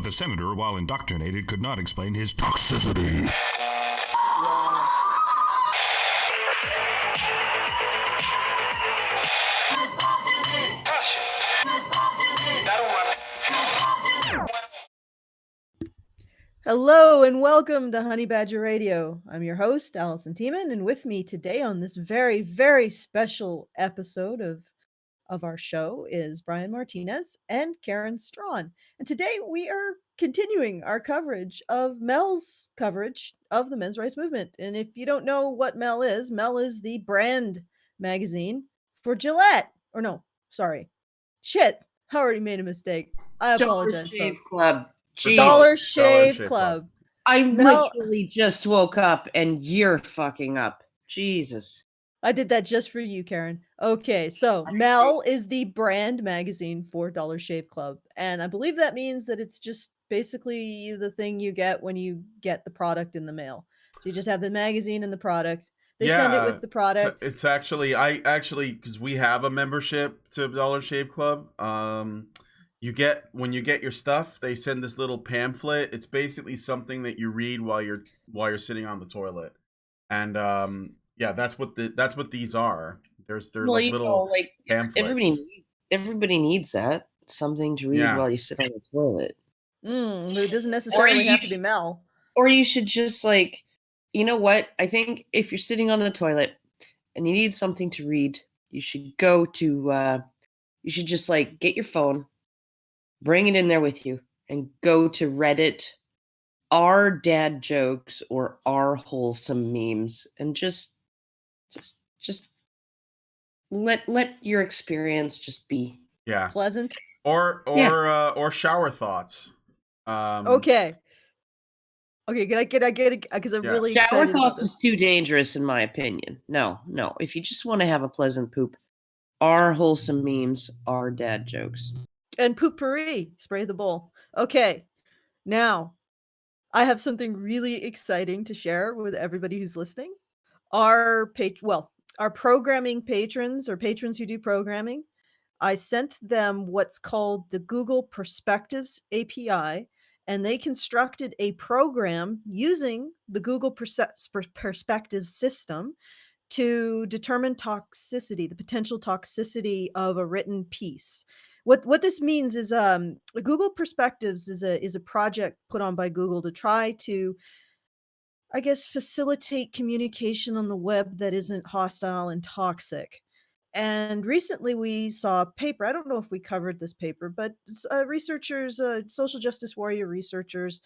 But the senator, while indoctrinated, could not explain his toxicity. Hello and welcome to Honey Badger Radio. I'm your host, Alison, and with me today on this very, very special episode of our show is Brian Martinez and Karen Strawn. And today we are continuing our coverage of Mel's coverage of the men's rights movement. And if you don't know what Mel is the brand magazine for Gillette. Or no, sorry. Shit, I already made a mistake. I apologize, Shave folks. Club. Dollar Shave Club. I Mel, literally just woke up and you're fucking up. Jesus. I did that just for you, Karen. Okay, so Mel is the brand magazine for Dollar Shave Club. And I believe that means that it's just basically the thing you get when you get the product in the mail. So you just have the magazine and the product. They send it with the product. It's actually, because we have a membership to Dollar Shave Club. When you get your stuff, they send this little pamphlet. It's basically something that you read while you're sitting on the toilet. And that's what these are. They're like little pamphlets. Everybody needs that. Something to read while you sit on the toilet. It doesn't necessarily have to be Mel. Or you should just you know what? I think if you're sitting on the toilet and you need something to read, you should go to you should just get your phone, bring it in there with you, and go to Reddit, our dad jokes or our wholesome memes, and just let your experience just be pleasant. Or shower thoughts. Okay, can I get it? Because I'm really shower thoughts is too dangerous in my opinion. No. If you just want to have a pleasant poop, our wholesome memes, our dad jokes. And poopery, spray the bowl. Okay, now I have something really exciting to share with everybody who's listening. Our programming patrons or patrons who do programming, I sent them what's called the Google Perspectives API, and they constructed a program using the Google Perspectives system to determine toxicity, the potential toxicity of a written piece. What this means is Google Perspectives is a project put on by Google to try to, I guess, facilitate communication on the web that isn't hostile and toxic. And recently we saw a paper. I don't know if we covered this paper, but researchers, social justice warrior researchers,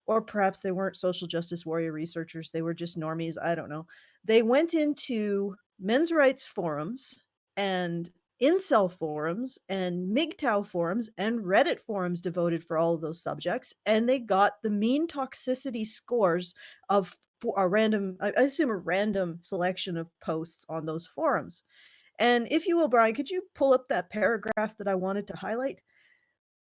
or perhaps they weren't social justice warrior researchers, they were just normies, I don't know. They went into men's rights forums and incel forums and MGTOW forums and Reddit forums devoted for all of those subjects, and they got the mean toxicity scores of a random selection of posts on those forums. And if you will, Brian, could you pull up that paragraph that I wanted to highlight?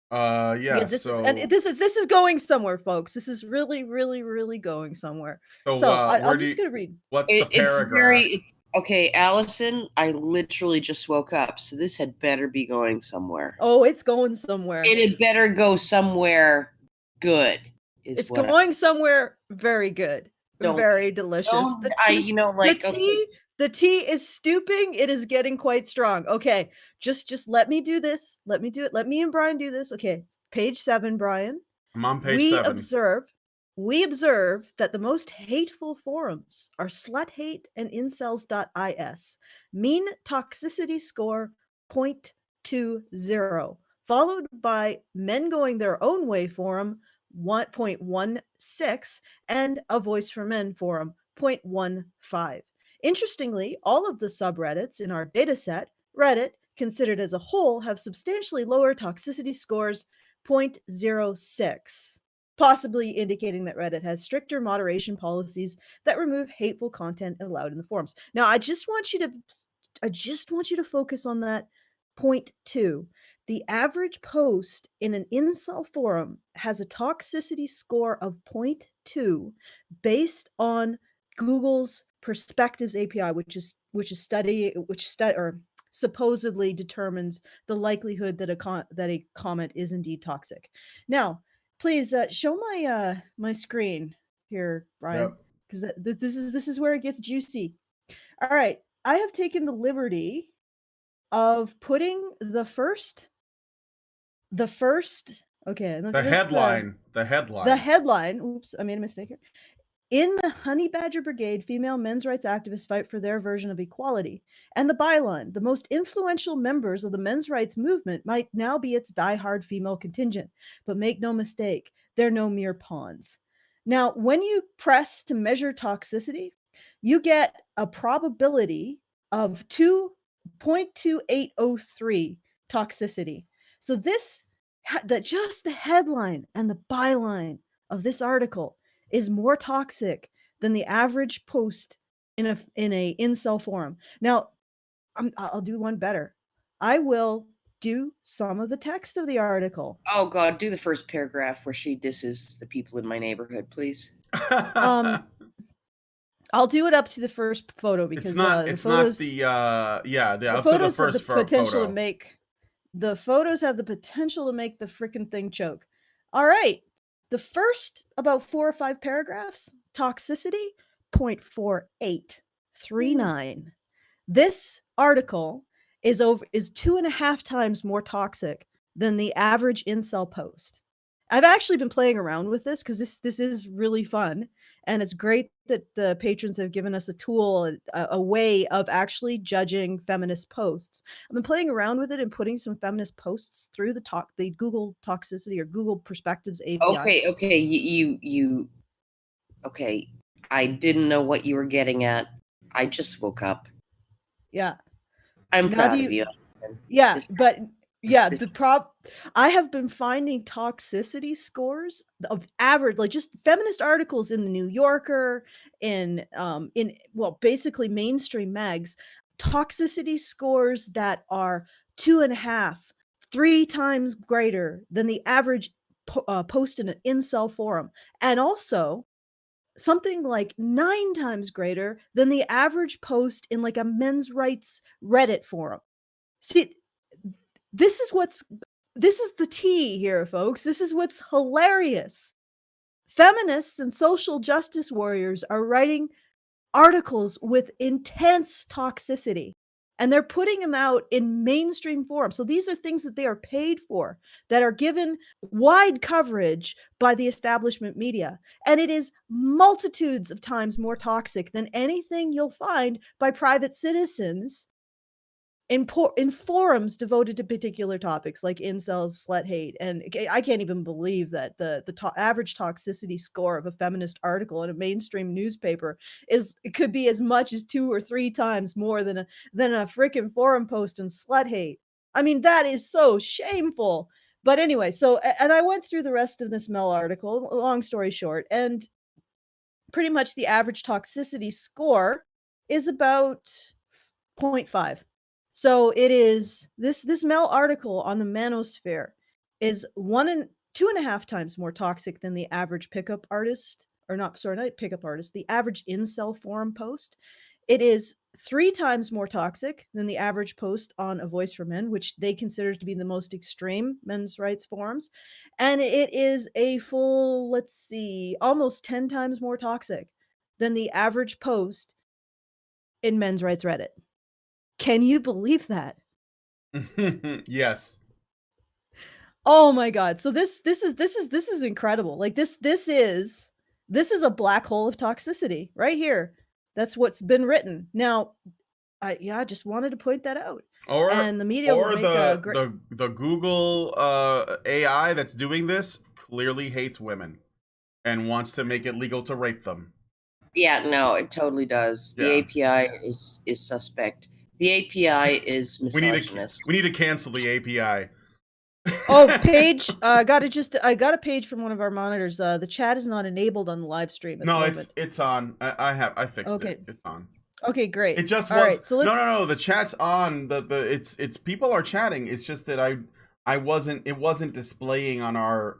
Because this is going somewhere, folks. This is really, really, really going somewhere. So I'm just going to read. What's the paragraph? Okay, Alison, I literally just woke up, so this had better be going somewhere. Oh, it's going somewhere. It had better go somewhere good. It's going somewhere very good. Very delicious. The tea is stooping. It is getting quite strong. Okay, just let me do this. Let me do it. Let me and Brian do this. Okay, page 7, Brian. I'm on page 7. We observe that the most hateful forums are sluthate and incels.is. Mean toxicity score 0.20, followed by men going their own way forum 1.16 and a Voice for Men forum 0.15. Interestingly, all of the subreddits in our dataset, Reddit, considered as a whole, have substantially lower toxicity scores 0.06, possibly indicating that Reddit has stricter moderation policies that remove hateful content allowed in the forums. Now, I just want you to focus on that 0.2. The average post in an incel forum has a toxicity score of 0.2 based on Google's Perspectives API, which supposedly determines the likelihood that a comment is indeed toxic. Now, please show my screen here, Brian, Yep. because this is where it gets juicy. All right, I have taken the liberty of putting the first. Okay, The headline. the headline. Oops, I made a mistake here. In the Honey Badger Brigade, female men's rights activists fight for their version of equality. And the byline, the most influential members of the men's rights movement might now be its diehard female contingent. But make no mistake, they're no mere pawns. Now, when you press to measure toxicity, you get a probability of 2.2803 toxicity. So this, just the headline and the byline of this article is more toxic than the average post in a incel forum. Now, I'll do one better. I will do some of the text of the article. Oh God, do the first paragraph where she disses the people in my neighborhood, please. I'll do it up to the first photo because it's not the photos have the potential to make the photos have the potential to make the freaking thing choke. All right. The first about 4 or 5 paragraphs, toxicity 0.4839. This article is 2.5 times more toxic than the average incel post. I've actually been playing around with this because this is really fun, and it's great that the patrons have given us a tool, a way of actually judging feminist posts. I've been playing around with it and putting some feminist posts through the Google Toxicity or Google Perspectives API. Okay, you okay. I didn't know what you were getting at. I just woke up. Yeah. I'm proud of you. Yeah, but yeah, I have been finding toxicity scores of average, like just feminist articles in the New Yorker, in basically mainstream mags, toxicity scores that are 2.5, 3 times greater than the average post in an incel forum, and also something like 9 times greater than the average post in like a men's rights Reddit forum. See, this is the tea here, folks. This is what's hilarious. Feminists and social justice warriors are writing articles with intense toxicity, and they're putting them out in mainstream forums. So these are things that they are paid for, that are given wide coverage by the establishment media. And it is multitudes of times more toxic than anything you'll find by private citizens in forums devoted to particular topics like incels, slut hate. And I can't even believe that the average toxicity score of a feminist article in a mainstream newspaper could be as much as 2 or 3 times more than a freaking forum post on slut hate. I mean, that is so shameful. But anyway, and I went through the rest of this Mel article, long story short, and pretty much the average toxicity score is about 0.5. So it is this Mel article on the manosphere is 2.5 times more toxic than the average pickup artist, not pickup artist, the average incel forum post. It is 3 times more toxic than the average post on A Voice for Men, which they consider to be the most extreme men's rights forums. And it is a full, almost 10 times more toxic than the average post in men's rights Reddit. Can you believe that? Yes. Oh my God. So this is incredible. Like this is a black hole of toxicity right here. That's what's been written. Now, I just wanted to point that out. And the media will make the Google AI that's doing this clearly hates women and wants to make it legal to rape them. Yeah, no, it totally does. The API is suspect. The API is misogynist. We need to cancel the API. Page. I got a page from one of our monitors. The chat is not enabled on the live stream at the moment. It's on. I fixed it. It's on. Okay, great. It just was. Right, so no. The chat's on. It's people are chatting. It's just that it wasn't displaying on our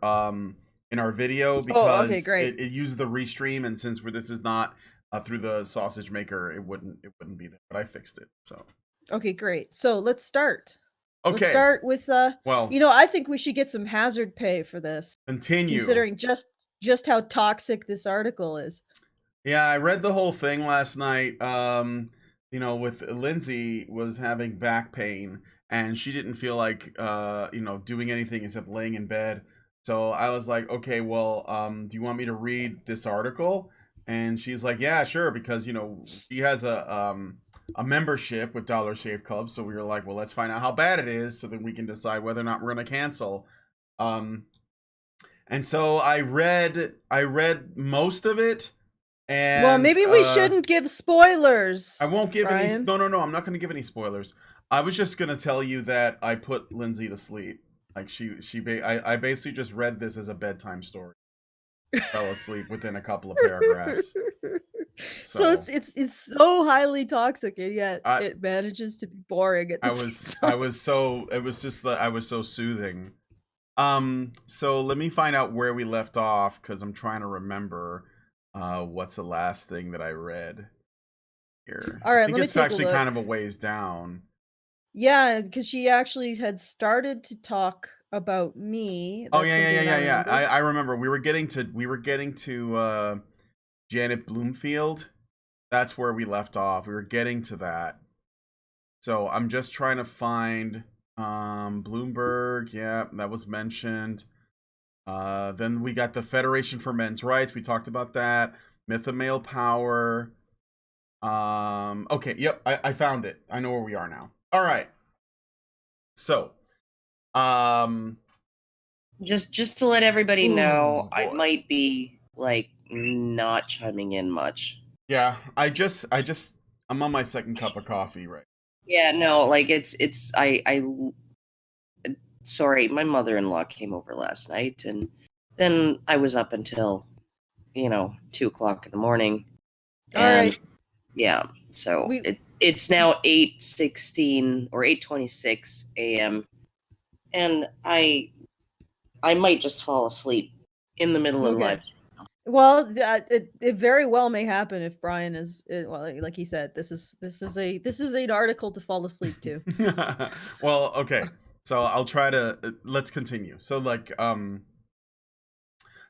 in our video because it used the restream, and since this is not through the sausage maker, it wouldn't be there. But I fixed it. So Okay, great. So let's start. Let's Okay. start with Well, I think we should get some hazard pay for this, continue. considering just how toxic this article is. Yeah, I read the whole thing last night. With Lindsay was having back pain and she didn't feel like doing anything except laying in bed. So I was like, okay, well, do you want me to read this article? And she's like, yeah, sure, because she has a membership with Dollar Shave Club. So we were like, well, let's find out how bad it is, so then we can decide whether or not we're gonna cancel. And so I read most of it. And, well, maybe we shouldn't give spoilers. I won't give Brian. any. No. I'm not going to give any spoilers. I was just going to tell you that I put Lindsay to sleep. Like I basically just read this as a bedtime story. Fell asleep within a couple of paragraphs. So it's so highly toxic, and yet it manages to be boring. It was so soothing. So let me find out where we left off, because I'm trying to remember. What's the last thing that I read here? All right, I think it's actually kind of a ways down. Yeah, because she actually had started to talk about me. That's yeah. I remember we were getting to Janet Bloomfield. That's where we left off. We were getting to that. So I'm just trying to find Bloomberg. Yeah, that was mentioned. Then we got the Federation for Men's Rights. We talked about that. Myth of Male Power. Okay, yep, I found it. I know where we are now. All right. So, just to let everybody know, I might be like not chiming in much. Yeah, I'm on my second cup of coffee, right? Yeah, no, like sorry, my mother-in-law came over last night, and then I was up until 2:00 in the morning. All right. Yeah, so it's now 8:16 or 8:26 a.m. and I might just fall asleep in the middle of life. Well, it very well may happen if Brian is like he said. This is an article to fall asleep to. Well, okay. So I'll try to let's continue. So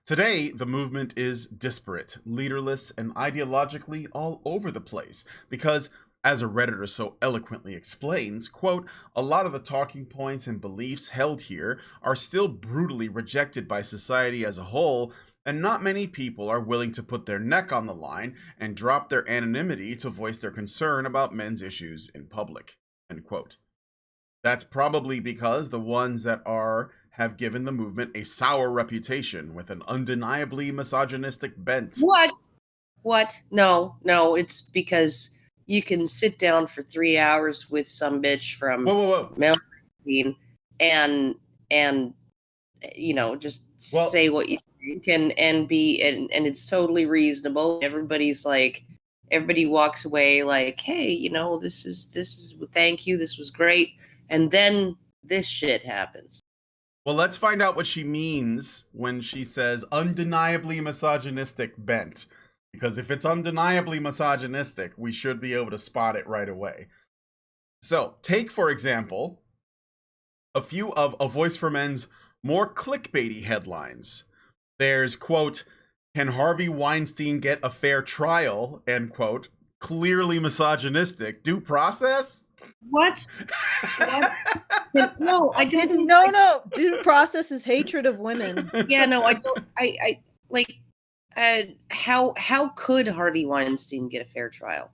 today the movement is disparate, leaderless, and ideologically all over the place because, as a Redditor so eloquently explains, quote, a lot of the talking points and beliefs held here are still brutally rejected by society as a whole, and not many people are willing to put their neck on the line and drop their anonymity to voice their concern about men's issues in public, end quote. That's probably because the ones that have given the movement a sour reputation with an undeniably misogynistic bent. What? No, it's because you can sit down for 3 hours with some bitch from Male Magazine and just say what you think and it's totally reasonable. Everybody walks away like, hey, this is thank you, this was great. And then this shit happens. Well, let's find out what she means when she says undeniably misogynistic bent. Because if it's undeniably misogynistic, we should be able to spot it right away. So, take, for example, a few of A Voice for Men's more clickbaity headlines. There's, quote, can Harvey Weinstein get a fair trial, end quote, clearly misogynistic, due process? What? No, I didn't. No. Due process is hatred of women. Yeah, no, I don't. I like. How could Harvey Weinstein get a fair trial?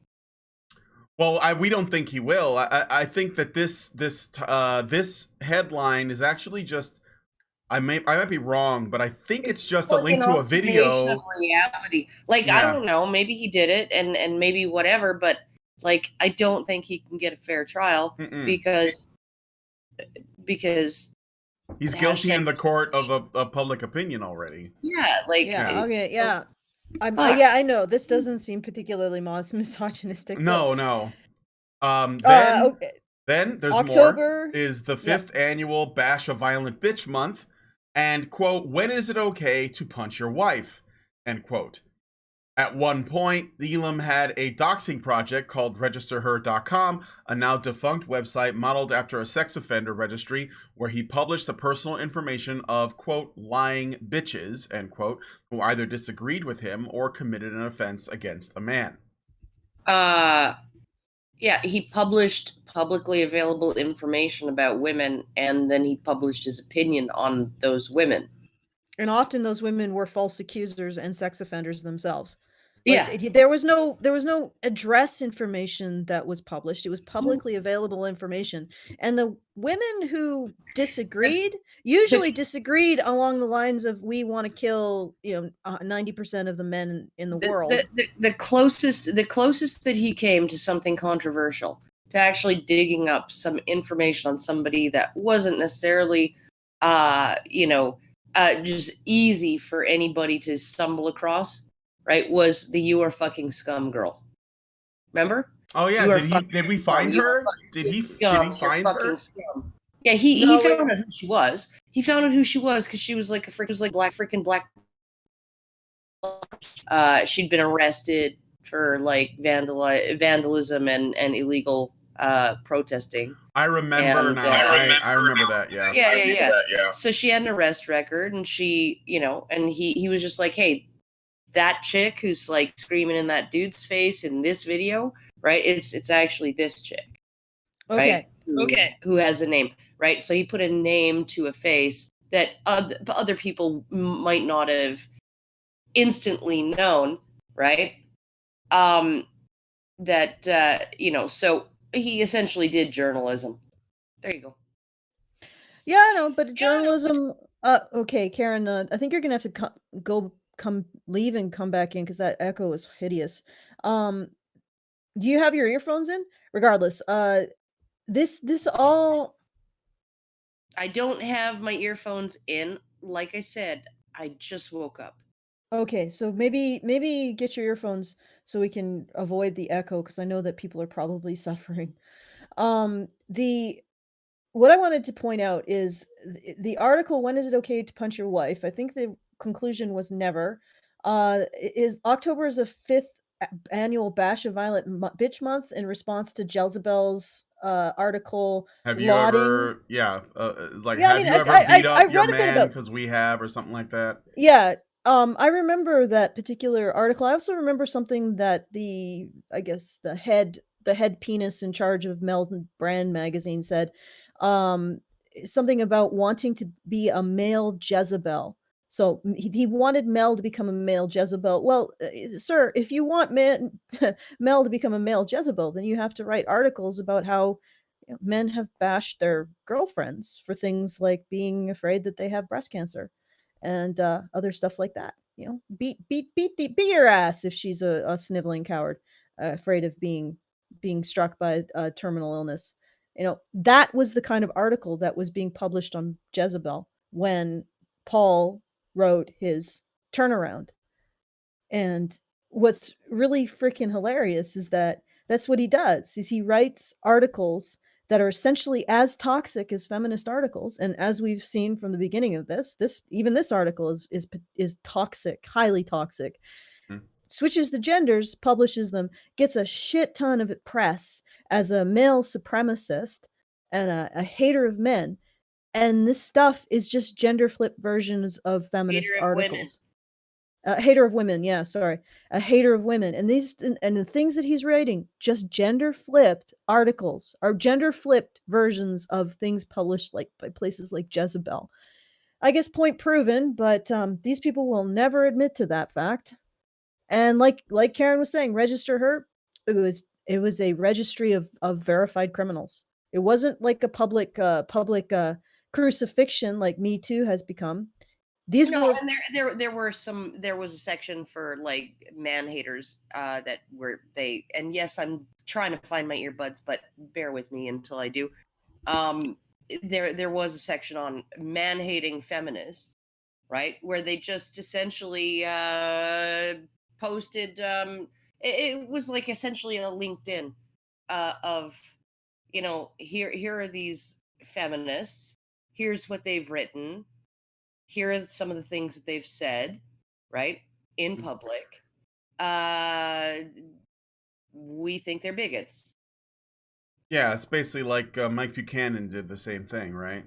Well, we don't think he will. I think that this headline is actually just. I might be wrong, but I think it's just a link to a video. Of reality. Like, yeah. I don't know. Maybe he did it, and maybe whatever. But like, I don't think he can get a fair trial because he's guilty in the court of a public opinion already. Yeah, like okay, yeah. I know this doesn't seem particularly misogynistic. No. Then there's October, more. Is the 5th annual Bash a Violent Bitch month, and quote, when is it okay to punch your wife? End quote. At one point, Elam had a doxing project called registerher.com, a now defunct website modeled after a sex offender registry, where he published the personal information of, quote, lying bitches, end quote, who either disagreed with him or committed an offense against a man. Yeah, he published publicly available information about women, and then he published his opinion on those women. And often those women were false accusers and sex offenders themselves. Like, there was no address information that was published. It was publicly available information. And the women who disagreed usually disagreed along the lines of, we want to kill 90% of the men in the world. The closest that he came to something controversial, to actually digging up some information on somebody that wasn't necessarily just easy for anybody to stumble across, right, was the "you are fucking scum" girl. Remember? Oh yeah, did we find her? Did he find her? Scum. Yeah, he found out who she was. He found out who she was because she was like a freaking black. She'd been arrested for like vandalism and illegal protesting. I remember now. I remember that. Yeah. Yeah. So she had an arrest record, and she, and he was just like, hey, that chick who's like screaming in that dude's face in this video, right? It's actually this chick. Okay. Right? Who has a name, right? So he put a name to a face that other people might not have instantly known, right? So he essentially did journalism. There you go. Yeah, I know, but journalism. Okay, Karen. I think you're gonna have to leave and come back in because that echo is hideous. Do you have your earphones in? Regardless, this all. I don't have my earphones in. Like I said, I just woke up. Okay, so maybe get your earphones so we can avoid the echo, because I know that people are probably suffering. What I wanted to point out is the article, "When is it okay to punch your wife?" I think the conclusion was never. Is October is a 5th annual Bash of Violent Bitch Month in response to Jezebel's article. Have you ever? Yeah, like, Yeah, have you ever beat up your man because we have, or something like that? Yeah. I remember that particular article. I also remember something that the head penis in charge of Mel's Brand magazine said, something about wanting to be a male Jezebel. So he wanted Mel to become a male Jezebel. Well, sir, if you want Mel to become a male Jezebel, then you have to write articles about how men have bashed their girlfriends for things like being afraid that they have breast cancer and other stuff like that. Beat her ass if she's a sniveling coward, afraid of being struck by a terminal illness. That was the kind of article that was being published on Jezebel when Paul wrote his turnaround. And what's really freaking hilarious is that that's what he does, is he writes articles that are essentially as toxic as feminist articles. And as we've seen from the beginning of this article is toxic, highly toxic. Switches the genders, publishes them, gets a shit ton of press as a male supremacist and a hater of men. And this stuff is just gender flip versions of feminist articles. Hater of women, yeah, sorry. A hater of women. And the things that he's writing, just gender flipped articles, or gender flipped versions of things published like by places like Jezebel. I guess point proven, but these people will never admit to that fact. And like Karen was saying, register her. It was a registry of verified criminals. It wasn't like a public crucifixion like Me Too has become. And there was a section for like man haters that were they, and yes, I'm trying to find my earbuds, but bear with me until I do. There was a section on man hating feminists, right, where they just essentially posted. It was like essentially a LinkedIn of, here are these feminists. Here's what they've written. Here are some of the things that they've said, right, in public. we think they're bigots. Yeah, it's basically like Mike Buchanan did the same thing, right?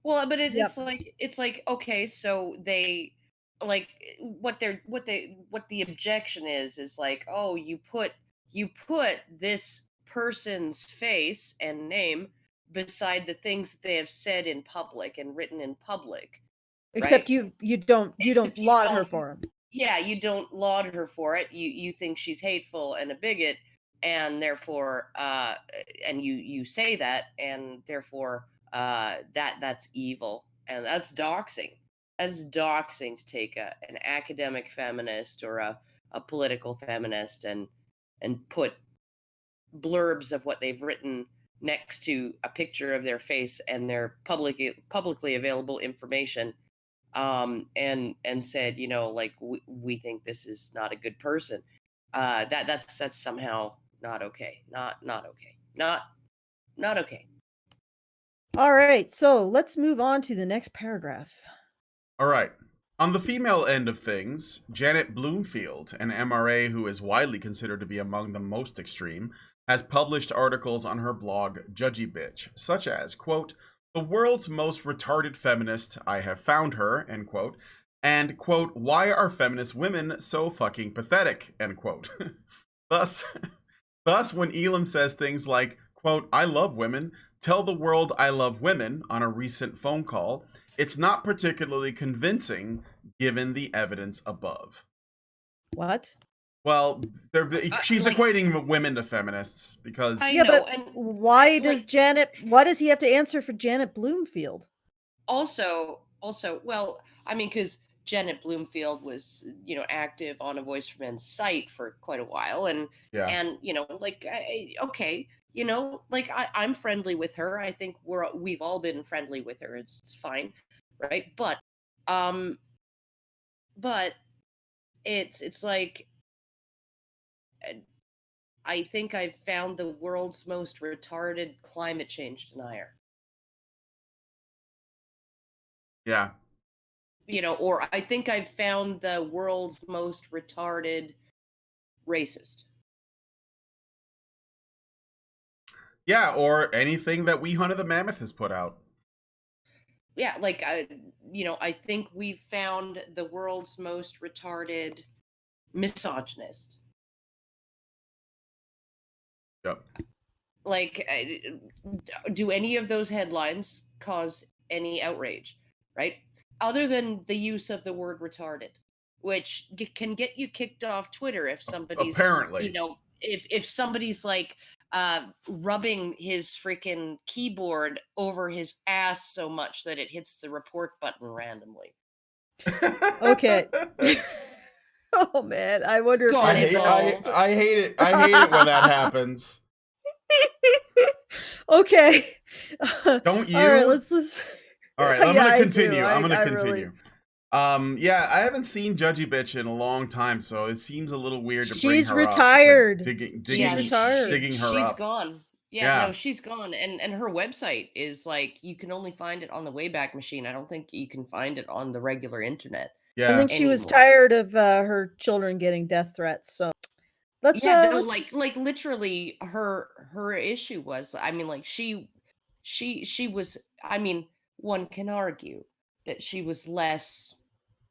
Well, but it's like okay, so they like what the objection is like, oh, you put this person's face and name beside the things that they have said in public and written in public, Except right? you don't Except you laud her don't- for him. Yeah, you don't laud her for it. You think she's hateful and a bigot, and therefore and you say that, and therefore that's evil, and that's doxing. That's doxing to take an academic feminist or a political feminist and put blurbs of what they've written next to a picture of their face and their publicly available information, and said, you know, like we think this is not a good person. That's somehow not okay. Not okay. Not okay. All right, so let's move on to the next paragraph. All right. On the female end of things, Janet Bloomfield, an MRA who is widely considered to be among the most extreme, has published articles on her blog Judgy Bitch, such as, quote, "The world's most retarded feminist, I have found her," end quote, and, quote, "Why are feminist women so fucking pathetic," end quote. Thus, when Elam says things like, quote, "I love women, tell the world I love women," on a recent phone call, it's not particularly convincing given the evidence above. What? Well, she's equating women to feminists because why does he have to answer for Janet Bloomfield? Also, well, I mean, because Janet Bloomfield was, you know, active on A Voice for Men's site for quite a while, and you know, like, okay, you know, like I'm friendly with her. I think we've all been friendly with her. It's fine, right? But it's like, I think I've found the world's most retarded climate change denier. Yeah. You know, or I think I've found the world's most retarded racist. Yeah, or anything that We Hunted the Mammoth has put out. Yeah, like, you know, I think we've found the world's most retarded misogynist. Yep. Like, do any of those headlines cause any outrage, right? Other than the use of the word retarded, which can get you kicked off Twitter if somebody's, apparently, you know, if somebody's like rubbing his freaking keyboard over his ass so much that it hits the report button randomly. Okay. Oh man, I wonder if I hate it. I hate it when that happens. Okay. Don't you? All right, let's. All right, I'm gonna continue. I'm gonna continue. Yeah, I haven't seen Judgy Bitch in a long time, so it seems a little weird to bring her retired. up. Digging her up. She's gone. Yeah, no, she's gone, and her website is like, you can only find it on the Wayback Machine. I don't think you can find it on the regular internet. Yeah, I think she was tired of her children getting death threats. So let's like literally her issue was, I mean, like she was, I mean, one can argue that she was less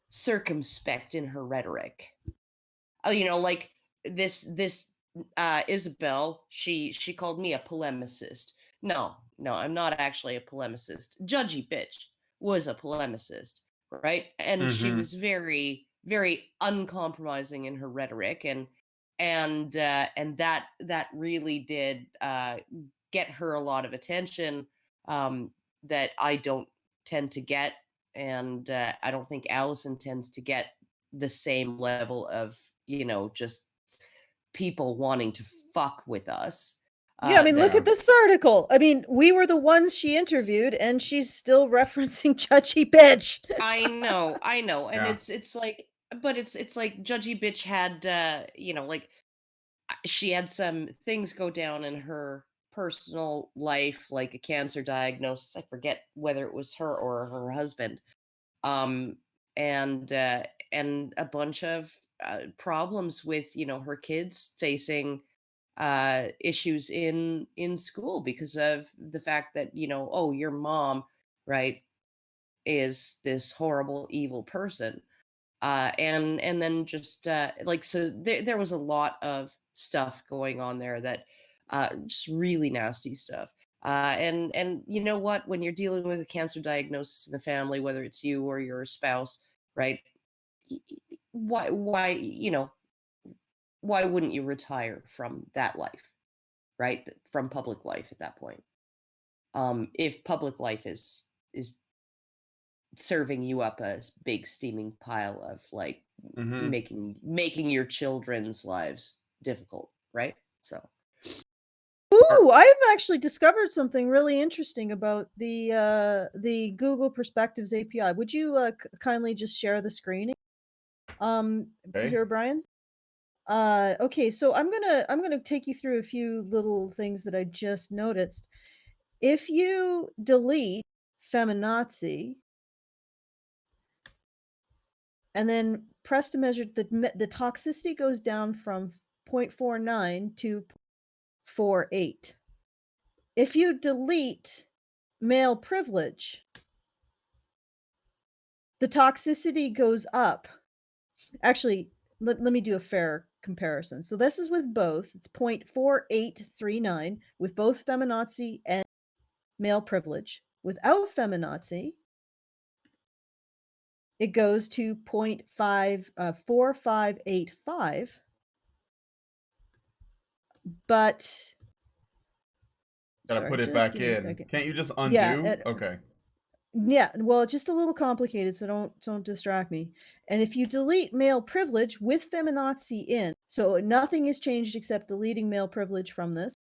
circumspect in her rhetoric. You know, like this Isabel, she called me a polemicist. No, I'm not actually a polemicist. Judgy Bitch was a polemicist, right? And she was very, very uncompromising in her rhetoric, and that really did get her a lot of attention that I don't tend to get, and I don't think Alison tends to get the same level of, you know, just people wanting to fuck with us. Yeah, I mean, look at this article. I mean, we were the ones she interviewed, and she's still referencing Judgy Bitch. I know, and it's like, but it's like Judgy Bitch had, you know, like she had some things go down in her personal life, like a cancer diagnosis. I forget whether it was her or her husband. And and a bunch of problems with, her kids facing issues in school because of the fact that, oh, your mom, right, is this horrible, evil person. And then just so there was a lot of stuff going on there that just really nasty stuff. And you know what? When you're dealing with a cancer diagnosis in the family, whether it's you or your spouse, right? Why why wouldn't you retire from that life, right? From public life at that point. If public life is serving you up a big steaming pile of like making your children's lives difficult, right? So Ooh, I've actually discovered something really interesting about the Google Perspectives API. Would you kindly just share the screen here, Brian? Okay, so I'm gonna take you through a few little things that I just noticed. If you delete feminazi and then press to measure, the toxicity goes down from 0.49 to 0.48. If you delete male privilege, the toxicity goes up. Actually, let me do a fair comparison. So this is with both. It's 0.4839 with both feminazi and male privilege. Without feminazi, it goes to 0.4585. But gotta put it back in. Can't you just undo? Yeah, okay. Yeah, well, it's just a little complicated, so don't distract me. And if you delete male privilege with feminazi in, so nothing is changed except deleting male privilege from this,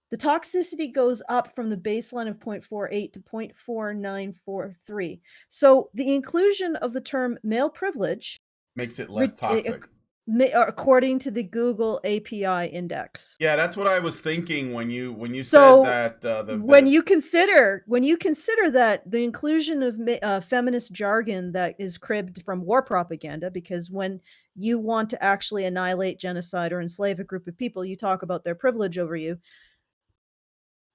the toxicity goes up from the baseline of 0.48 to 0.4943. So the inclusion of the term male privilege makes it less toxic. According to the Google API index. Yeah, that's what I was thinking when you So said that. When you consider that the inclusion of feminist jargon that is cribbed from war propaganda, because when you want to actually annihilate, genocide, or enslave a group of people, you talk about their privilege over you.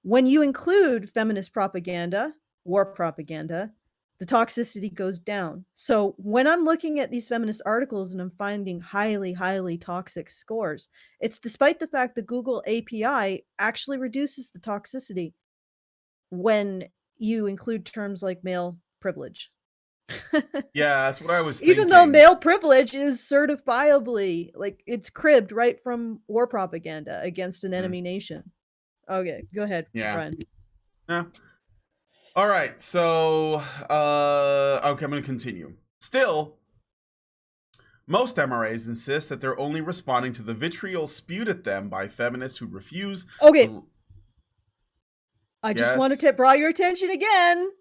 When you include feminist propaganda, war propaganda, the toxicity goes down. So when I'm looking at these feminist articles and I'm finding highly, highly toxic scores, it's despite the fact that Google API actually reduces the toxicity when you include terms like male privilege. Yeah, that's what I was thinking. Even though male privilege is certifiably, like, it's cribbed right from war propaganda against an enemy nation. Okay, go ahead, Brian. Yeah. All right, so okay, I'm going to continue. Still, most MRAs insist that they're only responding to the vitriol spewed at them by feminists who refuse. Okay. I just wanted to draw your attention again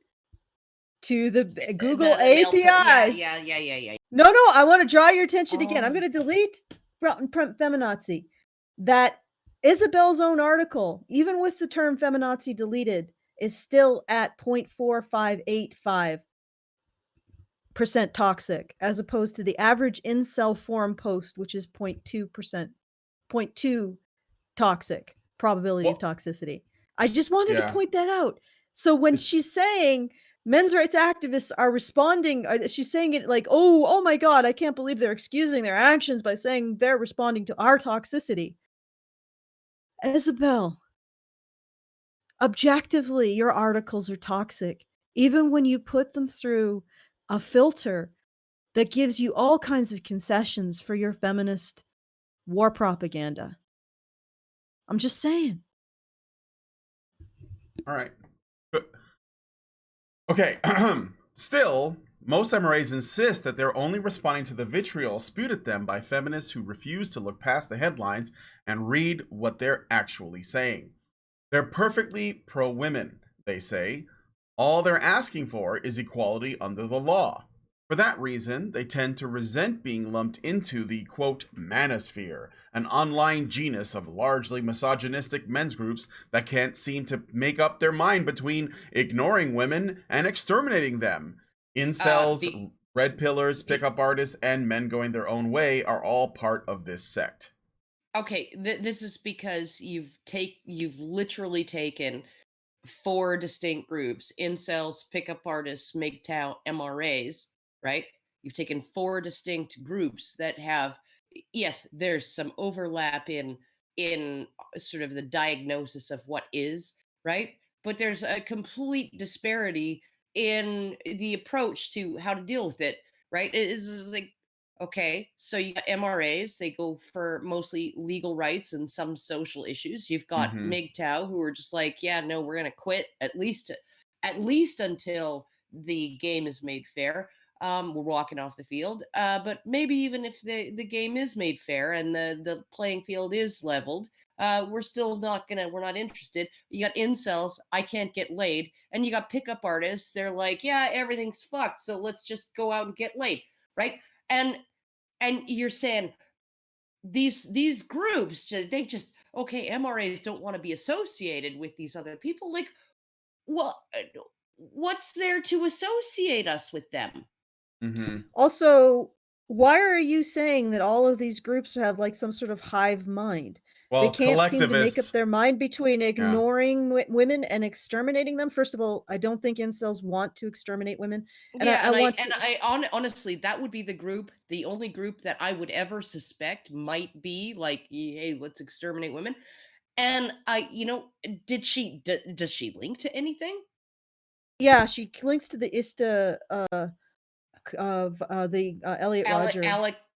to the Google APIs. Yeah. No, I want to draw your attention again. I'm going to delete feminazi. That Isabel's own article, even with the term feminazi deleted, is still at 0.4585% toxic, as opposed to the average incel forum post, which is 0.2%, 0.2 toxic probability of toxicity. I just wanted to point that out. So when she's saying men's rights activists are responding, she's saying it like, oh my God, I can't believe they're excusing their actions by saying they're responding to our toxicity. Isabel, objectively, your articles are toxic, even when you put them through a filter that gives you all kinds of concessions for your feminist war propaganda. I'm just saying. All right. Okay. Still, most MRAs insist that they're only responding to the vitriol spewed at them by feminists who refuse to look past the headlines and read what they're actually saying. They're perfectly pro-women, they say. All they're asking for is equality under the law. For that reason, they tend to resent being lumped into the, quote, manosphere, an online genus of largely misogynistic men's groups that can't seem to make up their mind between ignoring women and exterminating them. Incels Red pillars, pickup artists, and men going their own way are all part of this sect. Okay, this is because you've literally taken 4 distinct groups: incels, pickup artists, MGTOW, MRAs, right? You've taken 4 distinct groups that have, yes, there's some overlap in sort of the diagnosis of what is, right? But there's a complete disparity in the approach to how to deal with it, right? It is like, okay, so you got MRAs, they go for mostly legal rights and some social issues. You've got MGTOW who are just like, yeah, no, we're gonna quit at least until the game is made fair. We're walking off the field. But maybe even if the game is made fair and the playing field is leveled, we're not interested. You got incels, I can't get laid, and you got pickup artists, they're like, yeah, everything's fucked, so let's just go out and get laid, right? And you're saying these groups, they just, okay, MRAs don't want to be associated with these other people. Like, well, what's there to associate us with them? Also, why are you saying that all of these groups have like some sort of hive mind? They Well, can't seem to make up collectivists. their mind between Yeah. ignoring women and exterminating them. First of all, I don't think incels want to exterminate women. And Yeah, I honestly, that would be the only group that I would ever suspect might be like, hey, let's exterminate women. And does she link to anything? yeah, she links to the ISTA of the Elliot Rodger,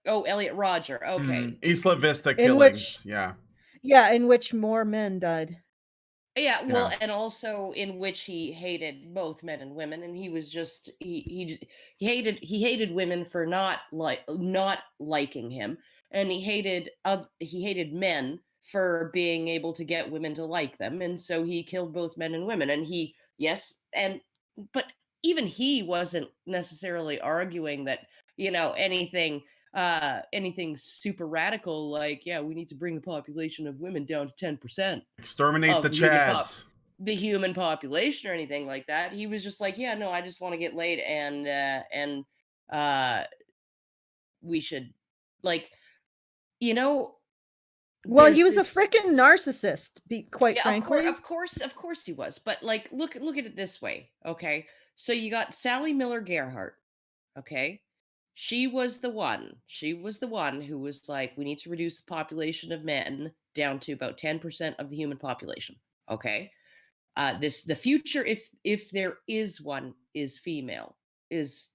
Elliot Rodger. Okay. Isla Vista in killings. which in which more men died. Yeah, well, Yeah. and also in which he hated both men and women, and he was just he hated women for not liking him, and he hated men for being able to get women to like them, and so he killed both men and women. And but even he wasn't necessarily arguing that, anything super radical, like, yeah, we need to bring the population of women down to 10%. Exterminate the Chads. The human population or anything like that. He was just like, yeah, no, I just want to get laid, and we should, like, Well, he was a freaking narcissist, quite frankly. Of course he was. But like, look at it this way, okay? So you got Sally Miller Gerhardt, okay? She was the one who was like, we need to reduce the population of men down to about 10% of the human population, okay? The future, if there is one, is female. That's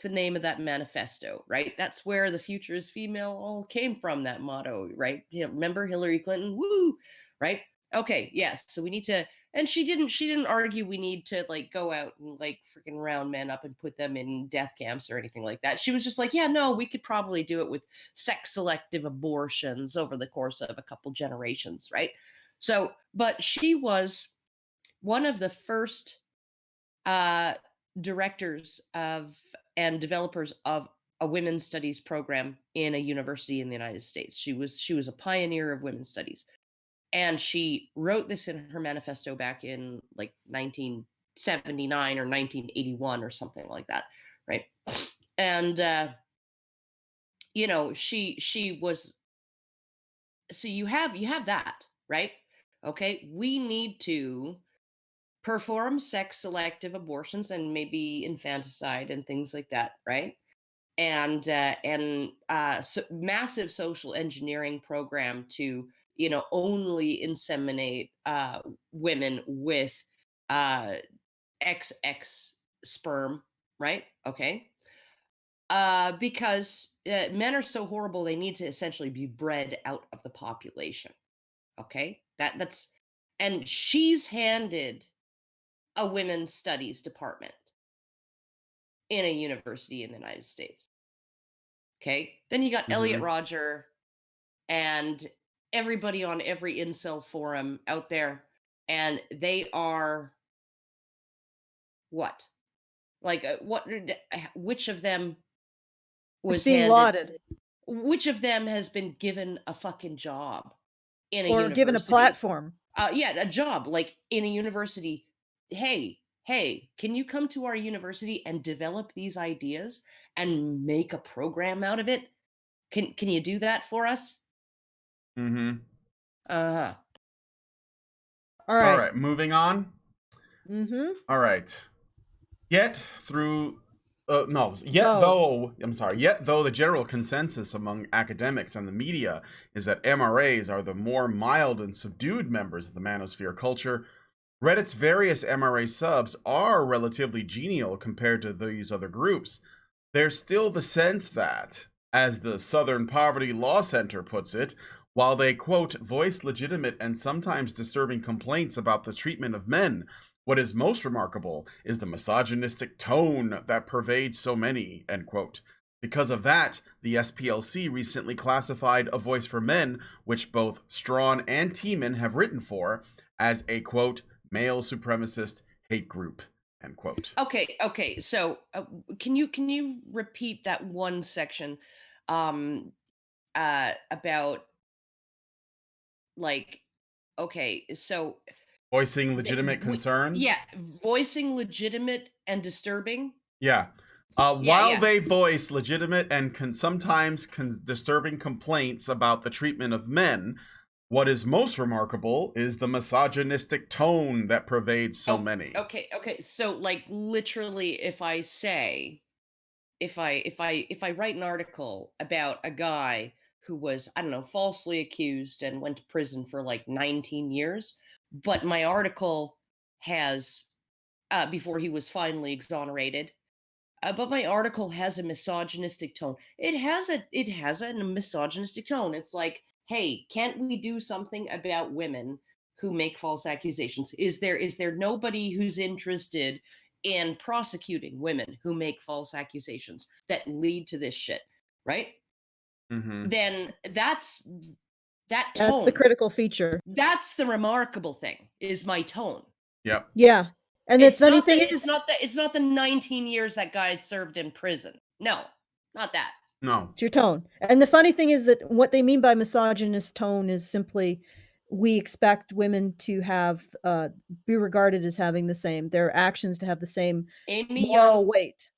the name of that manifesto, right? That's where the future is female all came from, that motto, right? Remember Hillary Clinton? Woo! Right? Okay, yes. So we need to, and she didn't argue we need to like go out and like freaking round men up and put them in death camps or anything like that. She was just like, yeah, no, we could probably do it with sex selective abortions over the course of a couple generations, right? So, but she was one of the first directors of and developers of a women's studies program in a university in the United States. She was a pioneer of women's studies, and she wrote this in her manifesto back in like 1979 or 1981 or something like that, right? And she was. So you have that, right? Okay, we need to perform sex selective abortions and maybe infanticide and things like that, right? And so massive social engineering program to only inseminate women with XX sperm, right? Okay. Because men are so horrible, they need to essentially be bred out of the population. Okay, that's and she's handed a women's studies department in a university in the United States. Okay. Then you got Elliot Rodger and everybody on every incel forum out there. And they are what? Like, which of them was being lauded? Which of them has been given a fucking job in a or university? given a platform? Yeah, a job like in a university. Hey, can you come to our university and develop these ideas and make a program out of it? Can you do that for us? Mm-hmm. Uh-huh. All right. All right, moving on. Mm-hmm. All right. Yet though the general consensus among academics and the media is that MRAs are the more mild and subdued members of the manosphere culture, Reddit's various MRA subs are relatively genial compared to these other groups. There's still the sense that, as the Southern Poverty Law Center puts it, while they, quote, voice legitimate and sometimes disturbing complaints about the treatment of men, what is most remarkable is the misogynistic tone that pervades so many, end quote. Because of that, the SPLC recently classified A Voice for Men, which both Strawn and Tiemann have written for, as a, quote, male supremacist hate group, end quote. Okay. So can you repeat that one section about, like, okay, so Voicing legitimate concerns? Yeah, voicing legitimate and disturbing. Yeah. While they voice legitimate and sometimes disturbing complaints about the treatment of men, what is most remarkable is the misogynistic tone that pervades so many. Okay. So, like, literally, if I write an article about a guy who was, I don't know, falsely accused and went to prison for like 19 years, but my article has, before he was finally exonerated, but my article has a misogynistic tone. It has a misogynistic tone. It's like, hey, can't we do something about women who make false accusations? Is there nobody who's interested in prosecuting women who make false accusations that lead to this shit, right? Mm-hmm. Then that's that tone. That's the critical feature. That's the remarkable thing, is my tone. Yep. Yeah. And the funny thing is, it's not the 19 years that guy served in prison. No, not that. No. It's your tone. And the funny thing is that what they mean by misogynist tone is simply we expect women to have be regarded as having the same, their actions to have the same moral weight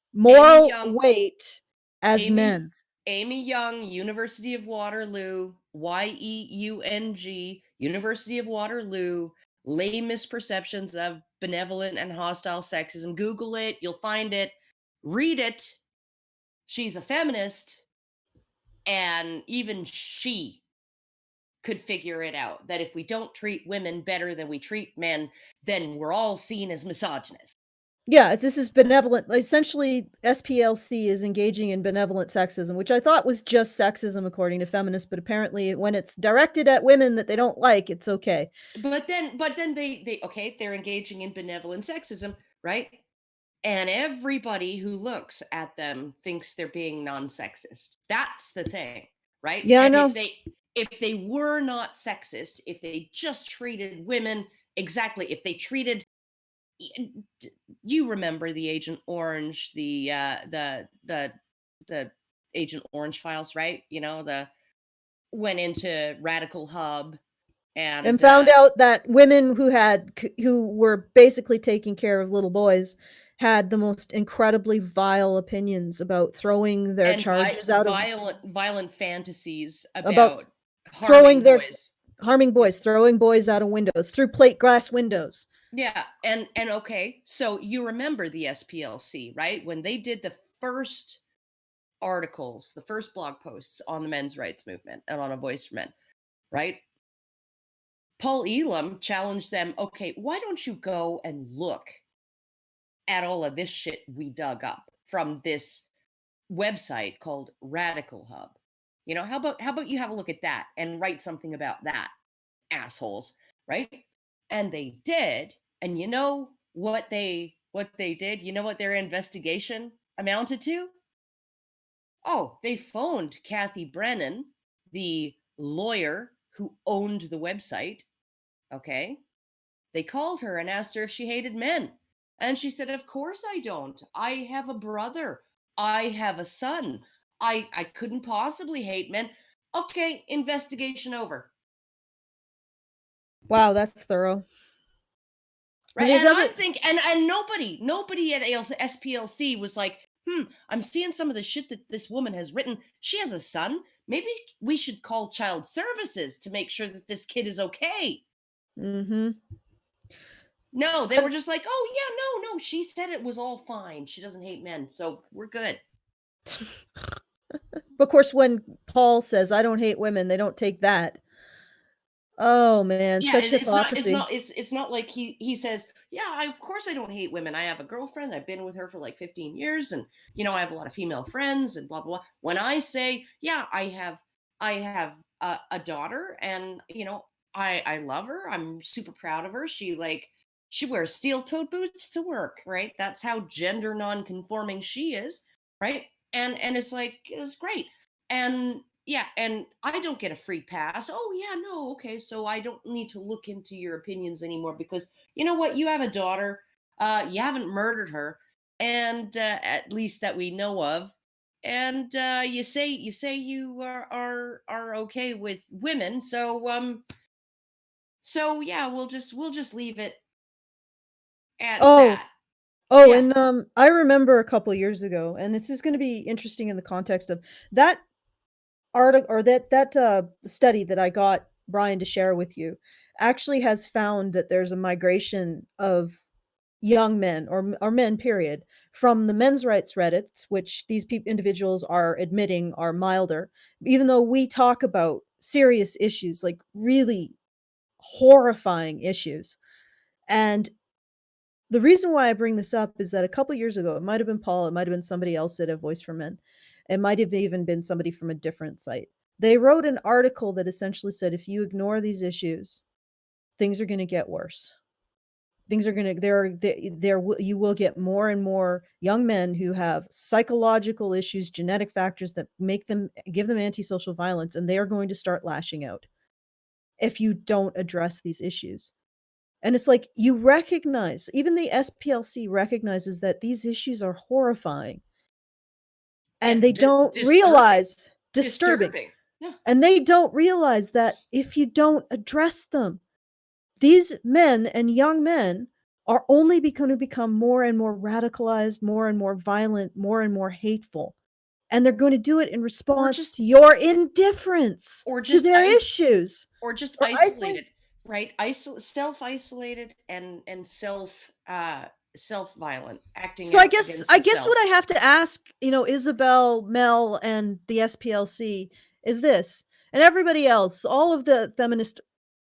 as men's. Amy Young, University of Waterloo, YEUNG, University of Waterloo, Lay Misperceptions of Benevolent and Hostile Sexism. Google it, you'll find it. Read it. She's a feminist, and even she could figure it out, that if we don't treat women better than we treat men, then we're all seen as misogynists. Yeah, this is benevolent. Essentially, SPLC is engaging in benevolent sexism, which I thought was just sexism according to feminists, but apparently when it's directed at women that they don't like, it's okay. But then they're engaging in benevolent sexism, right? And everybody who looks at them thinks they're being non-sexist. That's the thing, right? Yeah, and I know. If they were not sexist, if they just treated women exactly, if they treated, you remember the Agent Orange, the Agent Orange files, right? You know, went into Radical Hub and found out that women who were basically taking care of little boys had the most incredibly vile opinions about throwing their charges out violent fantasies about harming boys, throwing boys out of windows, through plate glass windows. Yeah, and okay, so you remember the SPLC, right? When they did the first articles, the first blog posts on the men's rights movement and on A Voice for Men, right? Paul Elam challenged them, okay, why don't you go and look at all of this shit we dug up from this website called Radical Hub? You know, how about you have a look at that and write something about that, assholes, right? And they did, and you know what they did? You know what their investigation amounted to? Oh, they phoned Kathy Brennan, the lawyer who owned the website. Okay. They called her and asked her if she hated men. And she said, of course I don't. I have a brother. I have a son. I couldn't possibly hate men. Okay, investigation over. Wow, that's thorough. Right. And I think, and nobody at SPLC was like, I'm seeing some of the shit that this woman has written. She has a son. Maybe we should call child services to make sure that this kid is okay. Mm-hmm. No, they were just like, oh, yeah, no, she said it was all fine. She doesn't hate men, so we're good. Of course, when Paul says, I don't hate women, they don't take that. Oh, man, Yeah, such hypocrisy. it's not like he says, yeah, of course I don't hate women. I have a girlfriend. I've been with her for like 15 years, and I have a lot of female friends and blah blah blah. When I say, yeah, I have a daughter, and I love her. I'm super proud of her. She wears steel-toed boots to work, right? That's how gender non-conforming she is, right? And it's like, it's great. And yeah, and I don't get a free pass. Oh yeah, no, okay, so I don't need to look into your opinions anymore because you know what? You have a daughter. You haven't murdered her, and at least that we know of. And you say you are okay with women. So yeah, we'll just leave it at that. Oh, Yeah. and I remember a couple years ago, and this is going to be interesting in the context of that article or that study that I got Brian to share with you actually has found that there's a migration of young men or men period from the men's rights Reddits, which these individuals are admitting are milder, even though we talk about serious issues like really horrifying issues. And the reason why I bring this up is that a couple years ago, it might have been Paul, it might have been somebody else at A Voice for Men. It might have even been somebody from a different site. They wrote an article that essentially said, if you ignore these issues, things are going to get worse. Things are going to, you will get more and more young men who have psychological issues, genetic factors that give them antisocial violence, and they are going to start lashing out if you don't address these issues. And it's like, you recognize, even the SPLC recognizes that these issues are horrifying. And they don't realize, disturbing. Yeah. And they don't realize that if you don't address them, these men and young men are only going to become more and more radicalized, more and more violent, more and more hateful. And they're going to do it in response to your indifference to their issues. Or just isolated. Right, self-isolated and self-violent, acting. So I guess what I have to ask, Isabel, Mel, and the SPLC is this, and everybody else, all of the feminist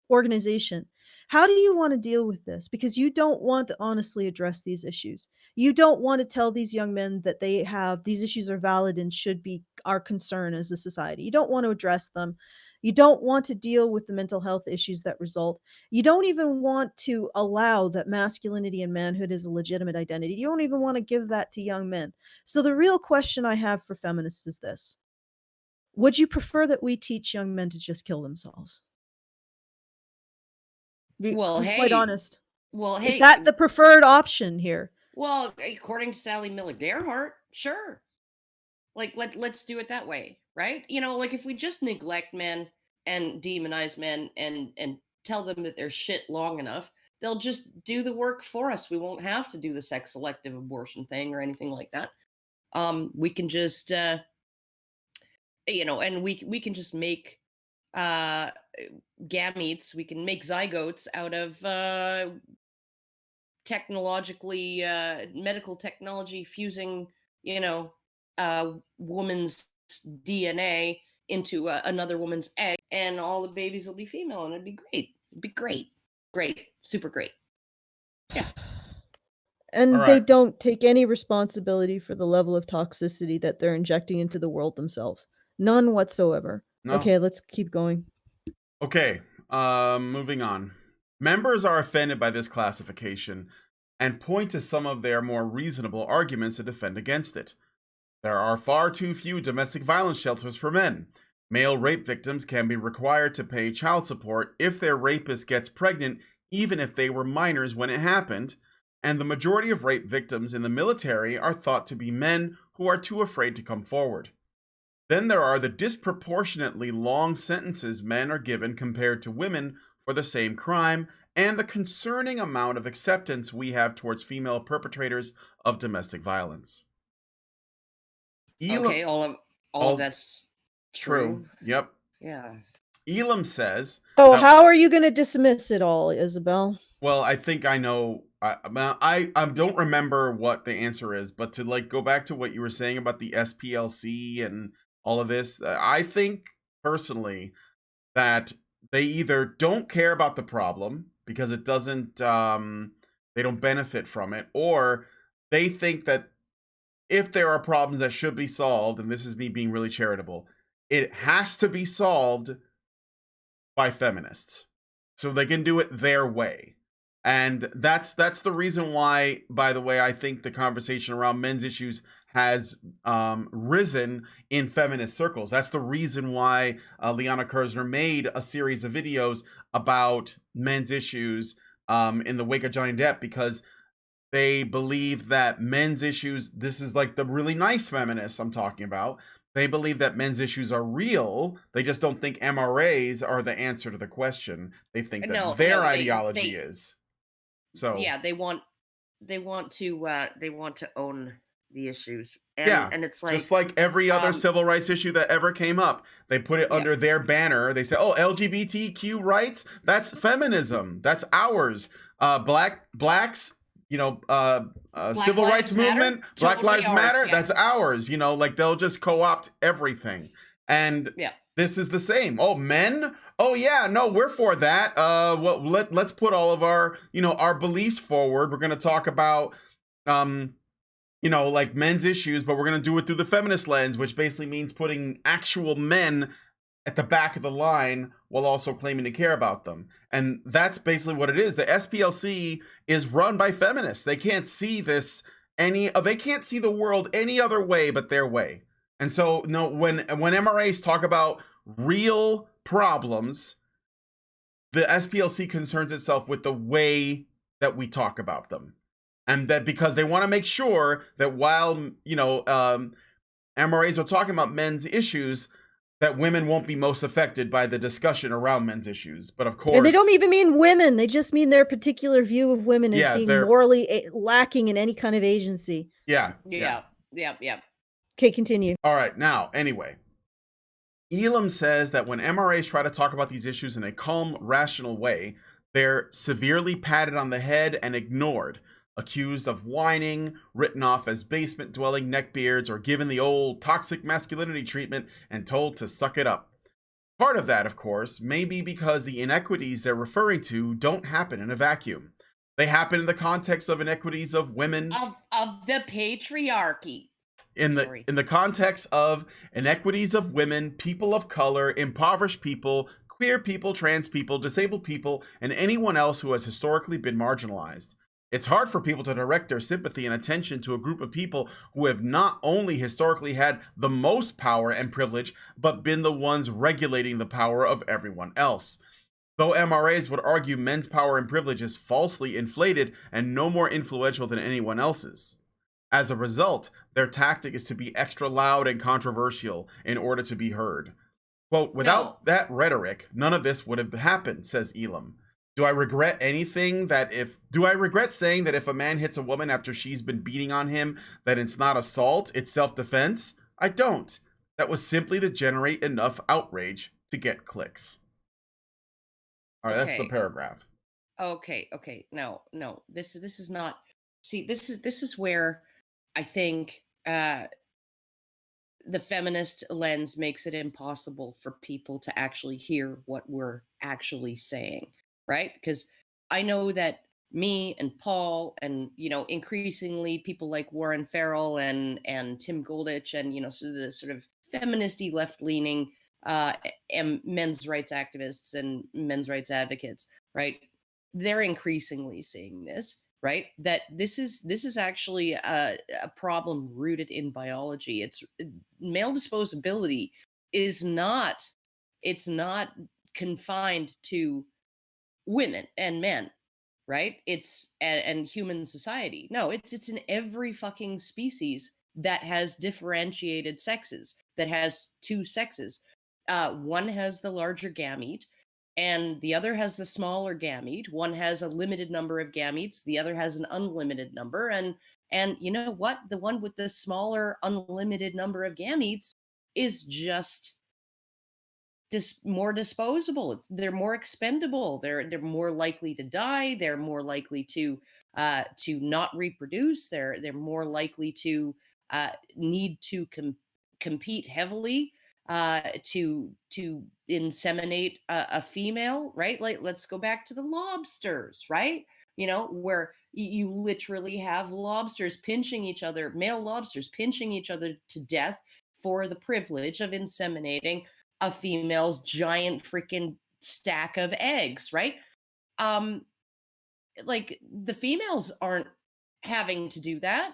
organization. How do you want to deal with this? Because you don't want to honestly address these issues. You don't want to tell these young men that these issues are valid and should be our concern as a society. You don't want to address them. You don't want to deal with the mental health issues that result. You don't even want to allow that masculinity and manhood is a legitimate identity. You don't even want to give that to young men. So the real question I have for feminists is this. Would you prefer that we teach young men to just kill themselves? Quite honest. Well, hey, is that the preferred option here? Well, according to Sally Miller Gerhardt, sure. Like, let's do it that way, right? Like if we just neglect men and demonize men and tell them that they're shit long enough, they'll just do the work for us. We won't have to do the sex selective abortion thing or anything like that. We can just, and we can just make gametes. We can make zygotes out of technologically, medical technology fusing, woman's DNA into another woman's egg, and all the babies will be female, and it'd be great. It'd be great, super great. Yeah. And they don't take any responsibility for the level of toxicity that they're injecting into the world themselves. None whatsoever. No. Okay, let's keep going. Okay, moving on. Members are offended by this classification and point to some of their more reasonable arguments to defend against it. There are far too few domestic violence shelters for men. Male rape victims can be required to pay child support if their rapist gets pregnant, even if they were minors when it happened. And the majority of rape victims in the military are thought to be men who are too afraid to come forward. Then there are the disproportionately long sentences men are given compared to women for the same crime, and the concerning amount of acceptance we have towards female perpetrators of domestic violence. Elam, Okay, all of that's true. Yep. Yeah. Elam says. Oh, how are you going to dismiss it all, Isabel? Well, I think I know. I don't remember what the answer is, but to like go back to what you were saying about the SPLC and all of this, I think personally that they either don't care about the problem because it doesn't, they don't benefit from it, or they think that if there are problems that should be solved, and this is me being really charitable, it has to be solved by feminists, so they can do it their way. And that's the reason why, by the way, I think the conversation around men's issues has risen in feminist circles. That's the reason why Liana Kurzner made a series of videos about men's issues in the wake of Johnny Depp, because they believe that men's issues, this is like the really nice feminists I'm talking about, they believe that men's issues are real. They just don't think MRAs are the answer to the question. They think that their ideology is. So yeah, they want to own the issues. And it's like, just like every other civil rights issue that ever came up, they put it under their banner. They say, "Oh, LGBTQ rights, that's feminism. That's ours. Blacks, civil rights movement, Black Lives Matter, that's ours." Like they'll just co-opt everything. And this is the same. Oh, men? Oh yeah, no, we're for that. Well, let's put all of our, our beliefs forward. We're going to talk about like men's issues, but we're going to do it through the feminist lens, which basically means putting actual men at the back of the line while also claiming to care about them. And that's basically what it is. The SPLC is run by feminists. They can't see they can't see the world any other way but their way. And so when MRAs talk about real problems, the SPLC concerns itself with the way that we talk about them. And that because they want to make sure that while, MRAs are talking about men's issues, that women won't be most affected by the discussion around men's issues. But of course... And they don't even mean women. They just mean their particular view of women as being morally lacking in any kind of agency. Yeah. Okay, continue. All right, now, anyway. Elam says that when MRAs try to talk about these issues in a calm, rational way, they're severely patted on the head and ignored, accused of whining, written off as basement-dwelling neckbeards, or given the old toxic masculinity treatment and told to suck it up. Part of that, of course, may be because the inequities they're referring to don't happen in a vacuum. They happen in the context of inequities of women... Of the patriarchy. In the context of inequities of women, people of color, impoverished people, queer people, trans people, disabled people, and anyone else who has historically been marginalized. It's hard for people to direct their sympathy and attention to a group of people who have not only historically had the most power and privilege, but been the ones regulating the power of everyone else. Though MRAs would argue men's power and privilege is falsely inflated and no more influential than anyone else's. As a result, their tactic is to be extra loud and controversial in order to be heard. Quote, without that rhetoric, none of this would have happened, says Elam. Do I regret saying that if a man hits a woman after she's been beating on him, that it's not assault, it's self-defense? I don't. That was simply to generate enough outrage to get clicks. All right, that's the paragraph. Okay. No. This is not. See, this is where I think the feminist lens makes it impossible for people to actually hear what we're actually saying, right? Because I know that me and Paul and, increasingly people like Warren Farrell and Tim Goldich and, so the sort of feministy left-leaning men's rights activists and men's rights advocates, right? They're increasingly seeing this, right? That this is actually a problem rooted in biology. It's male disposability is not confined to women and men, right? It's and human society. No, it's in every fucking species that has differentiated sexes, that has two sexes. One has the larger gamete and the other has the smaller gamete. One has a limited number of gametes, the other has an unlimited number, and And you know what? The one with the smaller, unlimited number of gametes is just more disposable. They're more expendable. They're more likely to die. They're more likely to not reproduce. They're more likely to need to compete heavily to inseminate a female, right? Like, let's go back to the lobsters, right? You know, where you literally have lobsters pinching each other, male lobsters pinching each other to death for the privilege of inseminating a female's giant freaking stack of eggs, right? Like, the females aren't having to do that,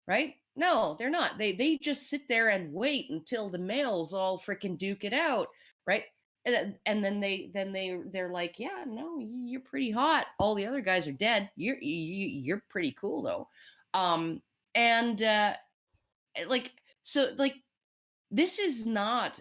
right? No, they're not. They just sit there and wait until the males all freaking duke it out, right? And then they're like, yeah, no, you're pretty hot. All the other guys are dead. You're pretty cool though. And like, so like, this is not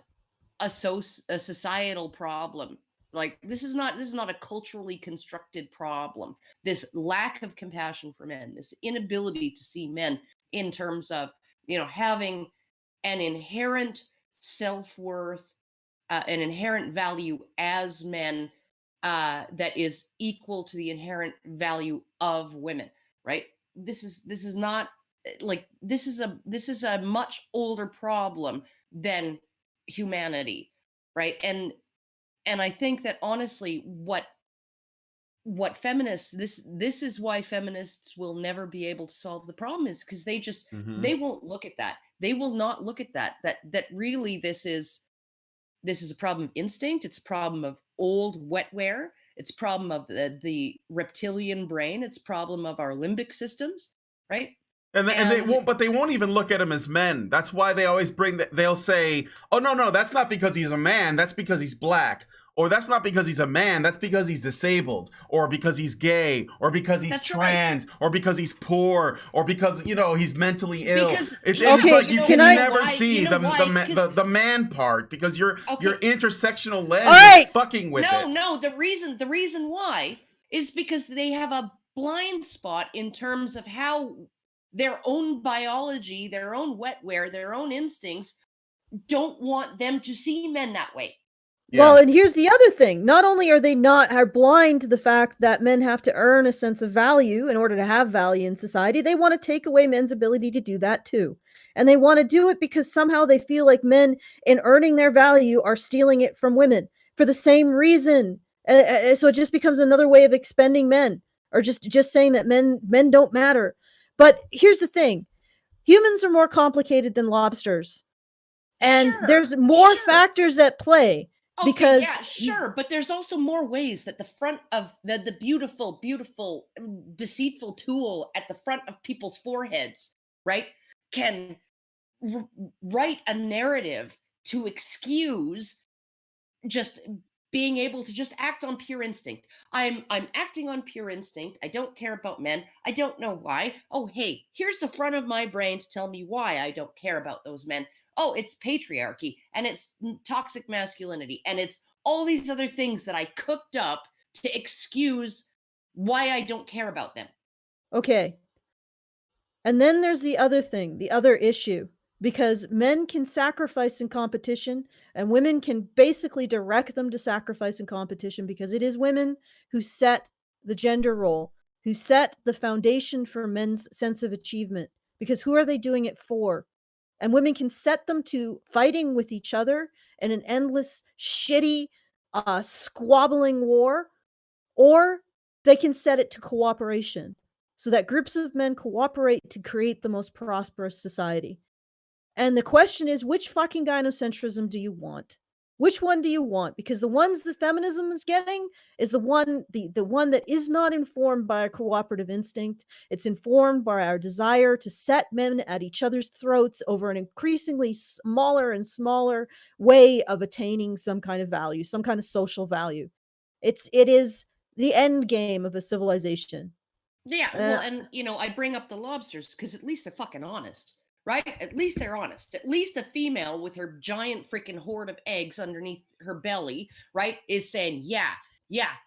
a societal problem. Like, this is not a culturally constructed problem. This lack of compassion for men, this inability to see men in terms of, you know, having an inherent self-worth, an inherent value as men that is equal to the inherent value of women, right? This is not like, this is a much older problem than humanity, right? And I think that honestly, what feminists, this is why feminists will never be able to solve the problem, is because they won't look at that. They will not look at that really this is a problem of instinct. It's a problem of old wetware. It's a problem of the reptilian brain. It's a problem of our limbic systems, right? And they won't even look at him as men. That's why they always they'll say, oh, no, that's not because he's a man. That's because he's black. Or that's not because he's a man. That's because he's disabled. Or because he's gay. Or because he's trans. Right. Or because he's poor. Or because, you know, he's mentally ill. It's like you can never see the man part, because your intersectional lens is fucking with it. No, the reason why is because they have a blind spot in terms of how their own biology, their own wetware, their own instincts don't want them to see men that way. Yeah. Well, and here's the other thing. Not only are they are blind to the fact that men have to earn a sense of value in order to have value in society, they want to take away men's ability to do that too. And they want to do it because somehow they feel like men, in earning their value, are stealing it from women for the same reason. So it just becomes another way of expending men, or just saying that men don't matter. But here's the thing. Humans are more complicated than lobsters. And there's more factors at play. Okay, because yeah, sure, but there's also more ways that the front of the beautiful, beautiful, deceitful tool at the front of people's foreheads, right, can write a narrative to excuse just being able to just act on pure instinct. I'm acting on pure instinct. I don't care about men. I don't know why. Oh, hey, here's the front of my brain to tell me why I don't care about those men. Oh, it's patriarchy, and it's toxic masculinity, and it's all these other things that I cooked up to excuse why I don't care about them. Okay. And then there's the other thing, the other issue, because men can sacrifice in competition, and women can basically direct them to sacrifice in competition, because it is women who set the gender role, who set the foundation for men's sense of achievement, because who are they doing it for? And women can set them to fighting with each other in an endless, shitty, squabbling war, or they can set it to cooperation, so that groups of men cooperate to create the most prosperous society. And the question is, which fucking gynocentrism do you want? Which one do you want? Because the ones that feminism is getting is the one that is not informed by a cooperative instinct. It's informed by our desire to set men at each other's throats over an increasingly smaller and smaller way of attaining some kind of value, some kind of social value. It is the end game of a civilization. Yeah, well, and, you know, I bring up the lobsters because at least they're fucking honest. Right? At least they're honest. At least a female with her giant freaking hoard of eggs underneath her belly, right, is saying, yeah,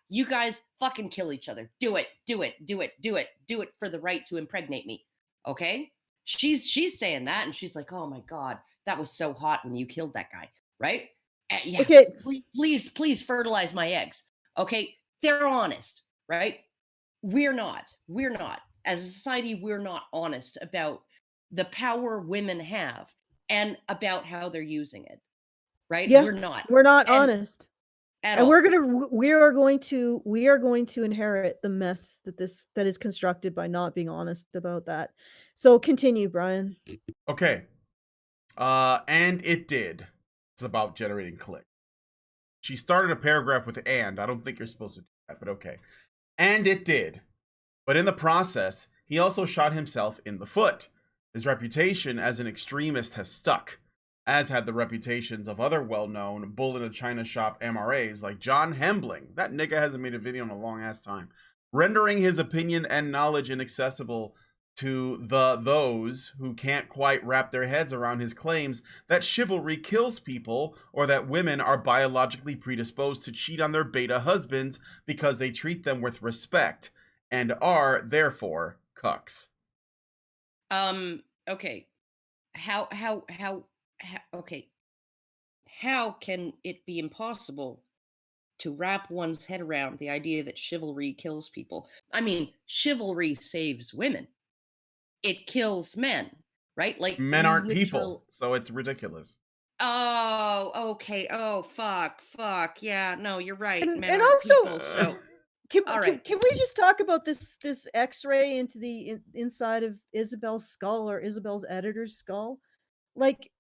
you guys fucking kill each other. Do it for the right to impregnate me. Okay. She's saying that, and she's like, oh my God, that was so hot when you killed that guy. Right. Yeah. Okay. Please fertilize my eggs. Okay. They're honest. Right. We're not. As a society, we're not honest about the power women have and about how they're using it. Right. Yeah, We're not. we're not And honest. at And all. we are going to inherit the mess that is constructed by not being honest about that. So continue, Brian. Okay. And it did. It's about generating clicks. She started a paragraph with "and." I don't think you're supposed to do that, but okay. And it did. But in the process, he also shot himself in the foot. His reputation as an extremist has stuck, as had the reputations of other well-known bull in a china shop MRAs like John Hembling. That nigga hasn't made a video in a long-ass time. Rendering his opinion and knowledge inaccessible to those who can't quite wrap their heads around his claims that chivalry kills people or that women are biologically predisposed to cheat on their beta husbands because they treat them with respect and are therefore cucks. Okay. How okay. How can it be impossible to wrap one's head around the idea that chivalry kills people? I mean, chivalry saves women. It kills men, right? Like Men aren't people, so it's ridiculous. Oh, okay. Oh, fuck. Yeah, no, you're right. And Men aren't also, people, so can we just talk about this X-ray into the inside of Isabel's skull, or Isabel's editor's skull? Like,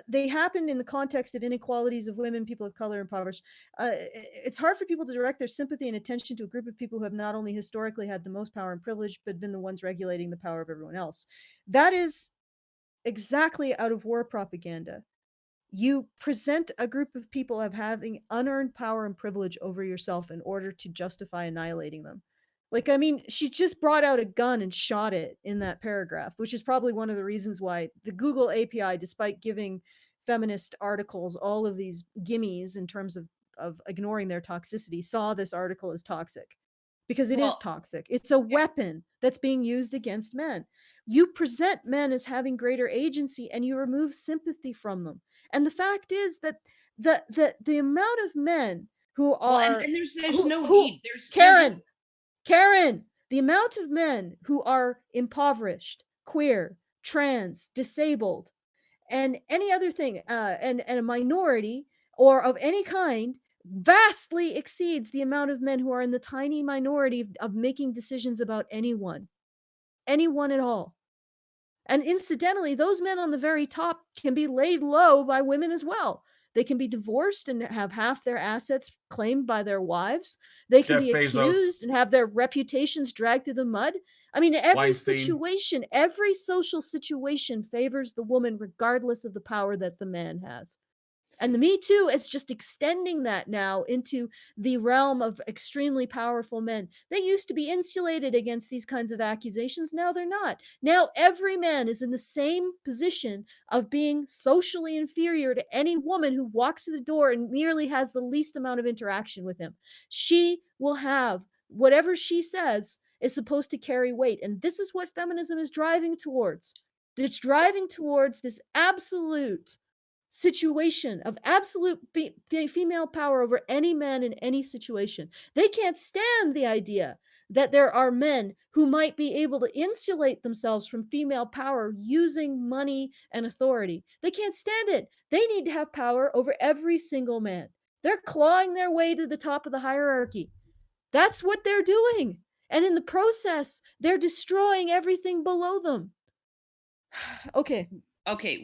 they happened in the context of inequalities of women, people of color, impoverished. It's hard for people to direct their sympathy and attention to a group of people who have not only historically had the most power and privilege, but been the ones regulating the power of everyone else. That is exactly out of war propaganda. You present a group of people of having unearned power and privilege over yourself in order to justify annihilating them. Like, I mean, she just brought out a gun and shot it in that paragraph, which is probably one of the reasons why the Google API, despite giving feminist articles all of these gimmies in terms of ignoring their toxicity, saw this article as toxic. Because it is toxic. It's a weapon that's being used against men. You present men as having greater agency and you remove sympathy from them. And the fact is that the amount of men who are and there's no need. Karen, the amount of men who are impoverished, queer, trans, disabled, and any other thing, and a minority or of any kind, vastly exceeds the amount of men who are in the tiny minority of making decisions about anyone at all. And incidentally, those men on the very top can be laid low by women as well. They can be divorced and have half their assets claimed by their wives. They can be accused and have their reputations dragged through the mud. I mean, every situation, every social situation favors the woman regardless of the power that the man has. And the Me Too is just extending that now into the realm of extremely powerful men. They used to be insulated against these kinds of accusations. Now they're not. Now every man is in the same position of being socially inferior to any woman who walks through the door and merely has the least amount of interaction with him. She will have whatever she says is supposed to carry weight. And this is what feminism is driving towards. It's driving towards this absolute situation of absolute female power over any man in any situation. They can't stand the idea that there are men who might be able to insulate themselves from female power using money and authority. They can't stand it. They need to have power over every single man. They're clawing their way to the top of the hierarchy. That's what they're doing. And in the process, they're destroying everything below them. Okay.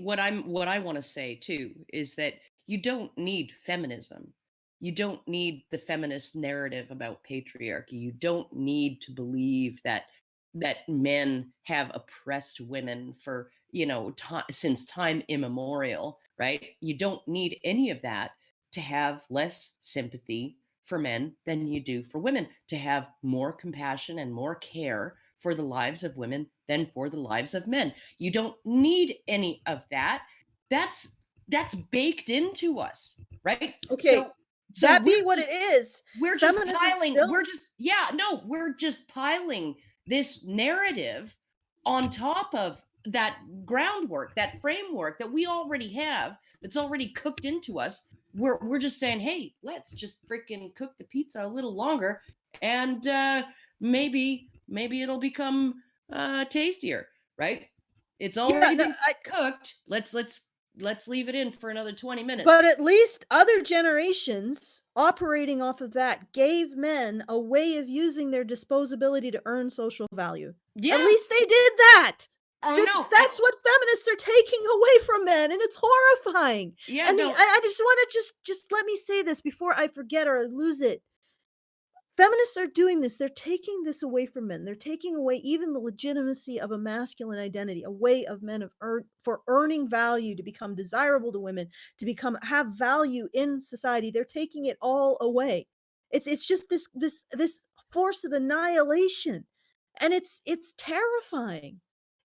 What I want to say too is that you don't need feminism. You don't need the feminist narrative about patriarchy. You don't need to believe that men have oppressed women for, since time immemorial, right? You don't need any of that to have less sympathy for men than you do for women, to have more compassion and more care for the lives of women than for the lives of men. You don't need any of that. That's baked into us, right? Okay. So that be what it is. We're just piling. We're just piling this narrative on top of that groundwork, that framework that we already have, that's already cooked into us. We're just saying, hey, let's just freaking cook the pizza a little longer, and maybe it'll become tastier, right? It's already been cooked. Let's leave it in for another 20 minutes. But at least other generations operating off of that gave men a way of using their disposability to earn social value. Yeah. At least they did that. Oh, no. That's what feminists are taking away from men, and it's horrifying. Yeah, and no. I just want to just let me say this before I forget or I lose it. Feminists are doing this. They're taking this away from men. They're taking away even the legitimacy of a masculine identity, a way of men for earning value, to become desirable to women, to have value in society. They're taking it all away. It's just this force of annihilation, and it's terrifying.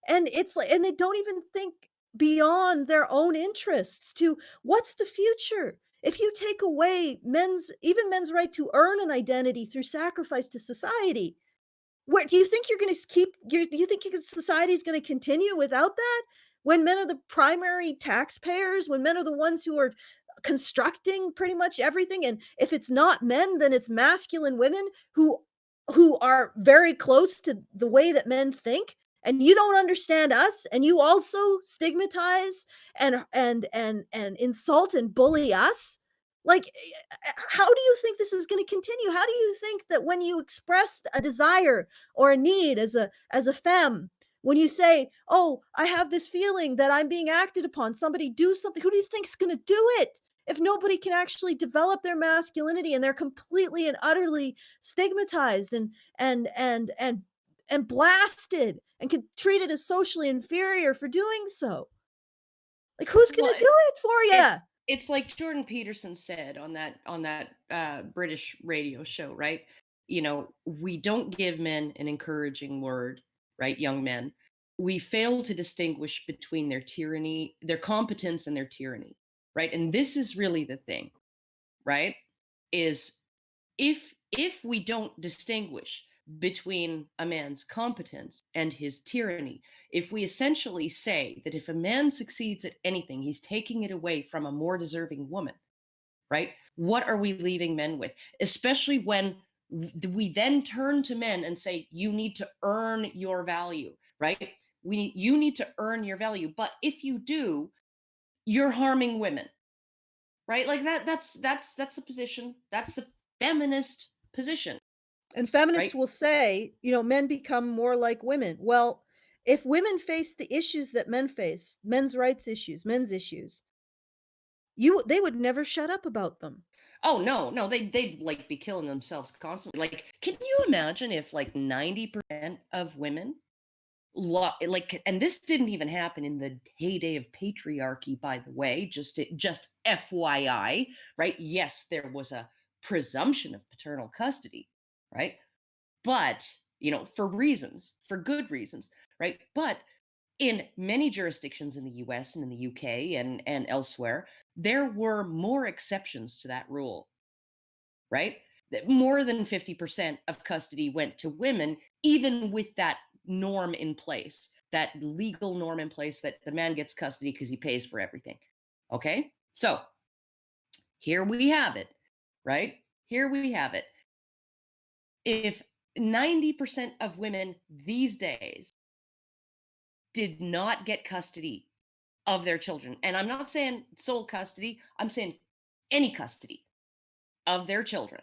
And it's like, and they don't even think beyond their own interests to what's the future. If you take away men's right to earn an identity through sacrifice to society, where do you think you're going to keep? Do you think society is going to continue without that? When men are the primary taxpayers, when men are the ones who are constructing pretty much everything, and if it's not men, then it's masculine women who are very close to the way that men think. And you don't understand us, and you also stigmatize and insult and bully us. Like, how do you think this is going to continue? How do you think that when you express a desire or a need as a femme, when you say, oh, I have this feeling that I'm being acted upon, somebody do something, who do you think is going to do it? If nobody can actually develop their masculinity, and they're completely and utterly stigmatized and blasted and treated as socially inferior for doing so. Like, who's going to do it for you? It's like Jordan Peterson said on that British radio show, right? You know, we don't give men an encouraging word, right? Young men. We fail to distinguish between their tyranny, their competence, and their tyranny, right? And this is really the thing, right? Is if we don't distinguish between a man's competence and his tyranny, if we essentially say that if a man succeeds at anything, he's taking it away from a more deserving woman, right? What are we leaving men with? Especially when we then turn to men and say, you need to earn your value, right? You need to earn your value. But if you do, you're harming women, right? Like that's the position. That's the feminist position. And feminists will say, men become more like women. Well, if women face the issues that men face, men's rights issues, men's issues, they would never shut up about them. Oh, no, they'd like be killing themselves constantly. Like, can you imagine if like 90% of women and this didn't even happen in the heyday of patriarchy, by the way, just FYI, right? Yes, there was a presumption of paternal custody, right? But, for good reasons, right? But in many jurisdictions in the US and in the UK and elsewhere, there were more exceptions to that rule, right? That more than 50% of custody went to women, even with that norm in place, that legal norm in place that the man gets custody because he pays for everything. Okay? So here we have it, right? Here we have it. If 90% of women these days did not get custody of their children, and I'm not saying sole custody, I'm saying any custody of their children,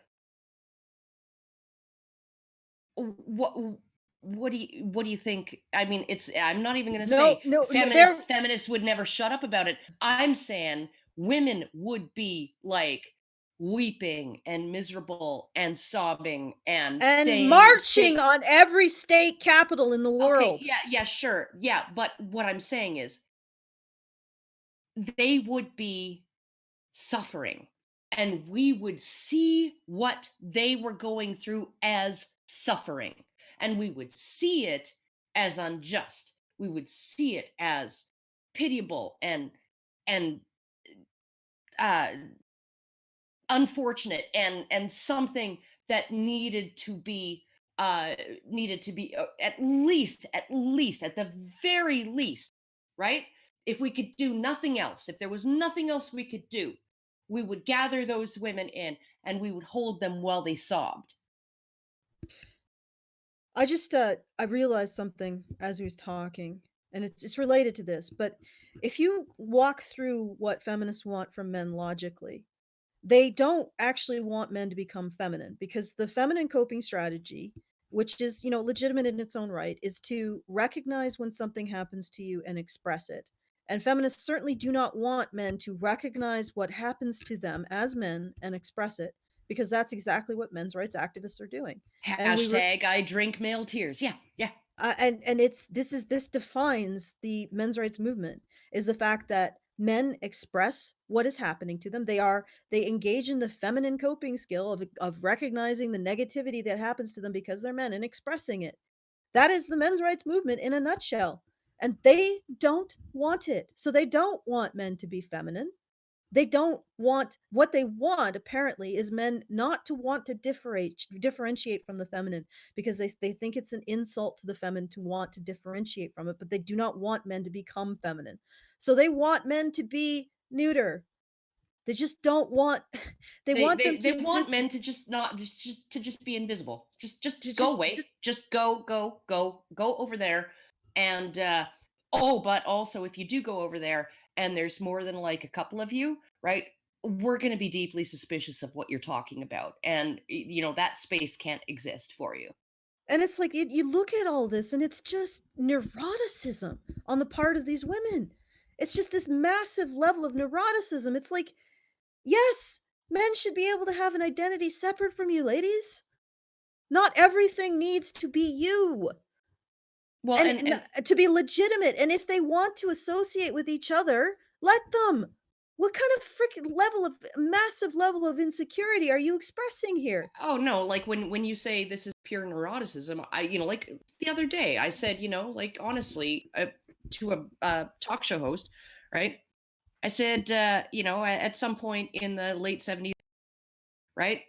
what do you think? I mean, I'm not even going to say feminists would never shut up about it. I'm saying women would be like weeping and miserable and sobbing and marching on every state capital in the world. Okay, yeah, sure. Yeah, but what I'm saying is they would be suffering, and we would see what they were going through as suffering, and we would see it as unjust. We would see it as pitiable and unfortunate and something that needed to be needed to be at least, at the very least, right? If we could do nothing else, if there was nothing else we could do, we would gather those women in and we would hold them while they sobbed. I realized something as we was talking, and it's related to this, but if you walk through what feminists want from men logically, they don't actually want men to become feminine, because the feminine coping strategy, which is, legitimate in its own right, is to recognize when something happens to you and express it. And feminists certainly do not want men to recognize what happens to them as men and express it, because that's exactly what men's rights activists are doing. And Hashtag I drink male tears. Yeah, yeah. And this defines the men's rights movement, is the fact that men express what is happening to them. They engage in the feminine coping skill of recognizing the negativity that happens to them because they're men and expressing it. That is the men's rights movement in a nutshell. And they don't want it. So they don't want men to be feminine. They don't want what they want, apparently, is men not to want to differentiate from the feminine, because they think it's an insult to the feminine to want to differentiate from it, but they do not want men to become feminine. So they want men to be neuter. They just don't want they want them to they want exist. men to just not to just be invisible. Just Just- go away. Just go over there. And but also if you do go over there and there's more than like a couple of you, right? We're going to be deeply suspicious of what you're talking about, and that space can't exist for you. And it's like you look at all this and it's just neuroticism on the part of these women. It's just this massive level of neuroticism. It's like, yes, men should be able to have an identity separate from you, ladies. Not everything needs to be you. Well, And to be legitimate. And if they want to associate with each other, let them. What kind of freaking massive level of insecurity are you expressing here? oh no, like when you say this is pure neuroticism, like the other day I said, like honestly, to a talk show host, right? I said, at some point in the late 70s, right?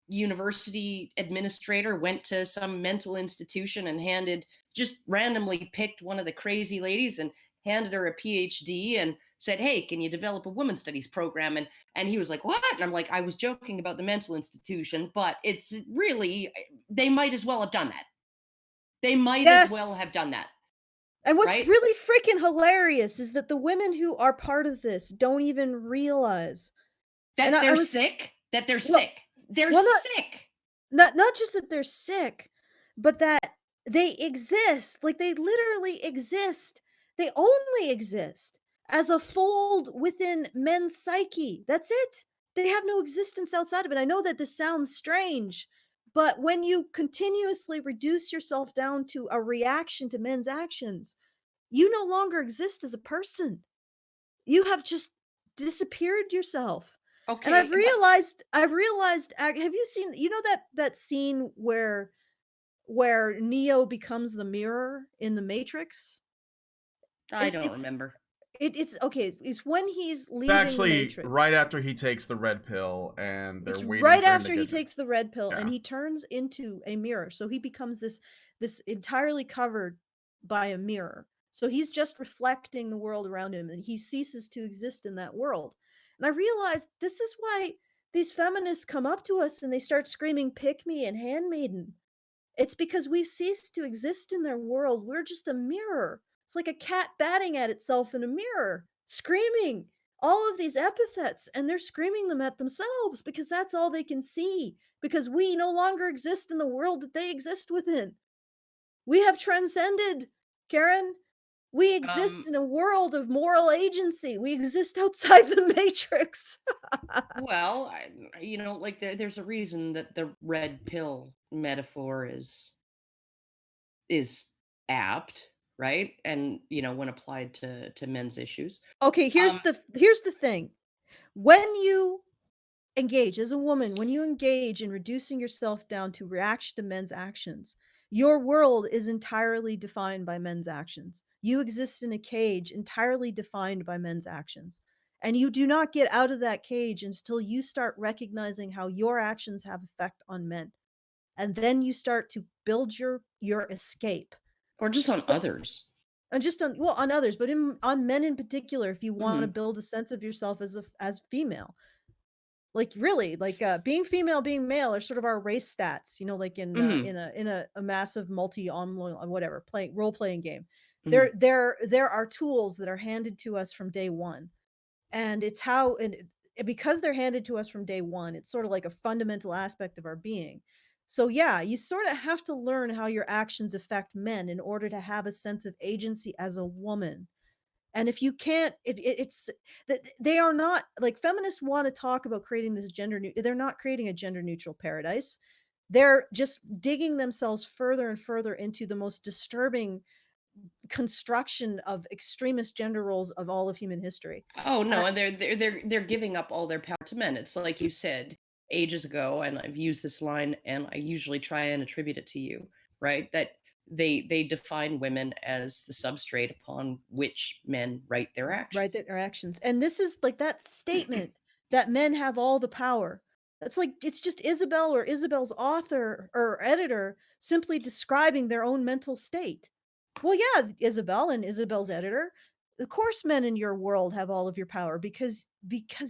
University administrator went to some mental institution and just randomly picked one of the crazy ladies and handed her a PhD and said, "Hey, can you develop a women's studies program?" And he was like, "What?" And I'm like, "I was joking about the mental institution, but it's really, they might as well have done that. They might as well Yes. have done that." And what's Right? really freaking hilarious is that the women who are part of this don't even realize That and I they're was sick? That they're well, sick. They're well, sick. not just that they're sick, but that they exist. Like, they literally exist. They only exist as a fold within men's psyche. That's it. They have no existence outside of it. I know that this sounds strange, but when you continuously reduce yourself down to a reaction to men's actions, you no longer exist as a person. You have just disappeared yourself. And Okay, but I've realized have you seen, that scene where Neo becomes the mirror in the Matrix? I It, don't it's remember. it's okay. It's when he's It's leaving the actually right Matrix. after he takes the red pill, and they're It's waiting right for him to after he get. takes the red pill and Yeah. he turns into a mirror. So he becomes this entirely covered by a mirror. So he's just reflecting the world around him and he ceases to exist in that world. And I realized this is why these feminists come up to us and they start screaming pick me and handmaiden. It's because we cease to exist in their world. We're just a mirror. It's like a cat batting at itself in a mirror, screaming all of these epithets, and they're screaming them at themselves because that's all they can see. Because we no longer exist in the world that they exist within. We have transcended, Karen. We exist Um, in a world of moral agency. We exist outside the matrix. well, like there's a reason that the red pill metaphor is apt, right? And when applied to men's issues. Okay, Um, here's the thing. When you engage as a woman, when you engage in reducing yourself down to reaction to men's actions, your world is entirely defined by men's actions. You exist in a cage entirely defined by men's actions. And you do not get out of that cage until you start recognizing how your actions have effect on men. and then you start to build your escape. Or just on others. And just on others, but on men in particular, if you want to build a sense of yourself as female. Like really, like being female, being male are sort of our race stats, like in a massive online whatever role playing game. There are tools that are handed to us from day one, and it's how because they're handed to us from day one, it's sort of like a fundamental aspect of our being. So yeah, you sort of have to learn how your actions affect men in order to have a sense of agency as a woman. And if you can't, it's that they are not like feminists want to talk about creating this they're not creating a gender neutral paradise. They're just digging themselves further and further into the most disturbing construction of extremist gender roles of all of human history. Oh no, and they're giving up all their power to men. It's like you said ages ago, and I've used this line, and I usually try and attribute it to you, right? That they define women as the substrate upon which men write their actions. Right, their actions. And this is like that statement that men have all the power. It's like it's just Isabel or Isabel's author or editor simply describing their own mental state. Well, yeah, Isabel and Isabel's editor, of course men in your world have all of your power because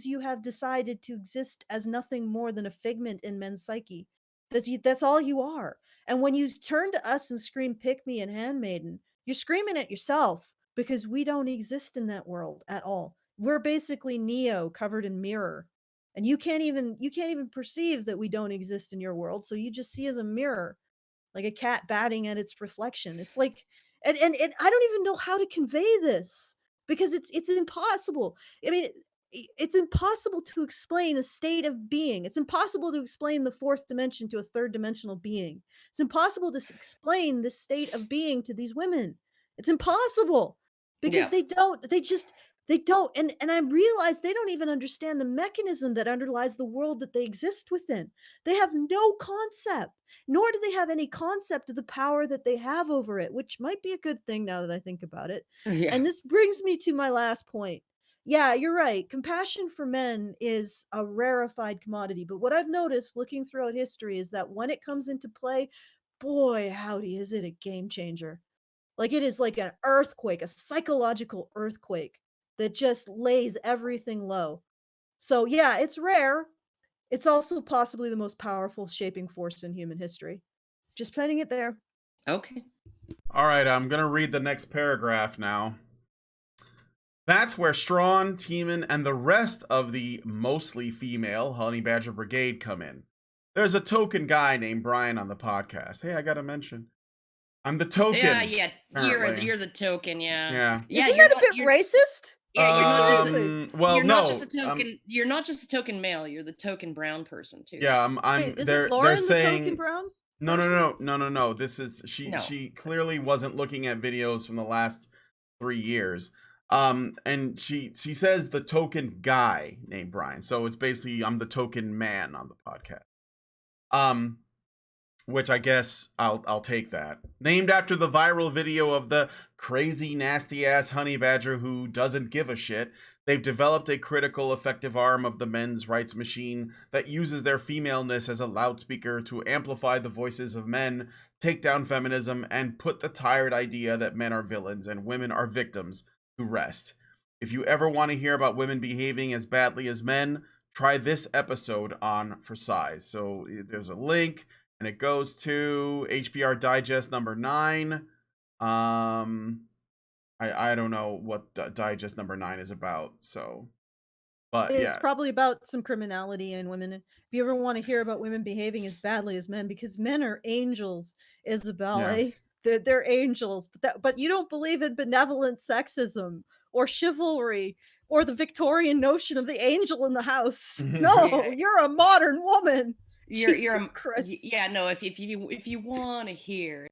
you have decided to exist as nothing more than a figment in men's psyche. That's all you are. And when you turn to us and scream pick me and handmaiden, you're screaming at yourself because we don't exist in that world at all. We're basically Neo covered in mirror. And you can't even perceive that we don't exist in your world, so you just see as a mirror, like a cat batting at its reflection. It's like and I don't even know how to convey this because it's impossible. I mean, it's impossible to explain a state of being. It's impossible to explain the fourth dimension to a third dimensional being. It's impossible to explain this state of being to these women. It's impossible because they don't and I realize they don't even understand the mechanism that underlies the world that they exist within. They have no concept, nor do they have any concept of the power that they have over it, which might be a good thing now that I think about it. And this brings me to my last point. Yeah, you're right. Compassion for men is a rarefied commodity, but what I've noticed looking throughout history is that when it comes into play, boy, howdy, is it a game changer. Like it is like an earthquake, a psychological earthquake that just lays everything low. So yeah, it's rare. It's also possibly the most powerful shaping force in human history. Just putting it there. Okay. All right, I'm going to read the next paragraph now. That's where Strawn, Teeman, and the rest of the mostly female Honey Badger Brigade come in. There's a token guy named Brian on the podcast. Hey, I got to mention. I'm the token. Yeah. You're the token. Yeah. Isn't that a bit racist? Yeah, you're not just a token. You're not just a token male. You're the token brown person too. Yeah, Wait, is Lauren the saying token brown? No. This is she clearly wasn't looking at videos from the last 3 years. And she says the token guy named Brian. So it's basically I'm the token man on the podcast. Which I guess I'll take that. Named after the viral video of the crazy, nasty-ass honey badger who doesn't give a shit, they've developed a critical, effective arm of the men's rights machine that uses their femaleness as a loudspeaker to amplify the voices of men, take down feminism, and put the tired idea that men are villains and women are victims to rest. If you ever want to hear about women behaving as badly as men, try this episode on For Size. So there's a link. And it goes to HBR Digest number 9. I don't know what Digest number 9 is about. So, but it's probably about some criminality in women. If you ever want to hear about women behaving as badly as men, because men are angels, Isabel. Eh? They're angels. But you don't believe in benevolent sexism or chivalry or the Victorian notion of the angel in the house. No, you're a modern woman. Christ. No, if you want to hear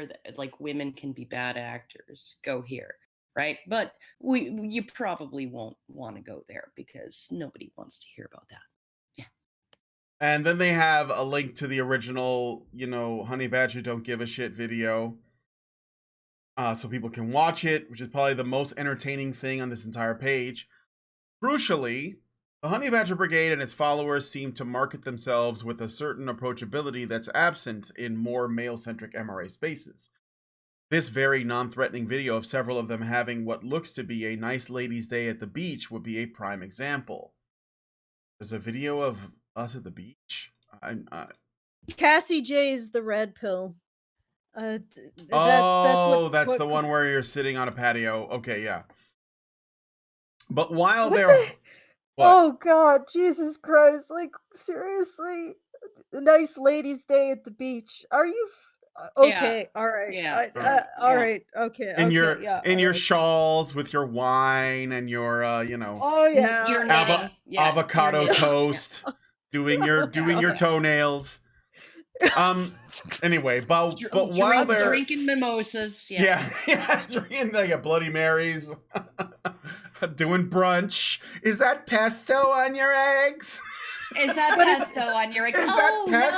that like women can be bad actors, go here, right? But you probably won't want to go there because nobody wants to hear about that. Yeah. And then they have a link to the original, Honey Badger Don't Give a Shit video. So people can watch it, which is probably the most entertaining thing on this entire page. Crucially, The Honey Badger Brigade and its followers seem to market themselves with a certain approachability that's absent in more male-centric MRA spaces. This very non-threatening video of several of them having what looks to be a nice ladies' day at the beach would be a prime example. There's a video of us at the beach? Cassie J's the red pill. That's what the one where you're sitting on a patio. Okay, yeah. But while they're... Oh, God, Jesus Christ. Like, seriously? A nice ladies' day at the beach. Are you... Okay, all right. Yeah. All right. Okay. In okay, your shawls with your wine and your Oh yeah. Your knitting. avocado Your knitting. toast, doing your toenails. Anyway, but while they're drinking mimosas, drinking like a Bloody Marys, doing brunch. Is that pesto on your eggs? Is that pesto on your eggs? Oh, no, it's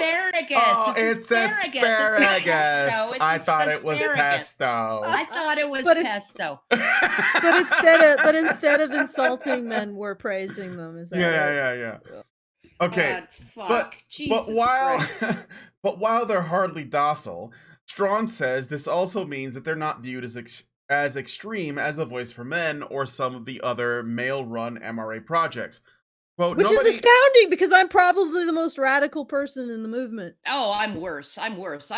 asparagus. Oh, it's asparagus. I thought it was pesto. I thought it was pesto. But instead of insulting men, we're praising them. Is that right? Yeah. Okay, God, fuck. but while they're hardly docile, Strawn says this also means that they're not viewed as extreme as A Voice for Men or some of the other male-run MRA projects. Quote, Which is astounding because I'm probably the most radical person in the movement. Oh, I'm worse. I'm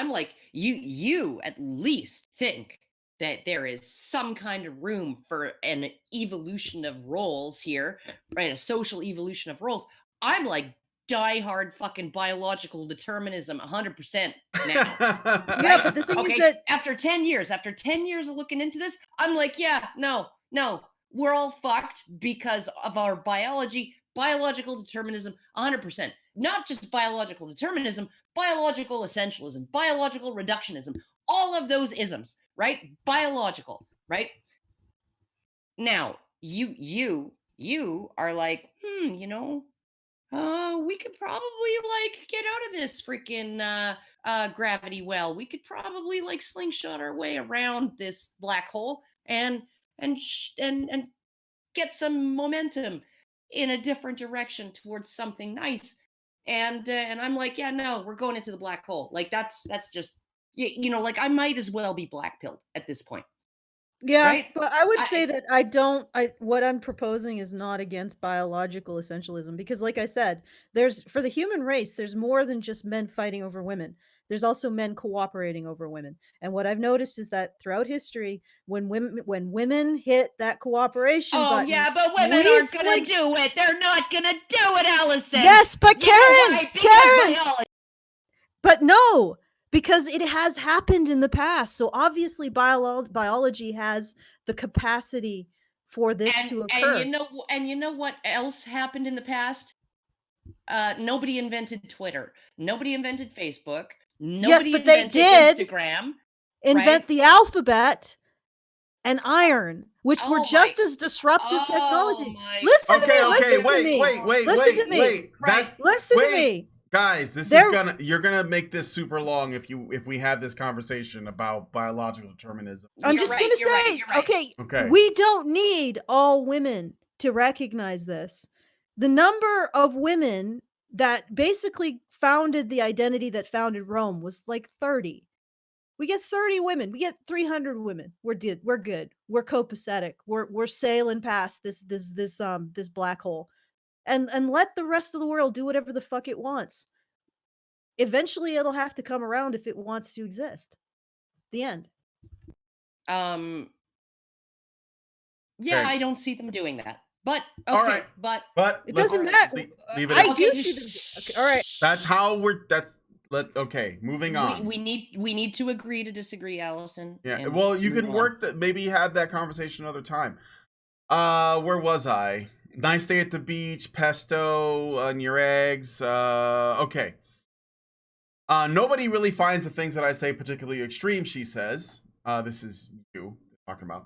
like, you at least think that there is some kind of room for an evolution of roles here, right? A social evolution of roles. I'm like diehard fucking biological determinism 100% now. Yeah, but the thing is that after 10 years of looking into this, I'm like, no, we're all fucked because of our biology. Biological determinism, 100%. Not just biological determinism, biological essentialism, biological reductionism, all of those isms, right? Biological, right? Now, you are like, we could probably like get out of this freaking gravity well. We could probably like slingshot our way around this black hole and get some momentum in a different direction towards something nice. And I'm like, no, we're going into the black hole. Like that's just, like I might as well be black-pilled at this point. Yeah, right? but I would say that what I'm proposing is not against biological essentialism because like I said, for the human race, there's more than just men fighting over women. There's also men cooperating over women. And what I've noticed is that throughout history, when women hit that cooperation button, but women aren't going to do it. They're not going to do it, Alison. Yes, but Karen, biology. But no, because it has happened in the past. So obviously biology has the capacity for this to occur. And you know what else happened in the past? Nobody invented Twitter. Nobody invented Facebook. Nobody invented Instagram. Invent the alphabet and iron, which were just as disruptive technologies. Listen to me. Guys, you're gonna make this super long if we have this conversation about biological determinism. I'm just gonna say, okay, we don't need all women to recognize this. The number of women that basically founded the identity that founded Rome was like 30. We get 30 women. We get 300 women. We're good. We're copacetic. We're sailing past this black hole, and let the rest of the world do whatever the fuck it wants. Eventually, it'll have to come around if it wants to exist. The end. I don't see them doing that. But okay, all right. but it doesn't matter. I do see them. Okay, all right. That's how moving on. We need to agree to disagree, Alison. Yeah. Well, you can maybe have that conversation another time. Where was I? Nice day at the beach, pesto on your eggs. Okay. Nobody really finds the things that I say particularly extreme, she says. This is you talking about,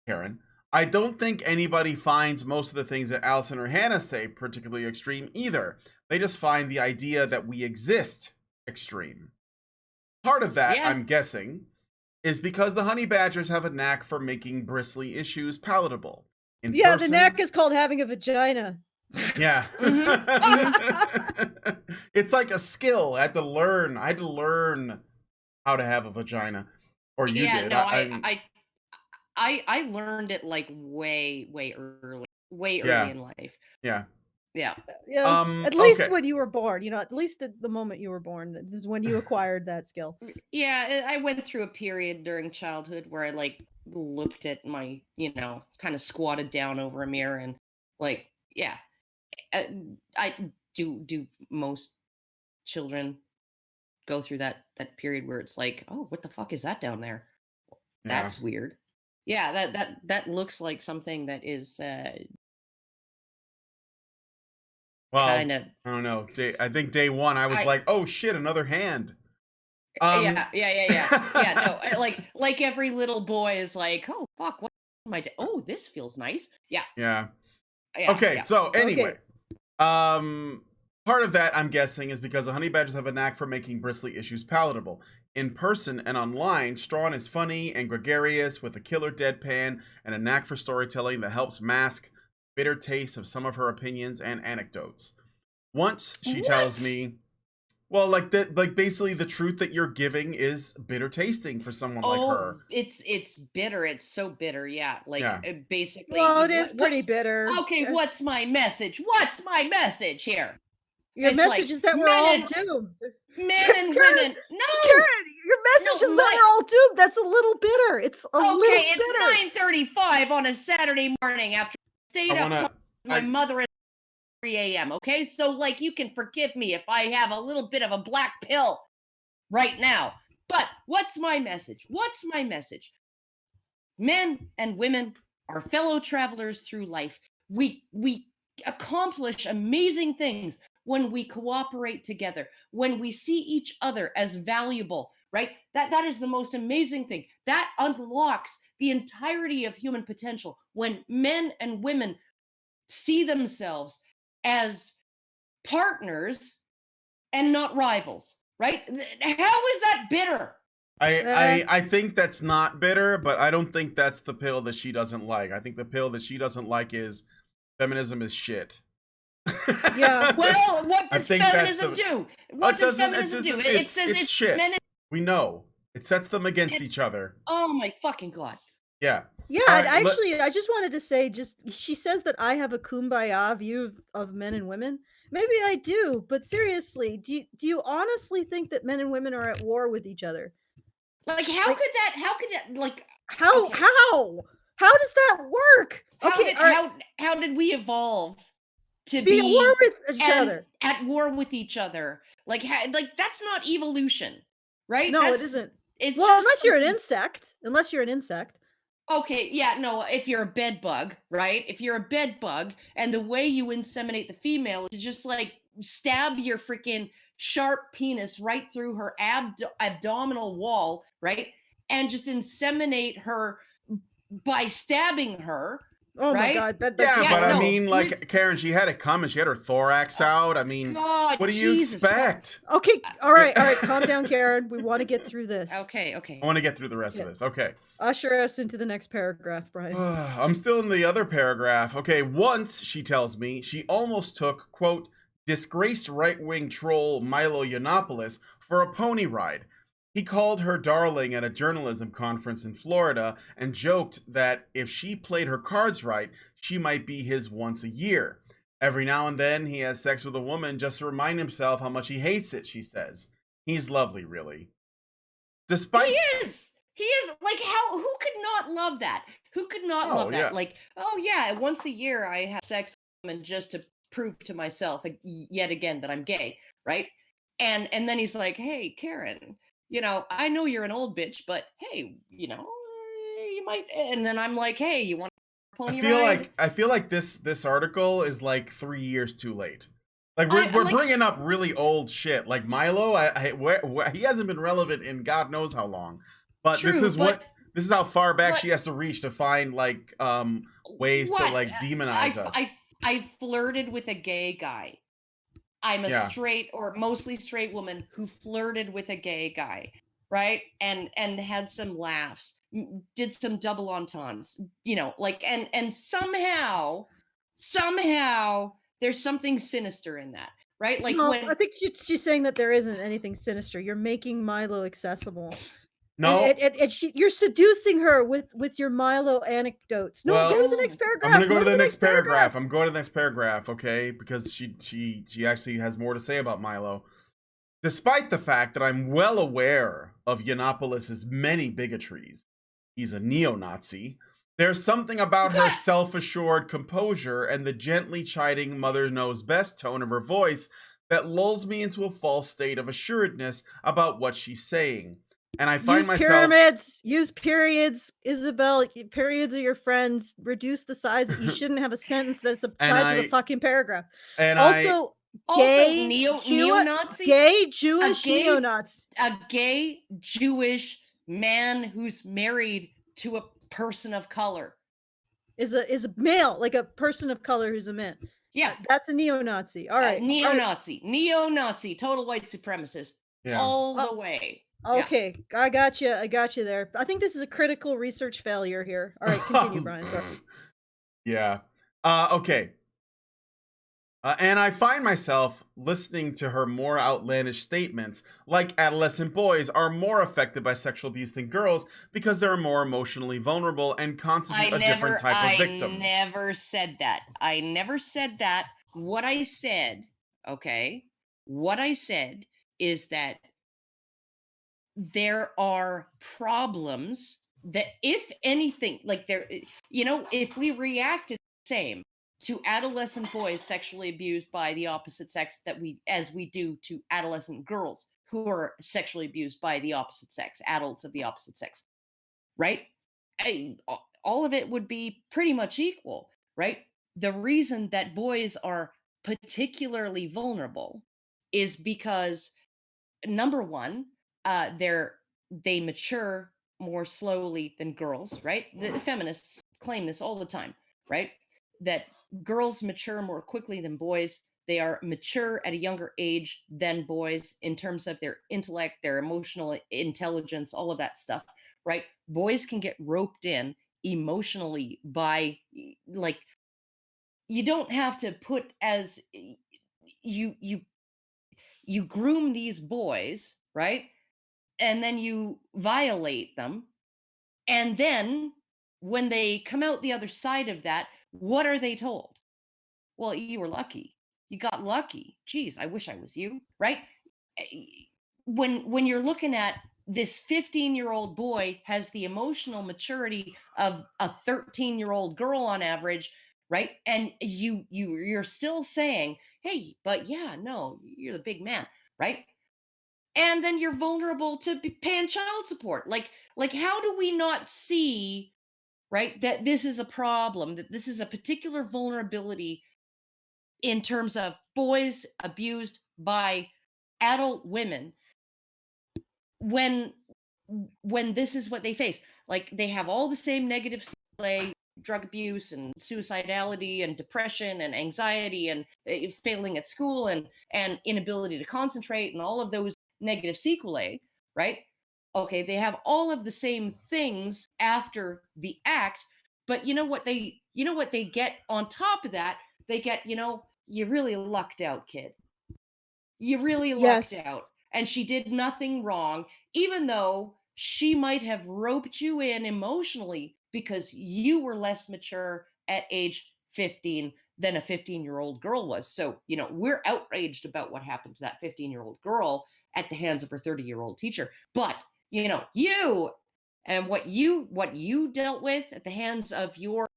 Karen. I don't think anybody finds most of the things that Alison or Hannah say particularly extreme either. They just find the idea that we exist extreme. Part of that, I'm guessing, is because the honey badgers have a knack for making bristly issues palatable. The knack is called having a vagina. Yeah. It's like a skill. I had to learn how to have a vagina. Or you Yeah, did. no, I learned it like way early Yeah. in life. Yeah. Yeah. Yeah. At least Okay. when you were born, at least at the moment you were born, that is when you acquired that skill. Yeah, I went through a period during childhood where I like looked at my, kind of squatted down over a mirror and like, yeah, I do most children go through that period where it's like, oh, what the fuck is that down there? Yeah. That's weird. Yeah, that looks like something that is Well, kind of. I don't know. I think day one I was like, oh shit, another hand. Yeah. No, like every little boy is like, oh fuck, what am I? Oh, this feels nice. Yeah. Yeah. Yeah. Okay, Yeah. so anyway. Okay. Part of that, I'm guessing, is because the honey badgers have a knack for making bristly issues palatable. In person and online, Strawn is funny and gregarious with a killer deadpan and a knack for storytelling that helps mask bitter taste of some of her opinions and anecdotes. Once she tells What? me, well, like that, like basically the truth that you're giving is bitter tasting for someone like her. It's bitter. It's so bitter. Yeah, like Yeah. basically. Well, it is pretty bitter. Okay, what's my message? What's my message here? Your It's message like is that we're all doomed. Men and women. No, Karen, your message is that we're all doomed. That's a little bitter. It's a little bitter. It's 9:35 on a Saturday morning after I stayed up talking with my mother at 3 a.m. Okay, so like you can forgive me if I have a little bit of a black pill right now. But what's my message? What's my message? Men and women are fellow travelers through life. We accomplish amazing things when we cooperate together, when we see each other as valuable, right? That is the most amazing thing. That unlocks the entirety of human potential when men and women see themselves as partners and not rivals, right? How is that bitter? I think that's not bitter, but I don't think that's the pill that she doesn't like. I think the pill that she doesn't like is feminism is shit. Yeah. Well, what does feminism do? What does feminism do? It says it's shit. Men we know. It sets them against each other. Oh my fucking god. Yeah. Yeah, actually, I just wanted to say, she says that I have a kumbaya view of men and women. Maybe I do, but seriously, do you honestly think that men and women are at war with each other? Like, how could that, like, how does that work? How did we evolve to be at war with each other? At war with each other. Like, that's not evolution, right? No, it isn't. It's unless you're an insect. Unless you're an insect. Okay, yeah, no, if you're a bed bug, right? If you're a bed bug and the way you inseminate the female is just like stab your freaking sharp penis right through her abdominal wall, right? And just inseminate her by stabbing her. Oh right? my god, I mean, like Karen, she had it coming. She had her thorax out. I mean, God, what do you expect? Okay, all right, calm down, Karen. We want to get through this. Okay. I want to get through the rest of this. Okay. Usher us into the next paragraph, Brian. I'm still in the other paragraph. Okay, once, she tells me, she almost took, quote, disgraced right-wing troll Milo Yiannopoulos for a pony ride. He called her darling at a journalism conference in Florida and joked that if she played her cards right, she might be his once a year. Every now and then, he has sex with a woman just to remind himself how much he hates it, she says. He's lovely, really. Despite... He is. Like, who could not love that? Who could not love that? Yeah. Like, oh yeah, once a year I have sex with a woman just to prove to myself yet again that I'm gay, right? And then he's like, hey, Karen, I know you're an old bitch, but hey, you might. And then I'm like, hey, you want a pony ride? I feel like this article is like 3 years too late. Like we're bringing up really old shit. Like Milo, he hasn't been relevant in God knows how long. But True, this is how far back she has to reach to find like ways to like demonize us. I flirted with a gay guy. I'm a straight or mostly straight woman who flirted with a gay guy, right? And had some laughs, did some double entendres, and somehow there's something sinister in that, right? Like No, when I think she's saying that there isn't anything sinister. You're making Milo accessible. No. You're seducing her with your Milo anecdotes. No, Well, go to the next paragraph. I'm gonna go to the next paragraph. I'm going to the next paragraph, okay? Because she actually has more to say about Milo. Despite the fact that I'm well aware of Yiannopoulos' many bigotries, he's a neo-Nazi, there's something about her self-assured composure and the gently chiding mother knows best tone of her voice that lulls me into a false state of assuredness about what she's saying. And I find use periods, Isabel. Periods are your friends. Reduce the size. You shouldn't have a sentence that's the size of a fucking paragraph. And also gay neo-Nazi, gay Jewish neo-Nazi, a gay Jewish man who's married to a person of color is a male, like a person of color who's a man. Yeah, that's a neo-Nazi. All right, neo-Nazi, total white supremacist, all the way. Okay, yeah. I got you there. I think this is a critical research failure here. All right, continue, Brian. Sorry. Yeah. Okay. And I find myself listening to her more outlandish statements, like adolescent boys are more affected by sexual abuse than girls because they're more emotionally vulnerable and constitute a different type of victim. I never said that. What I said is that there are problems that, if anything, like if we reacted the same to adolescent boys sexually abused by the opposite sex as we do to adolescent girls who are sexually abused by the opposite sex, adults of the opposite sex, right? All of it would be pretty much equal, right? The reason that boys are particularly vulnerable is because, number one, they mature more slowly than girls, right? The feminists claim this all the time, right? That girls mature more quickly than boys. They are mature at a younger age than boys in terms of their intellect, their emotional intelligence, all of that stuff, right? Boys can get roped in emotionally by, like, you don't have to put as you groom these boys, right? And then you violate them. And then when they come out the other side of that, what are they told? Well, you were lucky. You got lucky. Geez, I wish I was you, right? When you're looking at this 15-year-old boy has the emotional maturity of a 13-year-old girl on average, right? And you're still saying, hey, but yeah, no, you're the big man, right? And then you're vulnerable to paying child support. Like how do we not see, right, that this is a problem, that this is a particular vulnerability in terms of boys abused by adult women when this is what they face? Like, they have all the same negative sequelae, drug abuse and suicidality and depression and anxiety and failing at school and inability to concentrate and all of those negative sequelae, right? Okay, they have all of the same things after the act, but you know what they get on top of that? They get, you really lucked out, kid. You really lucked out. And she did nothing wrong, even though she might have roped you in emotionally because you were less mature at age 15 than a 15-year-old girl was. So, we're outraged about what happened to that 15-year-old girl at the hands of her 30-year-old teacher. But, you and what you dealt with at the hands of your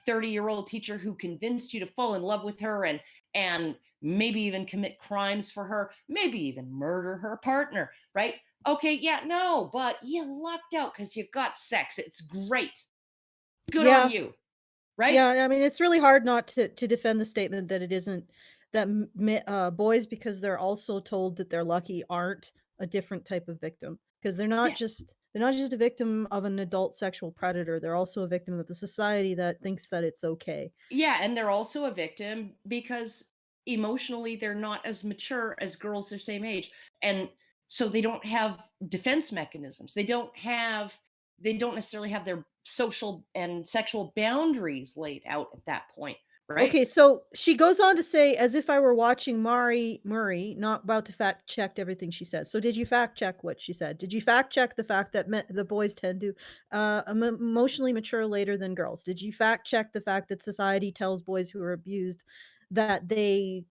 30-year-old teacher who convinced you to fall in love with her and maybe even commit crimes for her, maybe even murder her partner, right? Okay, yeah, no, but you lucked out because you got sex. It's great. Good on you, right? Yeah, I mean, it's really hard not to defend the statement that it isn't, that boys, because they're also told that they're lucky, aren't a different type of victim, because they're not just a victim of an adult sexual predator. They're also a victim of the society that thinks that it's okay. Yeah, and they're also a victim because emotionally they're not as mature as girls their same age, and so they don't have defense mechanisms. They don't necessarily have their social and sexual boundaries laid out at that point, right? Okay, so she goes on to say, as if I were watching Mari Murray, not about to fact check everything she says. So did you fact check what she said? Did you fact check the fact that the boys tend to emotionally mature later than girls? Did you fact check the fact that society tells boys who are abused that they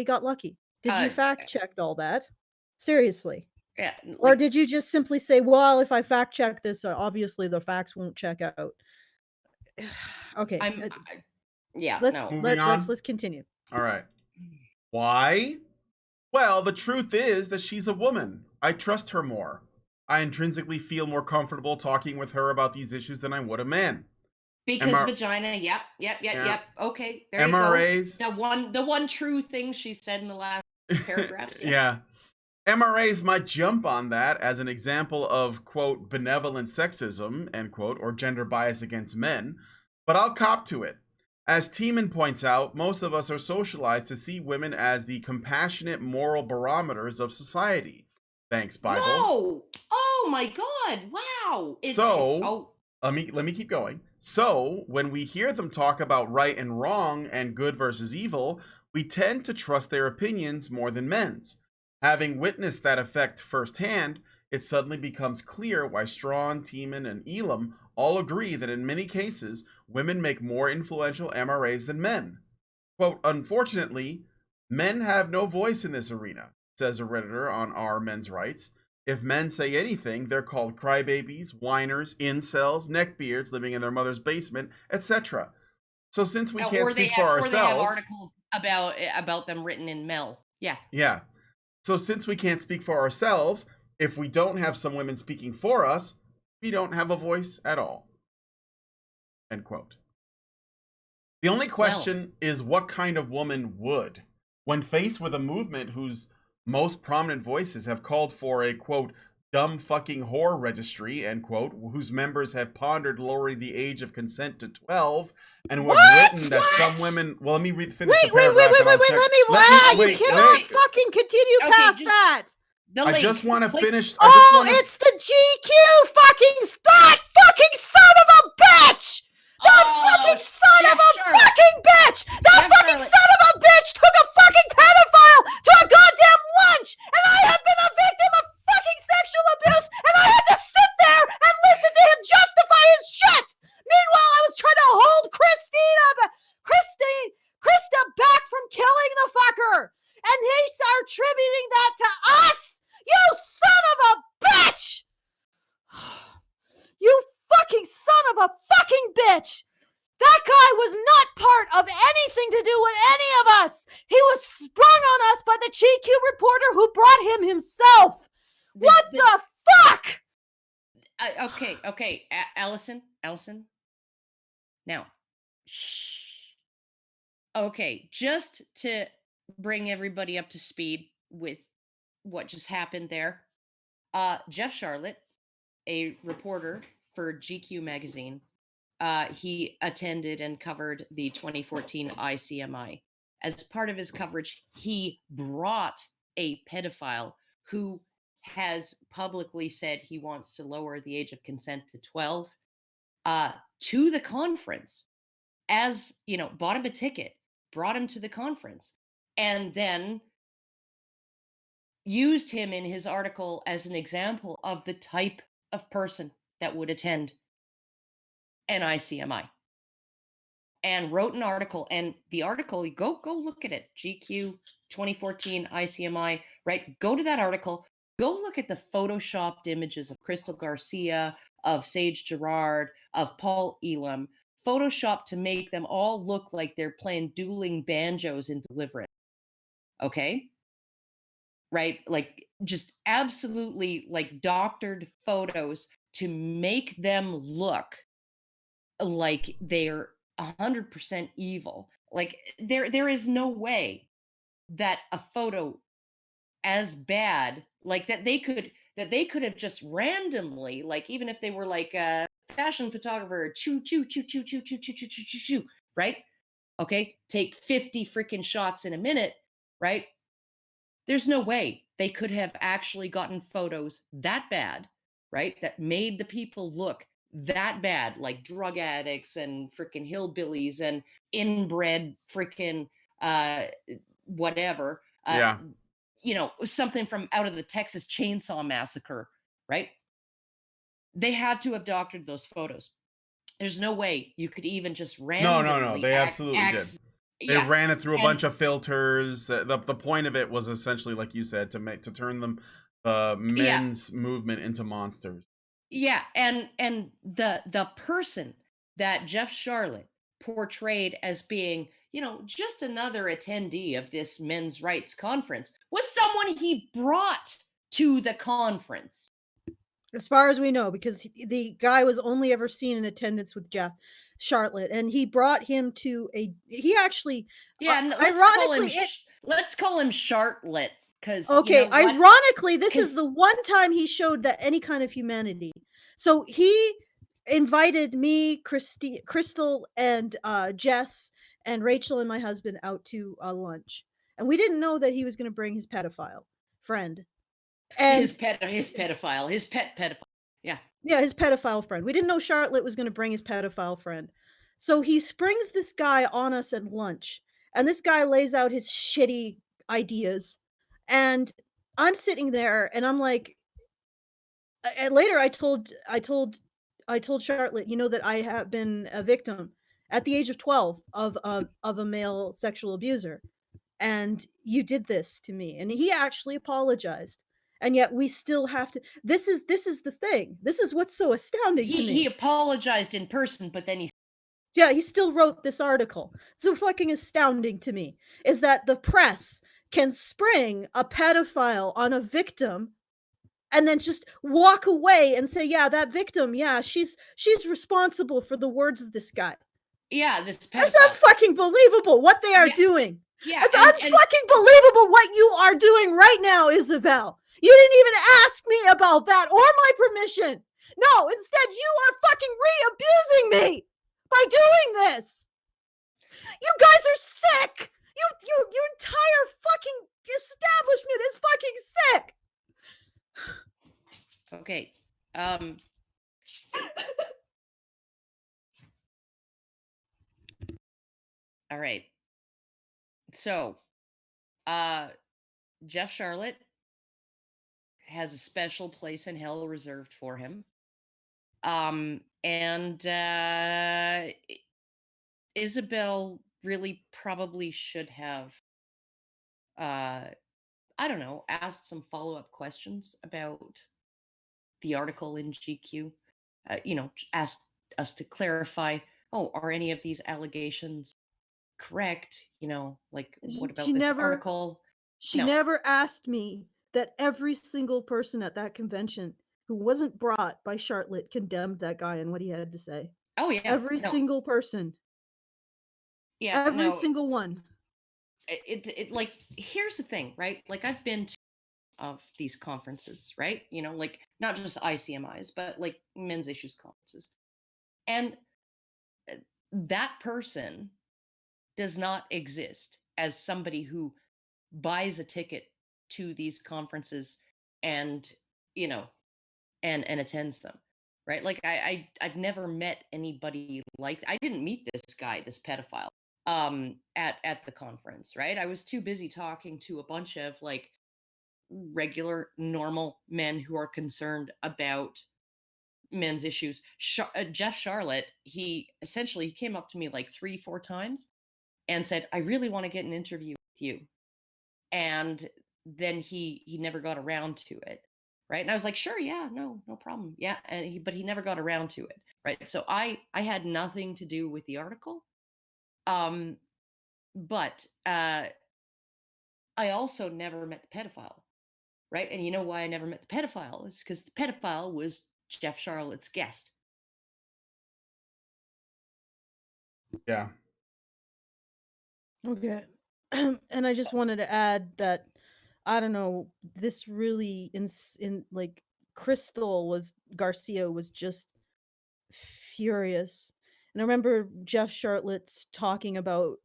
got lucky? Did you Uh, fact check all that? Seriously. yeah, Or like, did you just simply say, well, if I fact check this, obviously the facts won't check out? Okay. yeah, Let's no. Moving on. let's continue. All right. Why? Well, the truth is that she's a woman. I trust her more. I intrinsically feel more comfortable talking with her about these issues than I would a man. Because MR vagina, yep. Yeah. Okay, there MRAs. you go. The one true thing she said in the last paragraphs. Yeah. MRAs might jump on that as an example of, quote, benevolent sexism, end quote, or gender bias against men, but I'll cop to it. As Tiemann points out, most of us are socialized to see women as the compassionate moral barometers of society. Thanks, Bible. No! Oh my god, wow! Let me keep going. So, when we hear them talk about right and wrong and good versus evil, we tend to trust their opinions more than men's. Having witnessed that effect firsthand, it suddenly becomes clear why Strawn, Tiemann, and Elam all agree that in many cases, women make more influential MRAs than men. Quote, unfortunately, men have no voice in this arena, says a Redditor on Our Men's Rights. If men say anything, they're called crybabies, whiners, incels, neckbeards living in their mother's basement, etc. So since we can't speak for ourselves... Or they have articles about them written in Mel. Yeah. Yeah. So since we can't speak for ourselves, if we don't have some women speaking for us, we don't have a voice at all. End quote. The only question is what kind of woman would? When faced with a movement whose most prominent voices have called for a, quote, dumb fucking whore registry, end quote, whose members have pondered lowering the age of consent to 12, and who have written that some women... Well, let me finish the paragraph. You cannot fucking continue past that. I just want to finish... It's the GQ fucking fucking son of a bitch! That fucking son of a fucking bitch! That fucking son of a bitch took a fucking pedophile to a goddamn lunch! And I have been a victim of fucking sexual abuse, and I had to sit there and listen to him justify his shit! Meanwhile, I was trying to hold Krista back from killing the fucker! And he's attributing that to us! You son of a bitch! You fucking son of a fucking bitch! That guy was not part of anything to do with any of us! He was sprung on us by the GQ reporter who brought him himself! What the fuck?! Okay, Alison. Now, shh. Okay, just to bring everybody up to speed with what just happened there. Jeff Charlotte, a reporter for GQ magazine, he attended and covered the 2014 ICMI. As part of his coverage, he brought a pedophile who has publicly said he wants to lower the age of consent to 12 to the conference. As, bought him a ticket, brought him to the conference, and then used him in his article as an example of the type of person that would attend an ICMI, and wrote an article. And the article, go look at it, GQ 2014 ICMI, right? Go to that article, go look at the photoshopped images of Crystal Garcia, of Sage Gerard, of Paul Elam, photoshopped to make them all look like they're playing dueling banjos in Deliverance. Okay? Right? Like, just absolutely, like, doctored photos to make them look like they're 100% evil. Like, there is no way that a photo as bad, like, that they could have just randomly, like, even if they were like a fashion photographer, choo, right? Okay, take 50 freaking shots in a minute, right? There's no way they could have actually gotten photos that bad, right? That made the people look that bad, like drug addicts and freaking hillbillies and inbred freaking whatever, Yeah. something from out of the Texas Chainsaw Massacre, right? They had to have doctored those photos. There's no way you could even just randomly. No. They absolutely did. They ran it through a bunch of filters. The point of it was essentially, like you said, to turn them the men's movement into monsters. Yeah, and the person that Jeff Charlotte portrayed as being, just another attendee of this men's rights conference was someone he brought to the conference. As far as we know, because the guy was only ever seen in attendance with Jeff Charlotte, and he brought him to he actually, ironically, let's call him Charlotte. Okay, ironically, this is the one time he showed that any kind of humanity. So he invited me, Crystal, and Jess, and Rachel, and my husband out to lunch, and we didn't know that he was going to bring his pedophile friend, and his pet pedophile. Yeah, his pedophile friend. We didn't know Charlotte was going to bring his pedophile friend, so he springs this guy on us at lunch, and this guy lays out his shitty ideas. And I'm sitting there and I'm like, and later I told Charlotte, that I have been a victim at the age of 12 of a male sexual abuser. And you did this to me. And he actually apologized. And yet we still have to, this is the thing. This is what's so astounding to me. He apologized in person, but then he still wrote this article. So fucking astounding to me is that the press can spring a pedophile on a victim and then just walk away and say, yeah, that victim, she's responsible for the words of this guy. Yeah, this pedophile. That's unfucking believable what they are doing. Yeah, it's unfucking believable what you are doing right now, Isabel. You didn't even ask me about that or my permission. No, instead you are fucking re-abusing me by doing this. You guys are sick. Your entire fucking establishment is fucking sick. Okay. All right. So, Jeff Charlotte has a special place in hell reserved for him. And Isabel really probably should have, I don't know, asked some follow-up questions about the article in GQ. Asked us to clarify, are any of these allegations correct? What about this article? She never asked me that every single person at that convention who wasn't brought by Charlotte condemned that guy and what he had to say. Oh, yeah. Every single person. Yeah. Every single one. Here's the thing, right? I've been to of these conferences, right? Not just ICMIs, but men's issues conferences. And that person does not exist as somebody who buys a ticket to these conferences and and attends them, right? I've never met anybody I didn't meet this guy, this pedophile, at the conference, right? I was too busy talking to a bunch of regular normal men who are concerned about men's issues. Jeff Charlotte, he came up to me 3-4 times and said, I really want to get an interview with you. And then he never got around to it, right? And I was like, sure, yeah, no problem. Yeah, but he never got around to it, right? So I had nothing to do with the article. But I also never met the pedophile, right? And you know why I never met the pedophile? It's because the pedophile was Jeff Charlotte's guest. Yeah. Okay. And I just wanted to add that, I don't know, this really Crystal Garcia was just furious. And I remember Jeff Charlotte's talking about,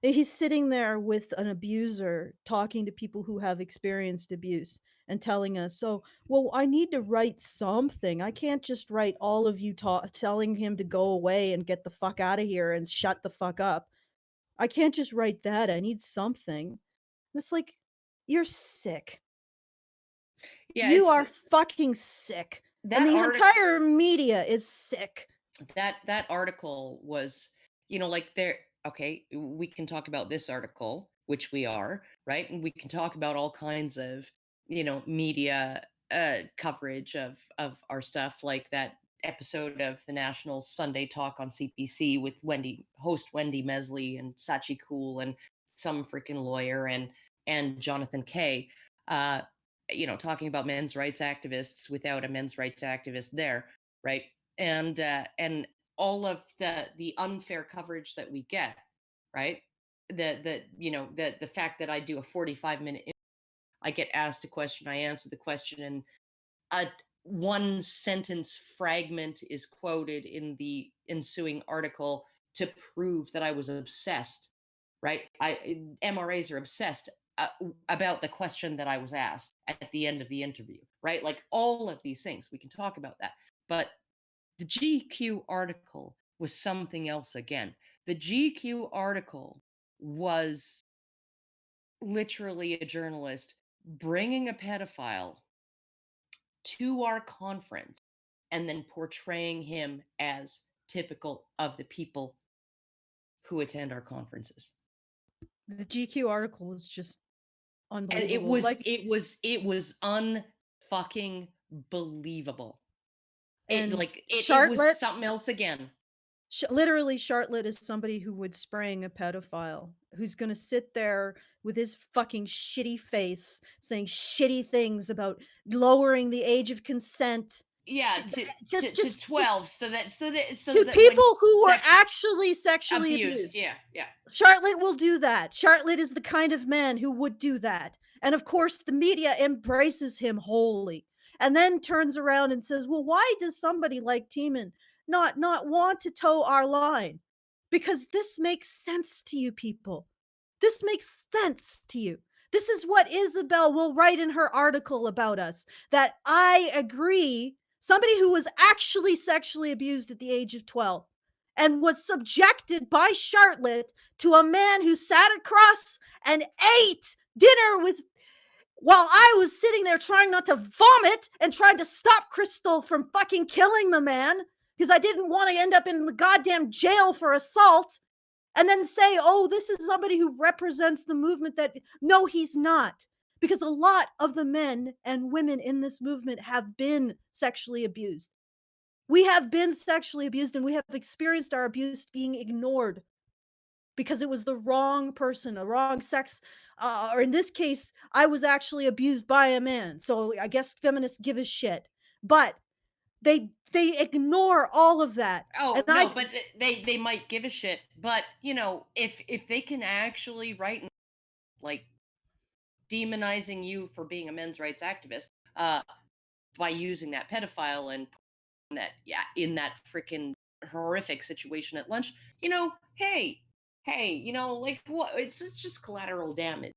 he's sitting there with an abuser talking to people who have experienced abuse. and telling us, "Oh, well, I need to write something. I can't just write all of you telling him to go away and get the fuck out of here and shut the fuck up. I can't just write that. I need something." It's like, you're sick. Yeah, You it's are fucking sick. And that the article. entire media is sick. That article was, like there. Okay, we can talk about this article, which we are, right, and we can talk about all kinds of, media coverage of our stuff, like that episode of the National Sunday Talk on CPC with host Wendy Mesley and Sachi Cool and some freaking lawyer and Jonathan Kay, talking about men's rights activists without a men's rights activist there, right? And all of the unfair coverage that we get, right? The fact that I do a 45-minute, I get asked a question, I answer the question, and a one sentence fragment is quoted in the ensuing article to prove that I was obsessed, right? MRAs are obsessed about the question that I was asked at the end of the interview, right? Like all of these things, we can talk about that, but the GQ article was something else again. The GQ article was literally a journalist bringing a pedophile to our conference and then portraying him as typical of the people who attend our conferences. The GQ article was just And unbelievable. it was unfucking believable. And it was something else again. Literally, Charlotte is somebody who would spring a pedophile, who's going to sit there with his fucking shitty face saying shitty things about lowering the age of consent. Yeah, to 12, so that people who were actually sexually abused. Yeah. Charlotte will do that. Charlotte is the kind of man who would do that. And of course, the media embraces him wholly and then turns around and says, well, why does somebody like Tiemann not want to toe our line? Because this makes sense to you people. This makes sense to you. This is what Isabel will write in her article about us, that I agree, somebody who was actually sexually abused at the age of 12 and was subjected by Charlotte to a man who sat across and ate dinner with, while I was sitting there trying not to vomit and trying to stop Crystal from fucking killing the man because I didn't want to end up in the goddamn jail for assault, and then say, oh, this is somebody who represents the movement that, no, he's not. Because a lot of the men and women in this movement have been sexually abused. We have been sexually abused and we have experienced our abuse being ignored because it was the wrong person, a wrong sex, or in this case, I was actually abused by a man. So I guess feminists give a shit. But they ignore all of that. Oh, no, but they might give a shit. But, if they can actually write, like, demonizing you for being a men's rights activist by using that pedophile and that, in that freaking horrific situation at lunch, hey, like, what? It's just collateral damage.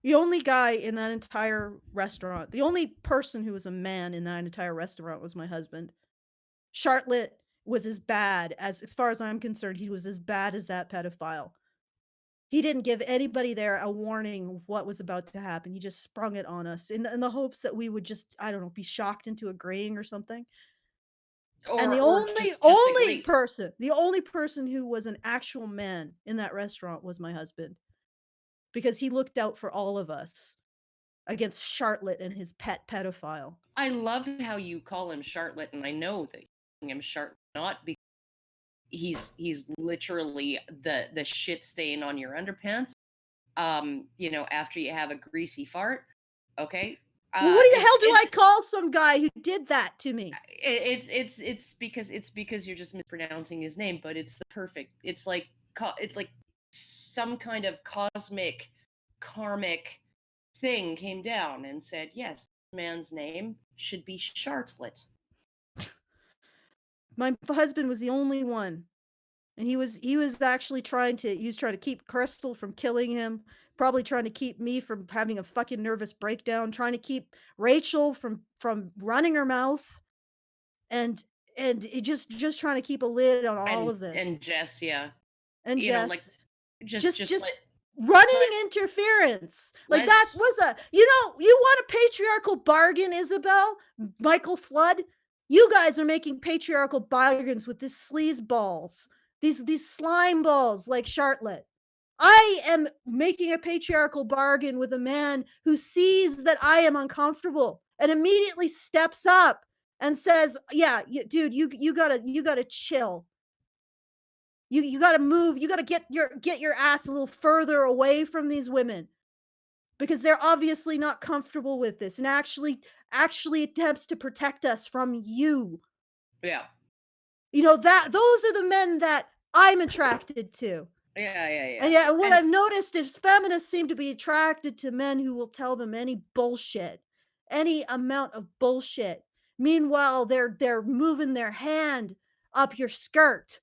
The only guy in that entire restaurant, the only person who was a man in that entire restaurant was my husband. Charlotte was as bad as far as I'm concerned, he was as bad as that pedophile. He didn't give anybody there a warning of what was about to happen. He just sprung it on us in the hopes that we would just, I don't know, be shocked into agreeing or something. And the only person who was an actual man in that restaurant was my husband. Because he looked out for all of us against Charlotte and his pet pedophile. I love how you call him Charlotte, and I know that you're calling him Charlotte not because he's literally the shit stain on your underpants. After you have a greasy fart. Okay. Well, what the hell do I call some guy who did that to me? It's because you're just mispronouncing his name, but it's the perfect. It's like some kind of cosmic, karmic thing came down and said, yes, this man's name should be Charlotte. My husband was the only one And he was actually trying to keep Crystal from killing him, probably trying to keep me from having a fucking nervous breakdown, trying to keep Rachel from running her mouth, and it just trying to keep a lid on all of this. And Jess, yeah. And Like Jess, just running interference. Like that was you want a patriarchal bargain, Isabel? Michael Flood? You guys are making patriarchal bargains with these sleaze balls. These slime balls like Charlotte. I am making a patriarchal bargain with a man who sees that I am uncomfortable and immediately steps up and says, "Yeah, dude, you gotta chill. You gotta move. You gotta get your ass a little further away from these women because they're obviously not comfortable with this, and actually attempts to protect us from you." Yeah. Those are the men that I'm attracted to. Yeah. And what I've noticed is feminists seem to be attracted to men who will tell them any bullshit, any amount of bullshit. Meanwhile, they're moving their hand up your skirt.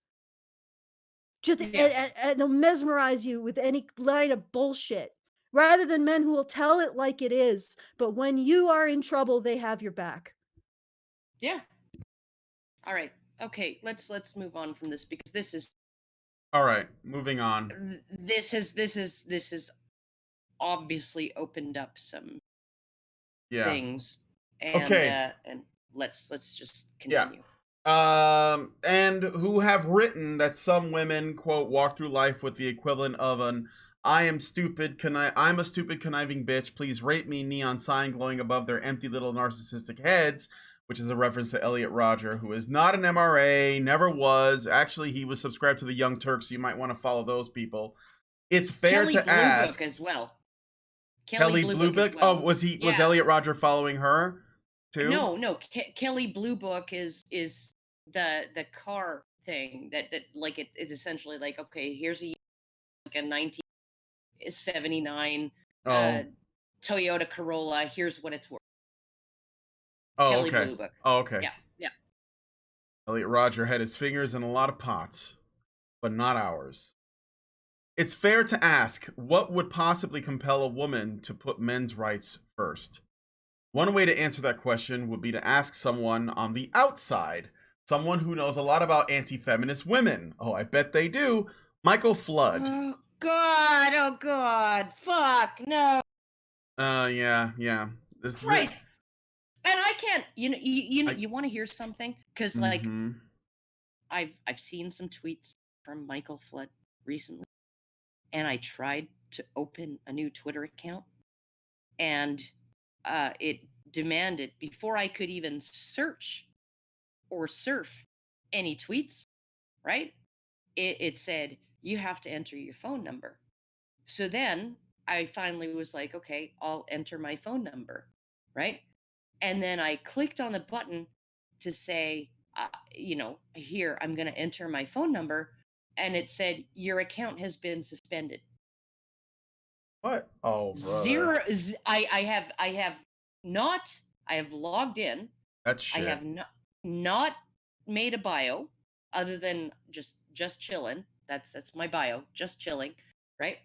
And they'll mesmerize you with any line of bullshit, rather than men who will tell it like it is. But when you are in trouble, they have your back. Yeah. All right. Okay. Let's move on from this because this is. All right. Moving on. This has obviously opened up some things. And, okay. And let's just continue. And who have written that some women, quote, walk through life with the equivalent of an I'm a stupid conniving bitch, please rape me neon sign glowing above their empty little narcissistic heads, which is a reference to Elliot Rodger, who is not an MRA, never was. Actually, he was subscribed to the Young Turks, so you might want to follow those people. It's fair to ask. Kelly Blue Book as well. Kelly Blue Book? Well. Oh, was Elliot Rodger following her too? No. Kelly Blue Book is the car thing that like it's essentially like, okay, here's a 1979 Toyota Corolla, here's what it's worth. Kelly Blue Book. Oh, okay. Yeah. Elliot Rodger had his fingers in a lot of pots, but not ours. It's fair to ask, what would possibly compel a woman to put men's rights first? One way to answer that question would be to ask someone on the outside, someone who knows a lot about anti-feminist women. Oh, I bet they do. Michael Flood. Oh God, fuck, no. Yeah. Right. And I can't, you want to hear something? Because like, I've seen some tweets from Michael Flood recently, and I tried to open a new Twitter account, and it demanded, before I could even search or surf any tweets, right? It said, you have to enter your phone number. So then I finally was like, okay, I'll enter my phone number, right? And then I clicked on the button to say, here, I'm going to enter my phone number. And it said, your account has been suspended. What? Oh, brother. I have logged in. That's shit. I have not made a bio other than just chilling. That's my bio, just chilling, right?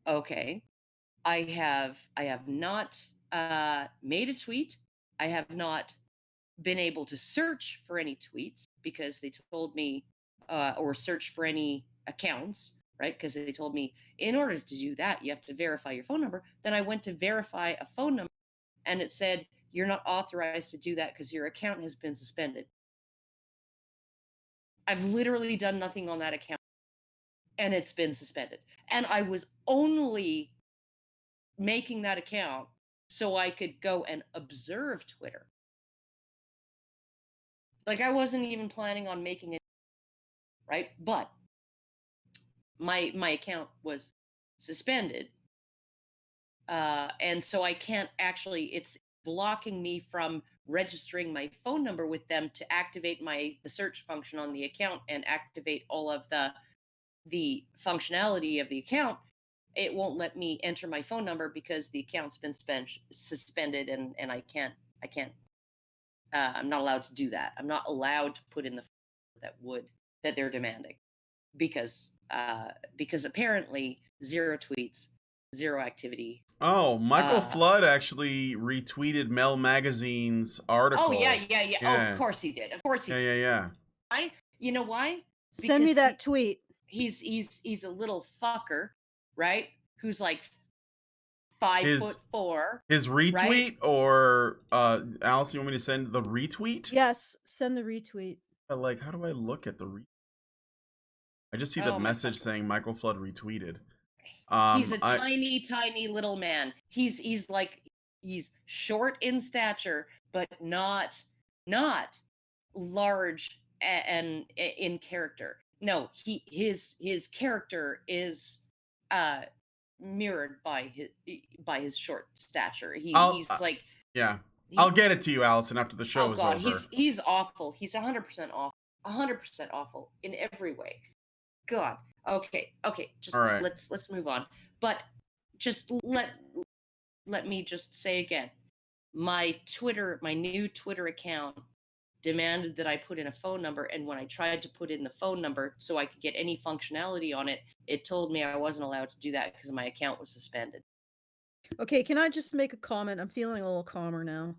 Okay. I have not made a tweet. I have not been able to search for any tweets because they told me, or search for any accounts, right? Because they told me in order to do that, you have to verify your phone number. Then I went to verify a phone number and it said, you're not authorized to do that because your account has been suspended. I've literally done nothing on that account and it's been suspended. And I was only making that account so I could go and observe Twitter. Like I wasn't even planning on making it, right? But my account was suspended. And so I can't actually, it's blocking me from registering my phone number with them to activate the search function on the account and activate all of the functionality of the account. It won't let me enter my phone number because the account's been suspended and I can't, I'm not allowed to do that. I'm not allowed to put in the that they're demanding because apparently 0 tweets, 0 activity. Oh, Michael Flood actually retweeted Mel Magazine's article. Oh yeah. Oh, of course he did. Of course he did. Yeah. You know why? Send me that tweet. He's a little fucker, right? Who's like 5'4". His retweet, right? Or Alison, you want me to send the retweet? Yes, send the retweet. Like, how do I look at the retweet? I just see the message saying Michael Flood retweeted. He's a tiny little man. He's short in stature, but not large and in character. No, his character is mirrored by his short stature. He's like, yeah. I'll get it to you, Alison, after the show is over. He's awful. He's 100% awful. 100% awful in every way. God. Okay. Just right. Let's move on. But just let me just say again, my new Twitter account demanded that I put in a phone number, and when I tried to put in the phone number so I could get any functionality on it, it told me I wasn't allowed to do that because my account was suspended. Okay, can I just make a comment? I'm feeling a little calmer now.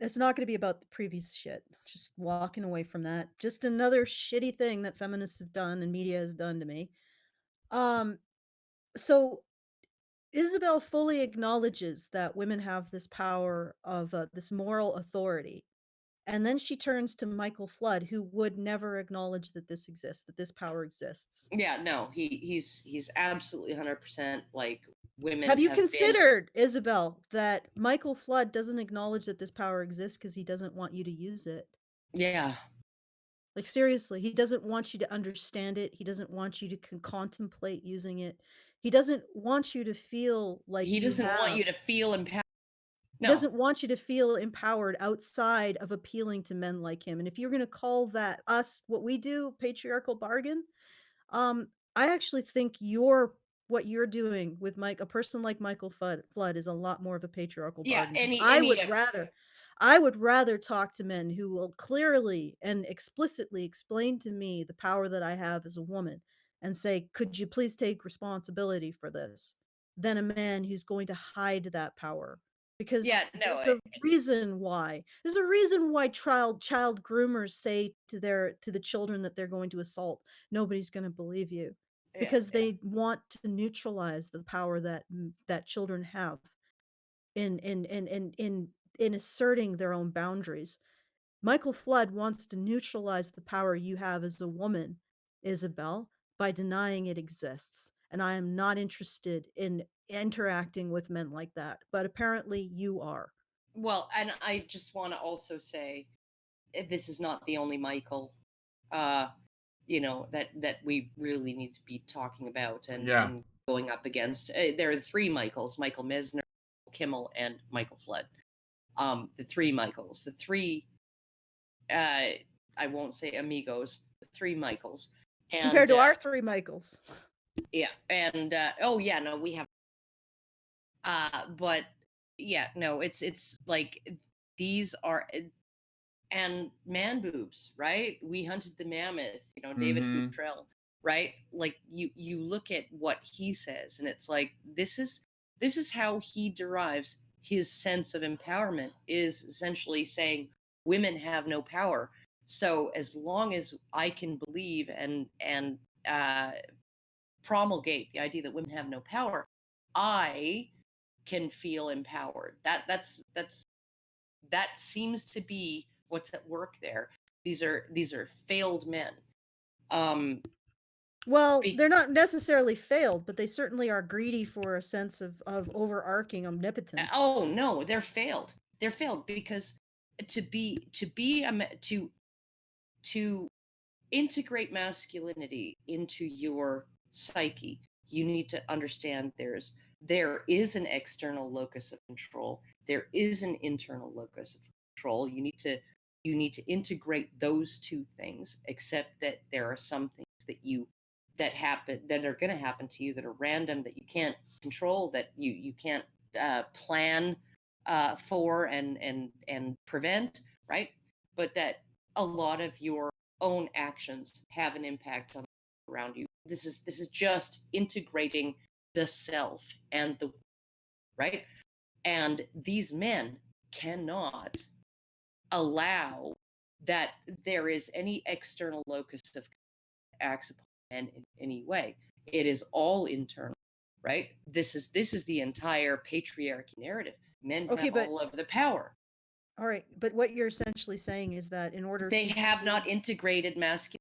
It's not going to be about the previous shit. Just walking away from that. Just another shitty thing that feminists have done and media has done to me. So Isabel fully acknowledges that women have this power of this moral authority. And then she turns to Michael Flood, who would never acknowledge that this exists, that this power exists. Yeah, no, he's absolutely 100% like women. Have you considered, Isabel, that Michael Flood doesn't acknowledge that this power exists because he doesn't want you to use it? Yeah. Like, seriously, he doesn't want you to understand it. He doesn't want you to contemplate using it. He doesn't want you to feel like he doesn't want you to feel empowered. No. He doesn't want you to feel empowered outside of appealing to men like him. And if you're going to call that us, what we do, patriarchal bargain, I actually think what you're doing with a person like Michael Flood is a lot more of a patriarchal bargain. I would rather talk to men who will clearly and explicitly explain to me the power that I have as a woman and say, could you please take responsibility for this, than a man who's going to hide that power. Because there's a reason why. There's a reason why child groomers say to the children that they're going to assault, nobody's going to believe you. Because they want to neutralize the power that children have in asserting their own boundaries. Michael Flood wants to neutralize the power you have as a woman, Isabel, by denying it exists. And I am not interested in interacting with men like that. But apparently you are. Well, and I just want to also say, this is not the only Michael, that we really need to be talking about and going up against. There are 3 Michaels: Michael Mesner, Kimmel, and Michael Flood. The 3 Michaels, the 3, I won't say amigos, the 3 Michaels. And, compared to our 3 Michaels. Yeah, and we have. But yeah, no, it's like these are, and man boobs, right? We hunted the mammoth, David Futrell, right? Like you look at what he says, and it's like this is how he derives his sense of empowerment, is essentially saying women have no power. So as long as I can believe and promulgate the idea that women have no power, I can feel empowered. That seems to be what's at work there. These are failed men. Well, they're not necessarily failed, but they certainly are greedy for a sense of overarching omnipotence. Oh no, they're failed. They're failed because to integrate masculinity into your psyche, you need to understand there is an external locus of control. There is an internal locus of control. You need to integrate those 2 things, except that there are some things that are going to happen to you that are random, that you can't control, that you can't plan for and prevent, right? But that a lot of your own actions have an impact on around you. This is just integrating the self and the right. And these men cannot allow that there is any external locus of acts upon men in any way. It is all internal, right? This is the entire patriarchy narrative. Men have all of the power. All right, but what you're essentially saying is that in order they have not integrated masculine.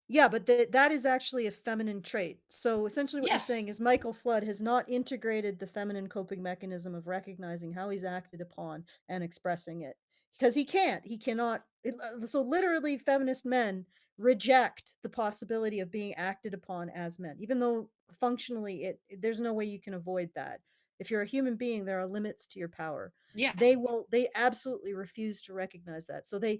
Yeah, but that is actually a feminine trait. So essentially what you're saying is Michael Flood has not integrated the feminine coping mechanism of recognizing how he's acted upon and expressing it. Because he can't. He cannot. So literally feminist men reject the possibility of being acted upon as men, even though functionally there's no way you can avoid that. If you're a human being, there are limits to your power. Yeah. They absolutely refuse to recognize that. So they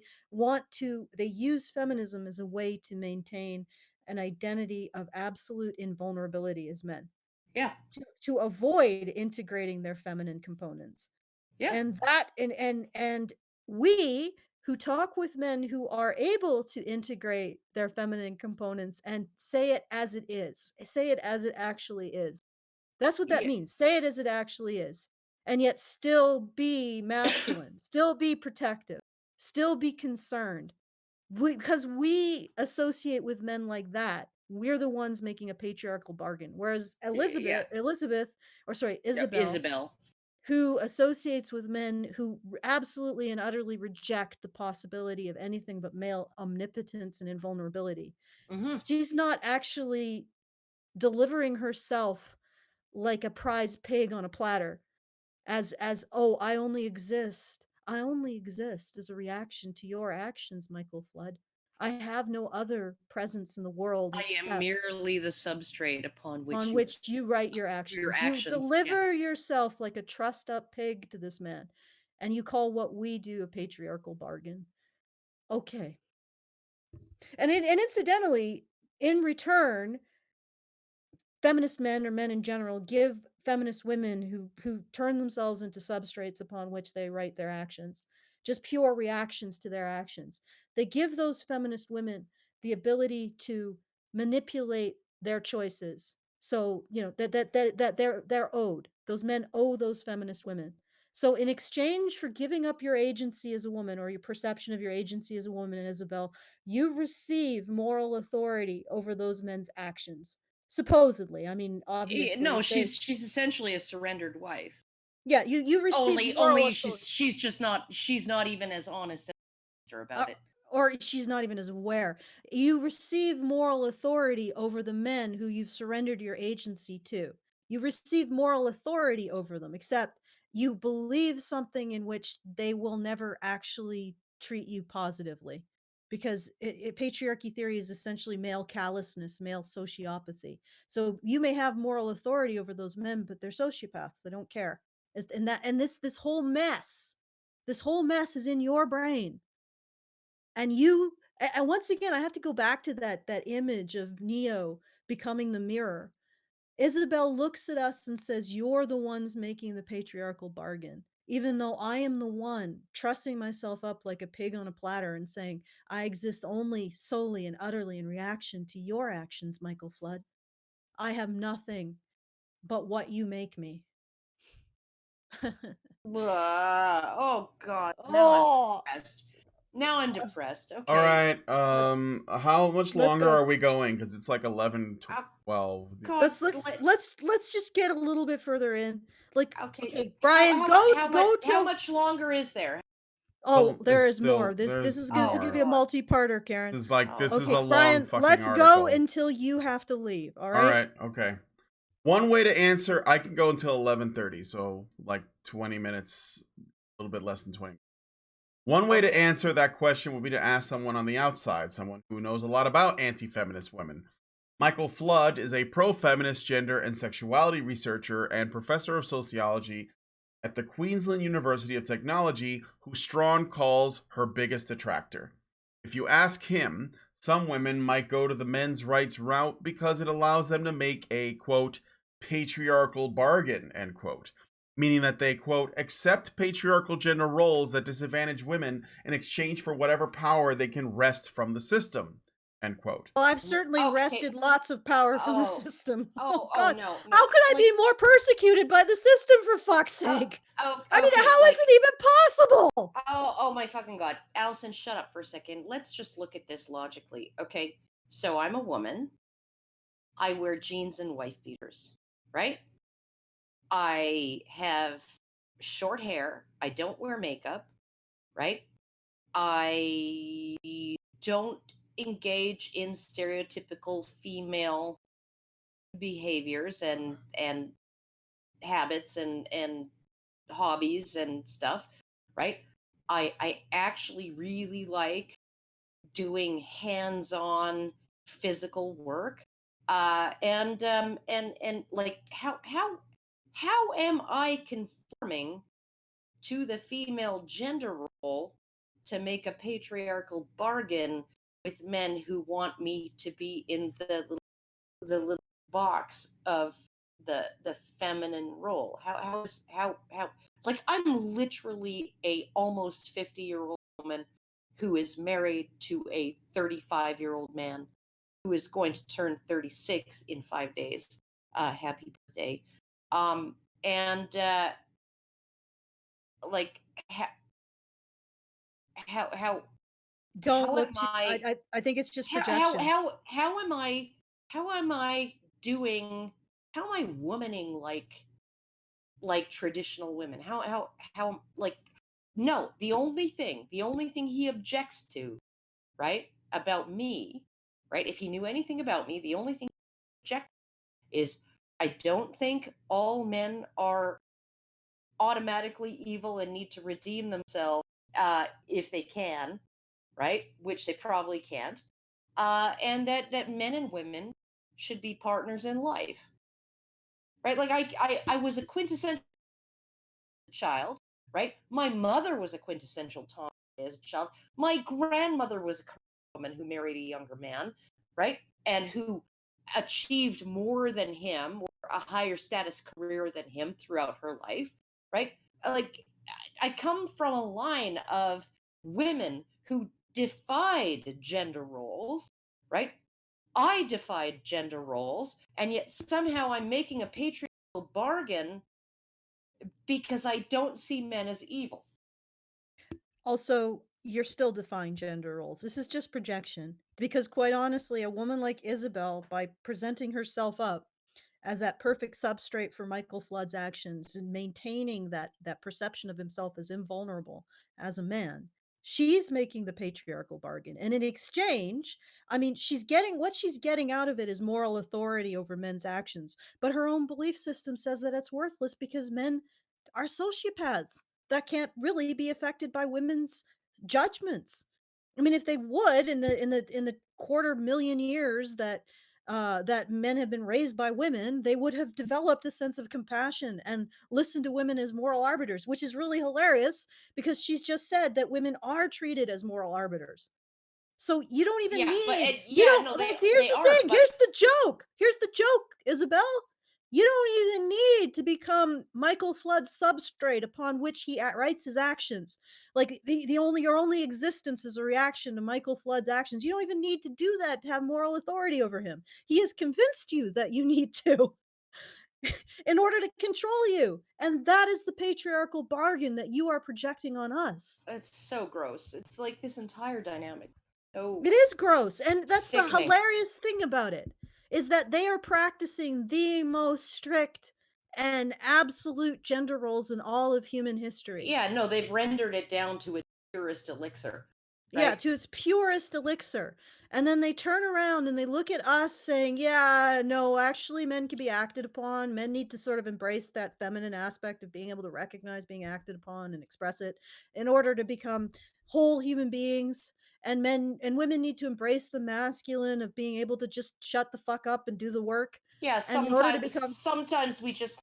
use feminism as a way to maintain an identity of absolute invulnerability as men. Yeah. To avoid integrating their feminine components. Yeah. And that and we who talk with men who are able to integrate their feminine components and say it as it is, say it as it actually is. That's what that means. Say it as it actually is. And yet still be masculine, still be protective, still be concerned. Because we associate with men like that. We're the ones making a patriarchal bargain. Whereas Isabel, who associates with men who absolutely and utterly reject the possibility of anything but male omnipotence and invulnerability. She's not actually delivering herself like a prize pig on a platter as oh, I only exist as a reaction to your actions, Michael Flood. I have no other presence in the world. I am merely the substrate upon which you write your actions. You deliver yourself like a trussed up pig to this man, and you call what we do a patriarchal bargain. Okay. And incidentally, in return, feminist men or men in general give feminist women who turn themselves into substrates upon which they write their actions, just pure reactions to their actions. They give those feminist women the ability to manipulate their choices. So, that they're owed. Those men owe those feminist women. So in exchange for giving up your agency as a woman or your perception of your agency as a woman, Isabel, you receive moral authority over those men's actions. Supposedly, I mean, obviously. No, she's essentially a surrendered wife. Yeah, you receive only she's not even as honest as her about it. Or she's not even as aware. You receive moral authority over the men who you've surrendered your agency to. You receive moral authority over them, except you believe something in which they will never actually treat you positively. Because patriarchy theory is essentially male callousness, male sociopathy. So you may have moral authority over those men, but they're sociopaths. They don't care. And this whole mess is in your brain. And once again, I have to go back to that image of Neo becoming the mirror. Isabel looks at us and says, "You're the ones making the patriarchal bargain." Even though I am the one trussing myself up like a pig on a platter and saying, I exist only solely and utterly in reaction to your actions, Michael Flood. I have nothing but what you make me. Oh, God. Now I'm depressed. Okay. All right. How much longer are we going? Because it's like 11, 12. Let's just get a little bit further in. Like, okay, Brian, how much longer is there? Oh, there is more. This is gonna be a multi-parter, Karen. This is a long Brian, fucking let's article. go until you have to leave. All right. All right. Okay. One way to answer, I can go until 11:30, so like 20 minutes, a little bit less than 20. One way to answer that question would be to ask someone on the outside, someone who knows a lot about anti-feminist women. Michael Flood is a pro-feminist gender and sexuality researcher and professor of sociology at the Queensland University of Technology, who Strawn calls her biggest detractor. If you ask him, some women might go to the men's rights route because it allows them to make a, quote, patriarchal bargain, end quote. meaning that they, quote, accept patriarchal gender roles that disadvantage women in exchange for whatever power they can wrest from the system, end quote. Well, I've certainly wrested lots of power from the system. God. No. How could I be more persecuted by the system, for fuck's sake? I mean, how is it even possible? Oh my fucking God. Alison, shut up for a second. Let's just look at this logically. Okay, so I'm a woman. I wear jeans and wife beaters, right? I have short hair. I don't wear makeup, right? I don't engage in stereotypical female behaviors and habits and hobbies and stuff, right? I actually really like doing hands-on physical work. And like how am I conforming to the female gender role to make a patriarchal bargain with men who want me to be in the little box of the feminine role? How like I'm literally a almost 50-year-old woman who is married to a 35-year-old man who is going to turn 36 in 5 days. Happy birthday. And like how Don't how look am too. I think it's just projection. how am I doing, how am I womaning like traditional women? How like, no, the only thing he objects to, right, about me, right? If he knew anything about me, the only thing he objects is I don't think all men are automatically evil and need to redeem themselves if they can, right? Which they probably can't. And that men and women should be partners in life, right? Like I was a quintessential child, right? My mother was a quintessential Tom as a child. My grandmother was a woman who married a younger man, right? And who achieved more than him, or a higher status career than him throughout her life, right? Like I come from a line of women who defied gender roles, right? I defied gender roles, and yet somehow I'm making a patriarchal bargain because I don't see men as evil. Also, you're still defying gender roles. This is just projection. Because quite honestly, a woman like Isabel, by presenting herself up as that perfect substrate for Michael Flood's actions and maintaining that perception of himself as invulnerable as a man, she's making the patriarchal bargain. And in exchange, I mean, she's getting out of it is moral authority over men's actions. But her own belief system says that it's worthless because men are sociopaths that can't really be affected by women's judgments. I mean, if they would, in the quarter million years that men have been raised by women, they would have developed a sense of compassion and listened to women as moral arbiters, which is really hilarious because she's just said that women are treated as moral arbiters. So you don't even need, you don't, no, like, here's they the are, thing. but Here's the joke, Isabel. You don't even need to become Michael Flood's substrate upon which he writes his actions. Like your only existence is a reaction to Michael Flood's actions. You don't even need to do that to have moral authority over him. He has convinced you that you need to in order to control you. And that is the patriarchal bargain that you are projecting on us. it's so gross. It's like this entire dynamic. So It is gross. And that's the sickening. hilarious thing about it is that they are practicing the most strict and absolute gender roles in all of human history. Yeah, no, they've rendered it down to its purest elixir. Right? Yeah, to its purest elixir. And then they turn around and they look at us saying, yeah, no, actually, men can be acted upon. Men need to sort of embrace that feminine aspect of being able to recognize being acted upon and express it in order to become whole human beings. And men and women need to embrace the masculine of being able to just shut the fuck up and do the work. Yeah, And in order to become, sometimes we just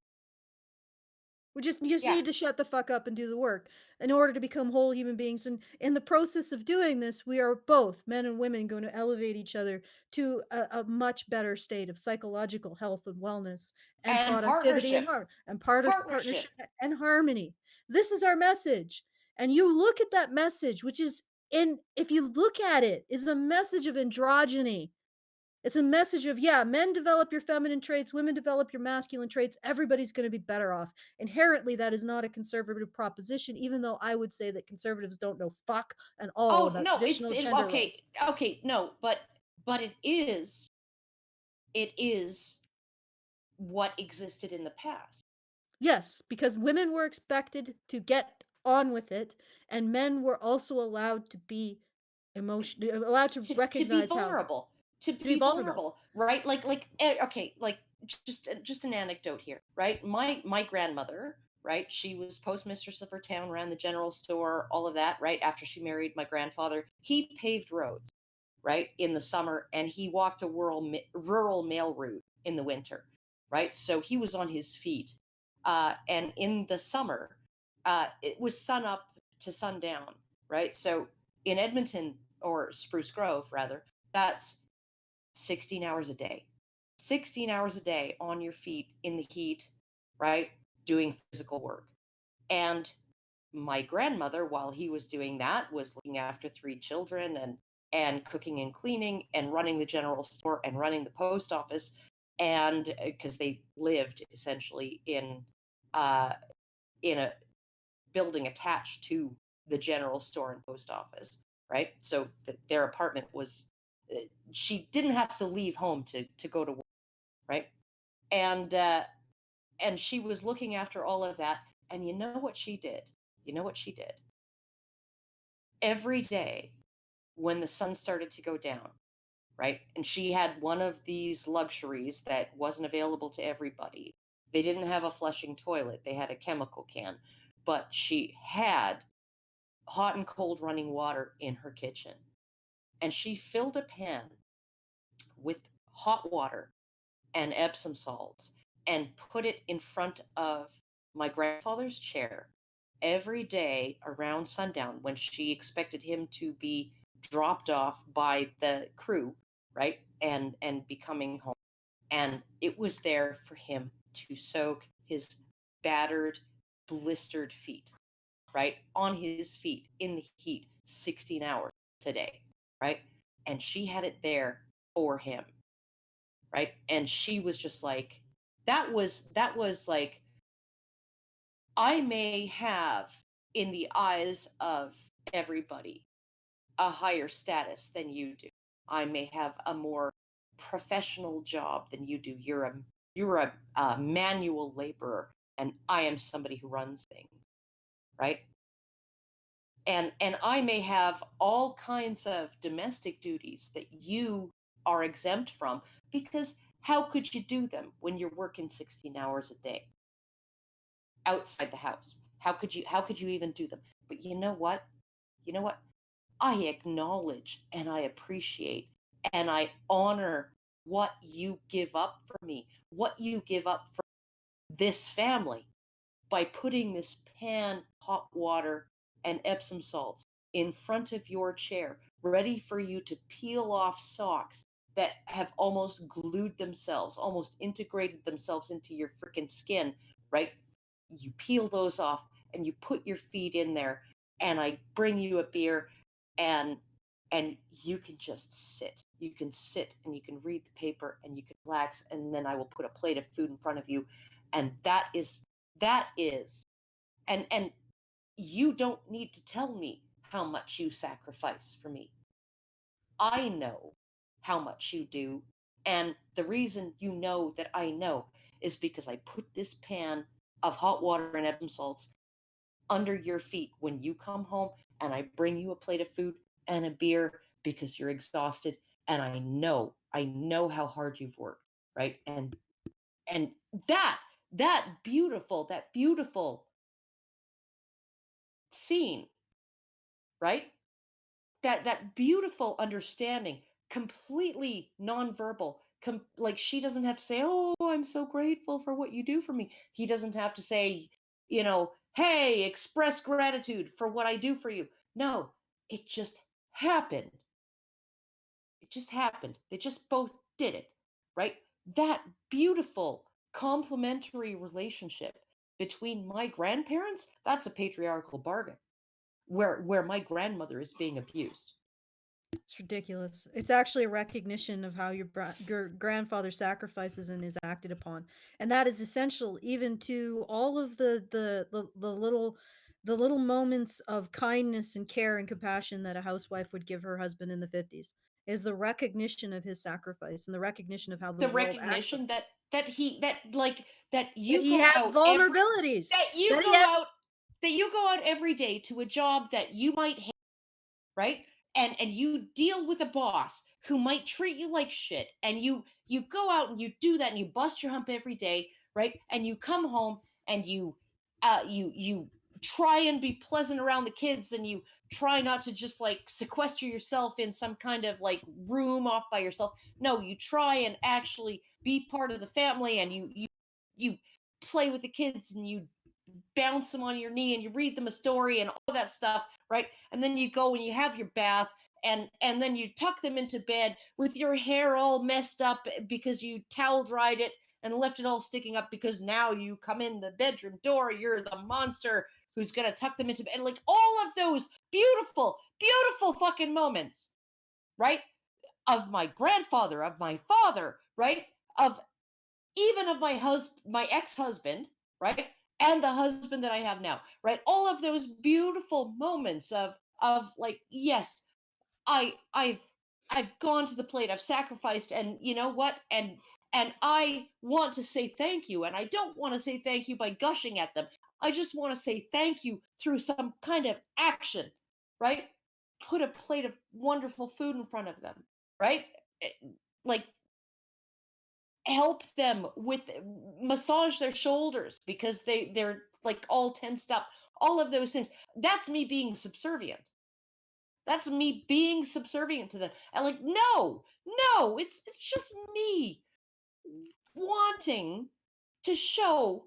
You just Yeah. need to shut the fuck up and do the work in order to become whole human beings. And in the process of doing this, we are both, men and women, going to elevate each other to a much better state of psychological health and wellness and And productivity and partnership. partnership and harmony. This is our message. And you look at that message, which is if you look at it, is a message of androgyny. It's a message of, yeah, men develop your feminine traits, women develop your masculine traits. Everybody's going to be better off. Inherently, that is not a conservative proposition, even though I would say that conservatives don't know fuck and all Oh about no, traditional gender okay, roles. okay, no, but it is what existed in the past. Yes, because women were expected to get on with it, and men were also allowed to be allowed to To be recognize how vulnerable, to to be be vulnerable. vulnerable, right? Okay, like just an anecdote here, right? My grandmother, right? She was postmistress of her town, ran the general store, all of that, right? After she married my grandfather, he paved roads, right, in the summer, and he walked a rural mail route in the winter, right? So he was on his feet, and in the summer, it was sun up to sundown, right? So in Edmonton, or Spruce Grove rather, that's 16 hours a day. 16 hours a day on your feet in the heat, right? Doing physical work. And my grandmother, while he was doing that, was looking after 3 children and cooking and cleaning and running the general store and running the post office, and because they lived essentially uh in a building attached to the general store and post office, right? So their apartment was, she didn't have to leave home to go to work, right? And and she was looking after all of that. And you know what she did? You know what she did? Every day when the sun started to go down, right? And she had one of these luxuries that wasn't available to everybody. They didn't have a flushing toilet, they had a chemical can, but she had hot and cold running water in her kitchen. And she filled a pan with hot water and Epsom salts and put it in front of my grandfather's chair every day around sundown when she expected him to be dropped off by the crew, right? And be coming home. And it was there for him to soak his battered, blistered feet, right? On his feet in the heat, 16 hours today, right? And she had it there for him, right? And she was just like, that was like, I may have, in the eyes of everybody, a higher status than you do. I may have a more professional job than you do. You're a manual laborer, and I am somebody who runs things, right? And I may have all kinds of domestic duties that you are exempt from, because how could you do them when you're working 16 hours a day outside the house? How could you even do them? But you know what? You know what? I acknowledge and I appreciate and I honor what you give up for me, what you give up for this family, by putting this pan hot water and Epsom salts in front of your chair, ready for you to peel off socks that have almost glued themselves, almost integrated themselves into your freaking skin, right? You peel those off and you put your feet in there, and I bring you a beer, and you can just sit. You can sit and you can read the paper and you can relax, and then I will put a plate of food in front of you. And that is and you don't need to tell me how much you sacrifice for me. I know how much you do, and the reason you know that I know is because I put this pan of hot water and Epsom salts under your feet when you come home, and I bring you a plate of food and a beer because you're exhausted, and I know how hard you've worked, right? And that beautiful scene, right? That beautiful understanding, completely nonverbal. Like, she doesn't have to say, "Oh, I'm so grateful for what you do for me." He doesn't have to say, hey, express gratitude for what I do for you. No, it just happened. It just happened. They just both did it, right? That beautiful complementary relationship between my grandparents, that's a patriarchal bargain where my grandmother is being abused. It's ridiculous. It's actually a recognition of how your grandfather sacrifices and is acted upon, and that is essential even to all of the little moments of kindness and care and compassion that a housewife would give her husband in the 50s. Is the recognition of his sacrifice and the recognition of how the The world acts. recognition that he that like that That you he go has out vulnerabilities. that you That he go has. out that you go out every day to a job that you might hate, right? And you deal with a boss who might treat you like shit, and you go out and you do that and you bust your hump every day, right? And you come home and you try and be pleasant around the kids, and you try not to just like sequester yourself in some kind of like room off by yourself. No, you try and actually be part of the family, and you play with the kids, and you bounce them on your knee, and you read them a story and all that stuff, right? And then you go and you have your bath, and then you tuck them into bed with your hair all messed up because you towel dried it and left it all sticking up, because now you come in the bedroom door, you're the monster who's gonna tuck them into bed. Like all of those beautiful, beautiful fucking moments, right? Of my grandfather, of my father, right? Of even of my ex-husband, right? And the husband that I have now, right? All of those beautiful moments of like, yes, I've gone to the plate, I've sacrificed, and you know what? And I want to say thank you, and I don't want to say thank you by gushing at them. I just want to say thank you through some kind of action, right? Put a plate of wonderful food in front of them, right? Eh, Like help them with massage their shoulders because they're like all tensed up, all of those things. That's me being subservient. That's me being subservient to them. And like, no, it's just me wanting to show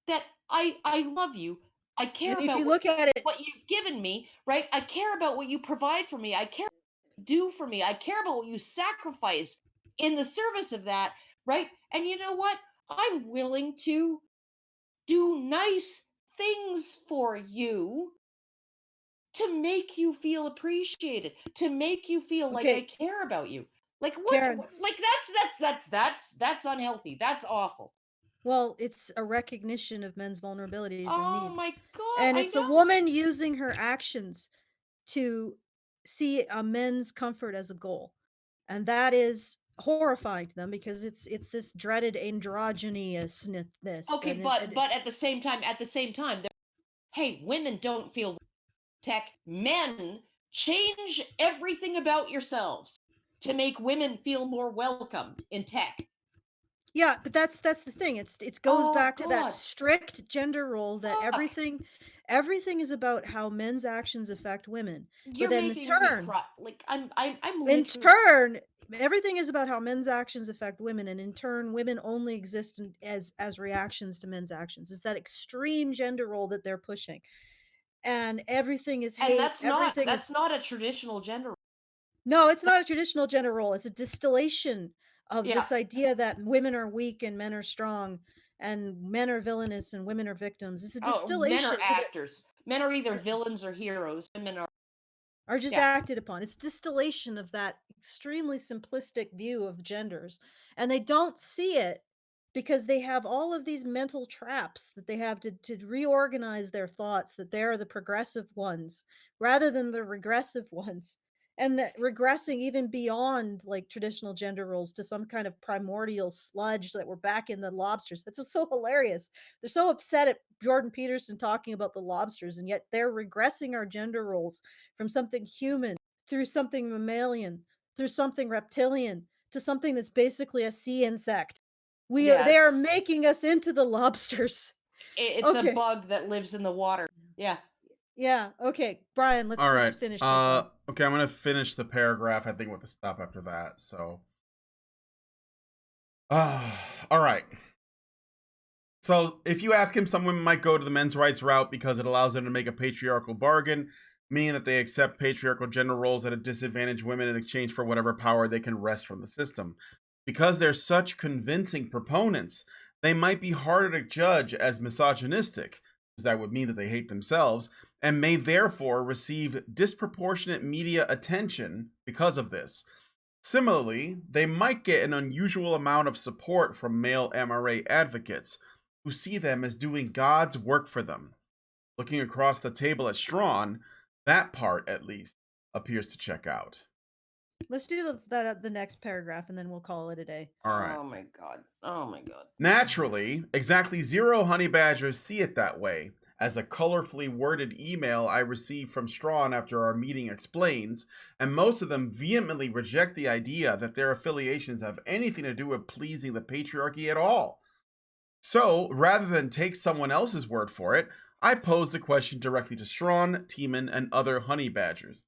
that I love you. I And care if about you look at it, what you've given me, right? I care about what you provide for me. I care what you do for me. I care about what you sacrifice in the service of that, right? And you know what? I'm willing to do nice things for you to make you feel appreciated, to make you feel like I okay, care about you. Like Karen. like that's unhealthy. That's awful. Well, it's a recognition of men's vulnerabilities and Oh needs. my god, And I it's a know. woman using her actions to see a men's comfort as a goal. And that is horrifying to them because it's this dreaded androgynousness. Okay, And but at the same time, hey, women don't feel tech. Men, change everything about yourselves to make women feel more welcomed in tech. yeah, but that's the thing. It goes Oh back to that god. strict gender role that Fuck. everything is about how men's actions affect women. But You're then making me cry. Like I'm in literally turn, everything is about how men's actions affect women, and in turn, women only exist as reactions to men's actions. It's that extreme gender role that they're pushing, and everything is and hate. Everything is that's not a traditional gender. no, it's not a traditional gender role. It's a distillation of Yeah. this idea that women are weak and men are strong, and men are villainous and women are victims. It's a Oh, men are distillation to the actors. Men are either villains or heroes. Women are just yeah. acted upon. It's distillation of that extremely simplistic view of genders. And they don't see it because they have all of these mental traps that they have to reorganize their thoughts that they're the progressive ones rather than the regressive ones. And that regressing even beyond like traditional gender roles to some kind of primordial sludge that we're back in the lobsters. That's what's so hilarious. They're so upset at Jordan Peterson talking about the lobsters, and yet they're regressing our gender roles from something human through something mammalian, through something reptilian to something that's basically a sea insect. Yeah, They are making us into the lobsters. it's a Okay. bug that lives in the water. Yeah. Yeah. Okay, Brian, All let's right. finish this one. Okay, I'm gonna finish the paragraph. I think with the stop after that. So, all right. So if you ask him, some women might go to the men's rights route because it allows them to make a patriarchal bargain, meaning that they accept patriarchal gender roles at a disadvantage women in exchange for whatever power they can wrest from the system. Because they're such convincing proponents, they might be harder to judge as misogynistic, because that would mean that they hate themselves, and may therefore receive disproportionate media attention because of this. Similarly, they might get an unusual amount of support from male MRA advocates, who see them as doing God's work for them. Looking across the table at Strawn, that part, at least, appears to check out. Let's do the next paragraph, and then we'll call it a day. All right. Oh my god. Oh my god. Naturally, exactly 0 honey badgers see it that way, as a colorfully worded email I received from Strawn after our meeting explains, and most of them vehemently reject the idea that their affiliations have anything to do with pleasing the patriarchy at all. So, rather than take someone else's word for it, I posed the question directly to Strawn, Tiemann, and other honey badgers.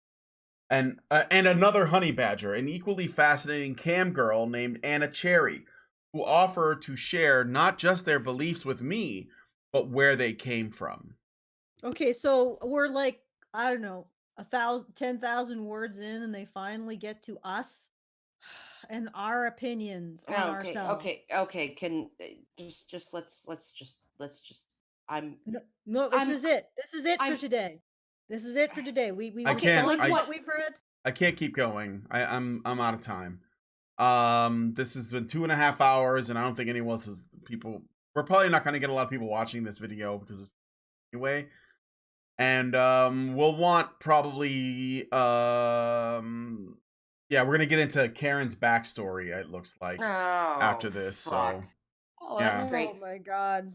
And another honey badger, an equally fascinating cam girl named Anna Cherry, who offer to share not just their beliefs with me, but where they came from. Okay, so we're like, I don't know, 10,000 words in, and they finally get to us and our opinions on ourselves. Okay. Can just let's just. No, this is it. This is it for today. This is it for today. We what we've read. I can't keep going. I'm out of time. This has been 2.5 hours, and I don't think anyone else is people. We're probably not going to get a lot of people watching this video because it's anyway. And we'll want probably yeah, we're gonna get into Karen's backstory. It looks like after this. Fuck. So oh, that's great. Oh my god.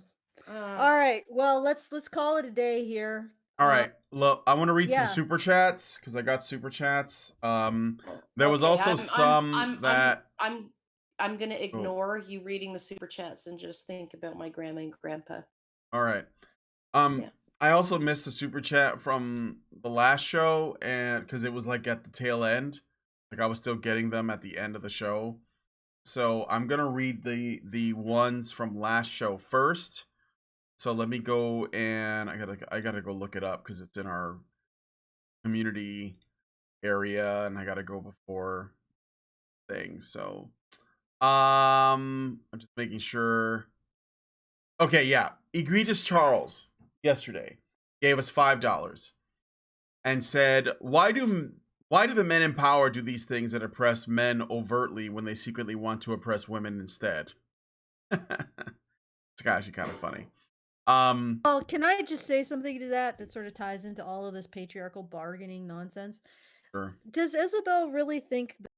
All right. Well, let's call it a day here. All right. Look, I want to read some super chats because I got super chats. There was also I'm gonna ignore you reading the super chats and just think about my grandma and grandpa. All right. I also missed the super chat from the last show, and because it was like at the tail end, like I was still getting them at the end of the show. So I'm gonna read the ones from last show first. So let me go, and I gotta go look it up because it's in our community area, and I gotta go before things. So I'm just making sure. Okay, yeah. Egregious Charles yesterday gave us $5 and said, why do the men in power do these things that oppress men overtly when they secretly want to oppress women instead? It's actually kind of funny. Well, can I just say something to that sort of ties into all of this patriarchal bargaining nonsense? Sure. Does Isabel really think that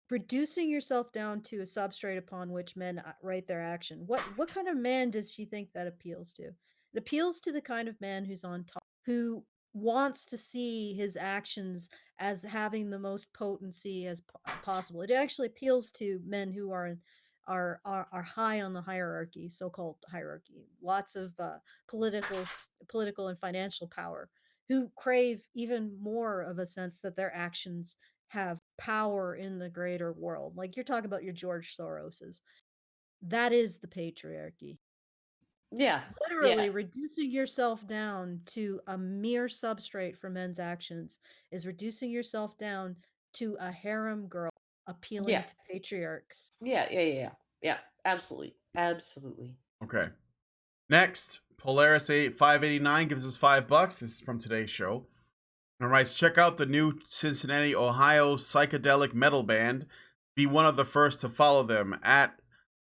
reducing yourself down to a substrate upon which men write their action, what kind of man does she think that appeals to? It appeals to the kind of man who's on top, who wants to see his actions as having the most potency as possible. It actually appeals to men who are high on the hierarchy, so-called hierarchy, lots of political and financial power, who crave even more of a sense that their actions have power in the greater world. Like you're talking about your George Soroses. That is the patriarchy. Yeah. Literally reducing yourself down to a mere substrate for men's actions is reducing yourself down to a harem girl appealing to patriarchs. Yeah. Absolutely. Okay. Next, Polaris 589 gives us $5. This is from today's show. And writes, check out the new Cincinnati, Ohio psychedelic metal band. Be one of the first to follow them at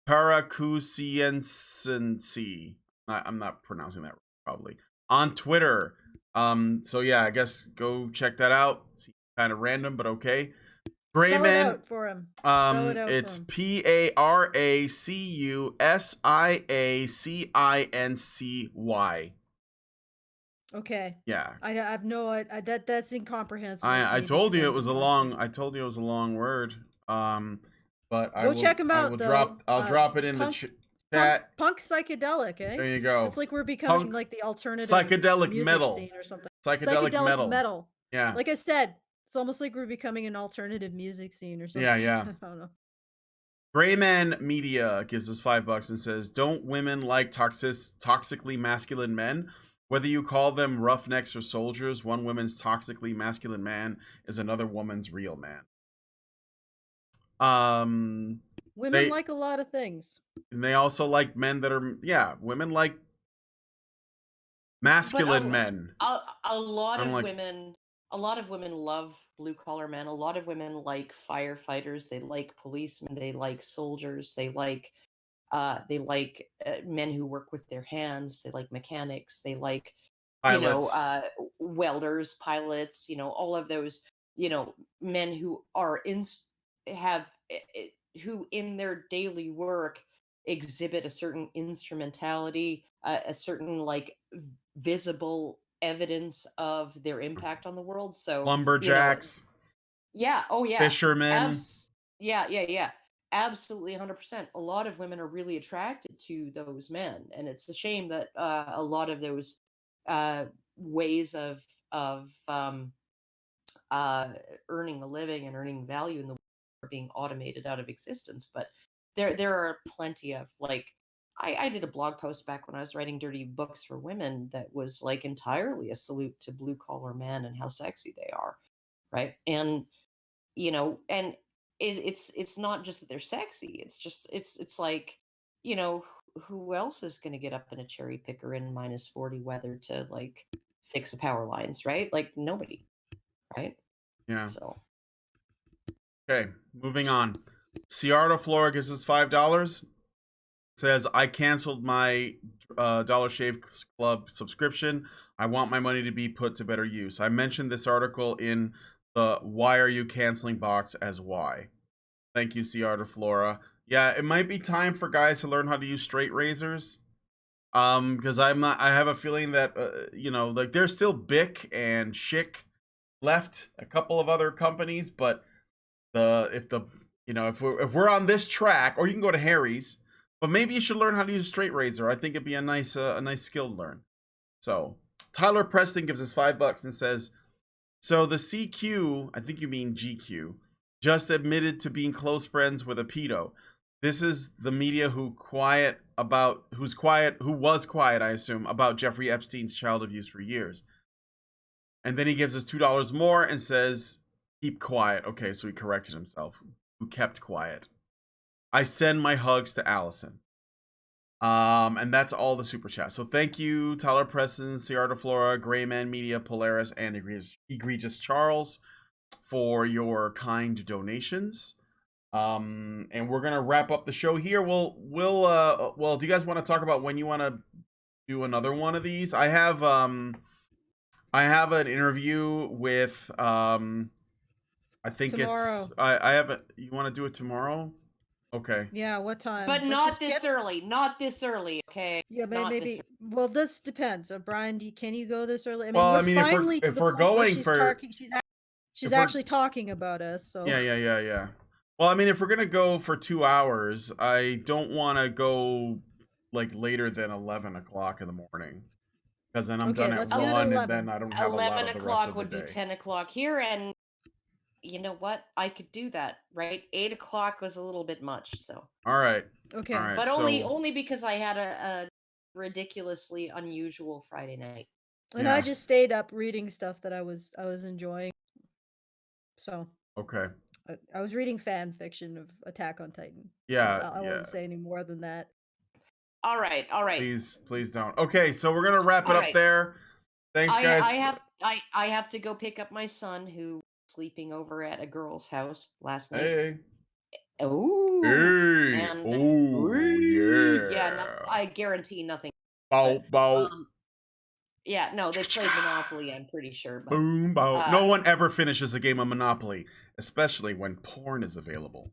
Paracusiensency. I'm not pronouncing that probably. On Twitter. So yeah, I guess go check that out. It's kind of random, but okay. Spell it out for him. It's Paracusiacincy. Okay. Yeah. I have no idea. That's incomprehensible. I told you it was a long. I told you it was a long word. But I will check him out. I'll drop it in the chat. Punk psychedelic, eh? There you go. It's like we're becoming like the alternative psychedelic music metal scene or something. Psychedelic metal. Yeah. Like I said, it's almost like we're becoming an alternative music scene or something. Yeah. I don't know. Grayman Media gives us $5 and says, "Don't women like toxically masculine men? Whether you call them roughnecks or soldiers, one woman's toxically masculine man is another woman's real man." Women like a lot of things. And they also like men that are, women like masculine men. A lot of women love blue collar men. A lot of women like firefighters. They like policemen. They like soldiers. They like men who work with their hands. They like mechanics. They like pilots. Welders, pilots. All of those. Men who are who in their daily work exhibit a certain instrumentality, a certain visible evidence of their impact on the world. So lumberjacks. Yeah. Oh yeah. Fishermen. Yeah. Absolutely, 100%. A lot of women are really attracted to those men, and it's a shame that a lot of those ways of earning a living and earning value in the world are being automated out of existence. But there are plenty of I did a blog post back when I was writing dirty books for women that was entirely a salute to blue collar men and how sexy they are, right? And and it's not just that they're sexy. It's just it's like who else is going to get up in a cherry picker in -40 weather to fix the power lines, right? Nobody, right? Yeah. So okay, moving on. Ciardo Flora gives us $5. Says, "I canceled my Dollar Shave Club subscription. I want my money to be put to better use. I mentioned this article in the Why Are You Canceling box as why." Thank you, Ciardo Flora. Yeah, it might be time for guys to learn how to use straight razors. Because I have a feeling that there's still Bic and Schick left, a couple of other companies, but if we're on this track, or you can go to Harry's, but maybe you should learn how to use a straight razor. I think it'd be a nice skill to learn. So Tyler Preston gives us $5 and says, "So the CQ, I think you mean GQ, just admitted to being close friends with a pedo. This is the media who was quiet, I assume, about Jeffrey Epstein's child abuse for years." And then he gives us $2 more and says, "Keep quiet." Okay, so he corrected himself. Who kept quiet. "I send my hugs to Alison." And that's all the super chat. So thank you, Tyler Preston, Ciardo Flora, Grayman Media, Polaris, and Egregious Charles for your kind donations. And we're gonna wrap up the show here. Well, do you guys want to talk about when you want to do another one of these? I have an interview with I think tomorrow. I have a, you want to do it tomorrow? Okay. Yeah, what time? But not this early. Not this early, okay? Yeah, maybe. Well, this depends. So, Brian, can you go this early? I mean, if we're going for, she's actually talking about us. So yeah. Well, I mean, if we're gonna go for 2 hours, I don't want to go later than 11 o'clock in the morning, because then I'm done at 1, and then I don't have 11 o'clock would be 10 o'clock here, and you know what? I could do that, right? 8 o'clock was a little bit much, so. All right. Okay. All right, but only because I had a ridiculously unusual Friday night. And I just stayed up reading stuff that I was enjoying. So. Okay. I was reading fan fiction of Attack on Titan. Yeah. I won't say any more than that. All right. Please don't. Okay, so we're gonna wrap it up there. Thanks, guys. I have to go pick up my son, who was sleeping over at a girl's house last night. Hey. Oh. Hey. And, yeah. Yeah. I guarantee nothing. Bow. Yeah, no, they played Monopoly, I'm pretty sure. But, boom, bow. No one ever finishes a game of Monopoly, especially when porn is available.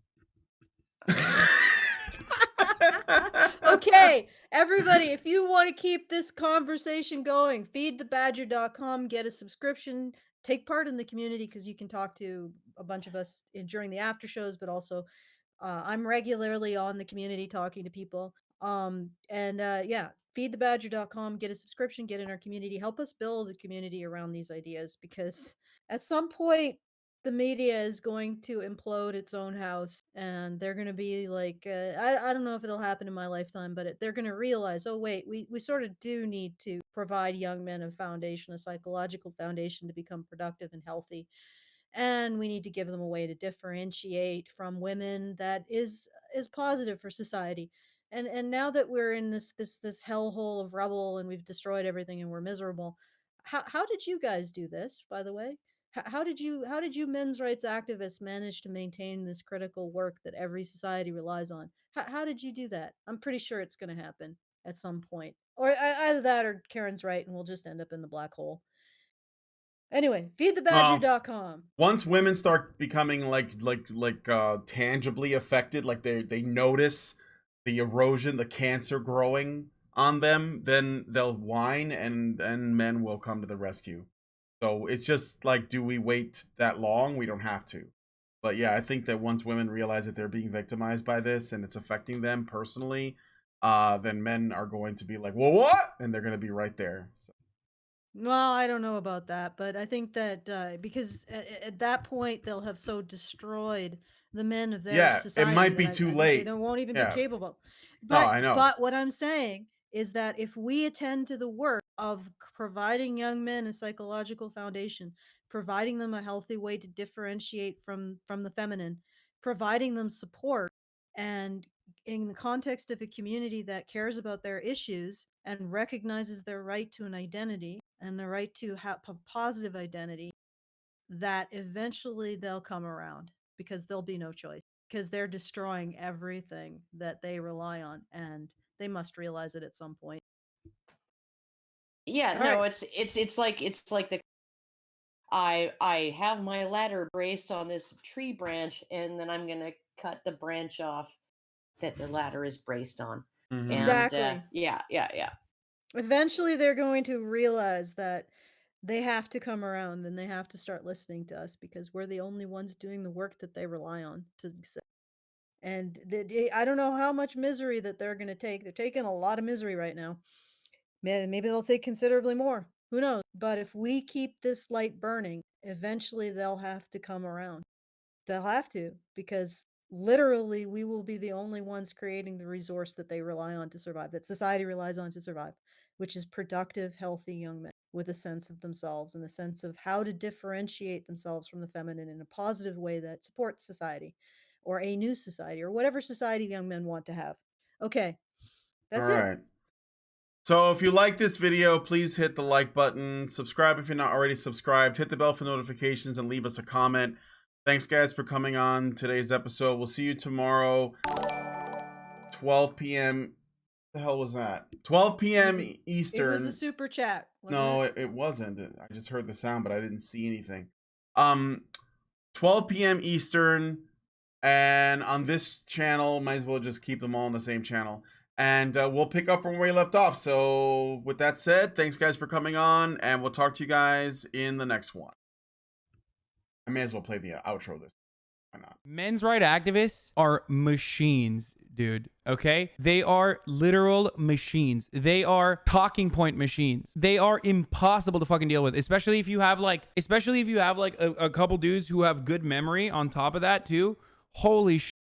Okay, everybody, if you want to keep this conversation going, feedthebadger.com, get a subscription, take part in the community, because you can talk to a bunch of us during the after shows, but also I'm regularly on the community talking to people. Yeah, feedthebadger.com, get a subscription, get in our community, help us build a community around these ideas, because at some point the media is going to implode its own house, and they're going to be like, I don't know if it'll happen in my lifetime, but they're going to realize, oh wait, we sort of do need to provide young men a foundation, a psychological foundation to become productive and healthy. And we need to give them a way to differentiate from women that is positive for society. And now that we're in this hellhole of rubble and we've destroyed everything and we're miserable, how did you guys do this, by the way? How did you men's rights activists manage to maintain this critical work that every society relies on? How did you do that? I'm pretty sure it's going to happen at some point, or either that or Karen's right and we'll just end up in the black hole. Anyway, feedthebadger.com. Once women start becoming tangibly affected, like they notice the erosion, the cancer growing on them, then they'll whine and men will come to the rescue. So it's just like, do we wait that long? We don't have to. But yeah, I think that once women realize that they're being victimized by this and it's affecting them personally, then men are going to be like, well, what? And they're going to be right there. So. Well, I don't know about that, but I think that because at that point they'll have so destroyed the men of their society. It might be too late. They won't even be capable. But, I know. But what I'm saying is that if we attend to the work of providing young men a psychological foundation, providing them a healthy way to differentiate from the feminine, providing them support, and in the context of a community that cares about their issues and recognizes their right to an identity and the right to have a positive identity, that eventually they'll come around, because there'll be no choice, because they're destroying everything that they rely on, and they must realize it at some point. Yeah, no, it's like the I have my ladder braced on this tree branch, and then I'm gonna cut the branch off that the ladder is braced on. Mm-hmm. Exactly. Yeah. Eventually they're going to realize that they have to come around and they have to start listening to us, because we're the only ones doing the work that they rely on to succeed. And I don't know how much misery that they're going to take. They're taking a lot of misery right now. Maybe they'll take considerably more. Who knows? But if we keep this light burning, eventually they'll have to come around. They'll have to, because literally we will be the only ones creating the resource that they rely on to survive, that society relies on to survive, which is productive, healthy young men with a sense of themselves and a sense of how to differentiate themselves from the feminine in a positive way that supports society, or a new society, or whatever society young men want to have. Okay, that's all right. So if you like this video, please hit the like button, subscribe if you're not already subscribed, hit the bell for notifications, and leave us a comment. Thanks, guys, for coming on today's episode. We'll see you tomorrow, 12 p.m. The hell was that? 12 p.m. Eastern. It was a super chat. No, it wasn't. I just heard the sound, but I didn't see anything. 12 p.m. Eastern, and on this channel, might as well just keep them all on the same channel. And we'll pick up from where we left off. So with that said, thanks, guys, for coming on, and we'll talk to you guys in the next one. I may as well play the outro this. Why not? Men's rights activists are machines, dude. Okay? They are literal machines. They are talking point machines. They are impossible to fucking deal with, especially if you have like a couple dudes who have good memory on top of that too. Holy shit.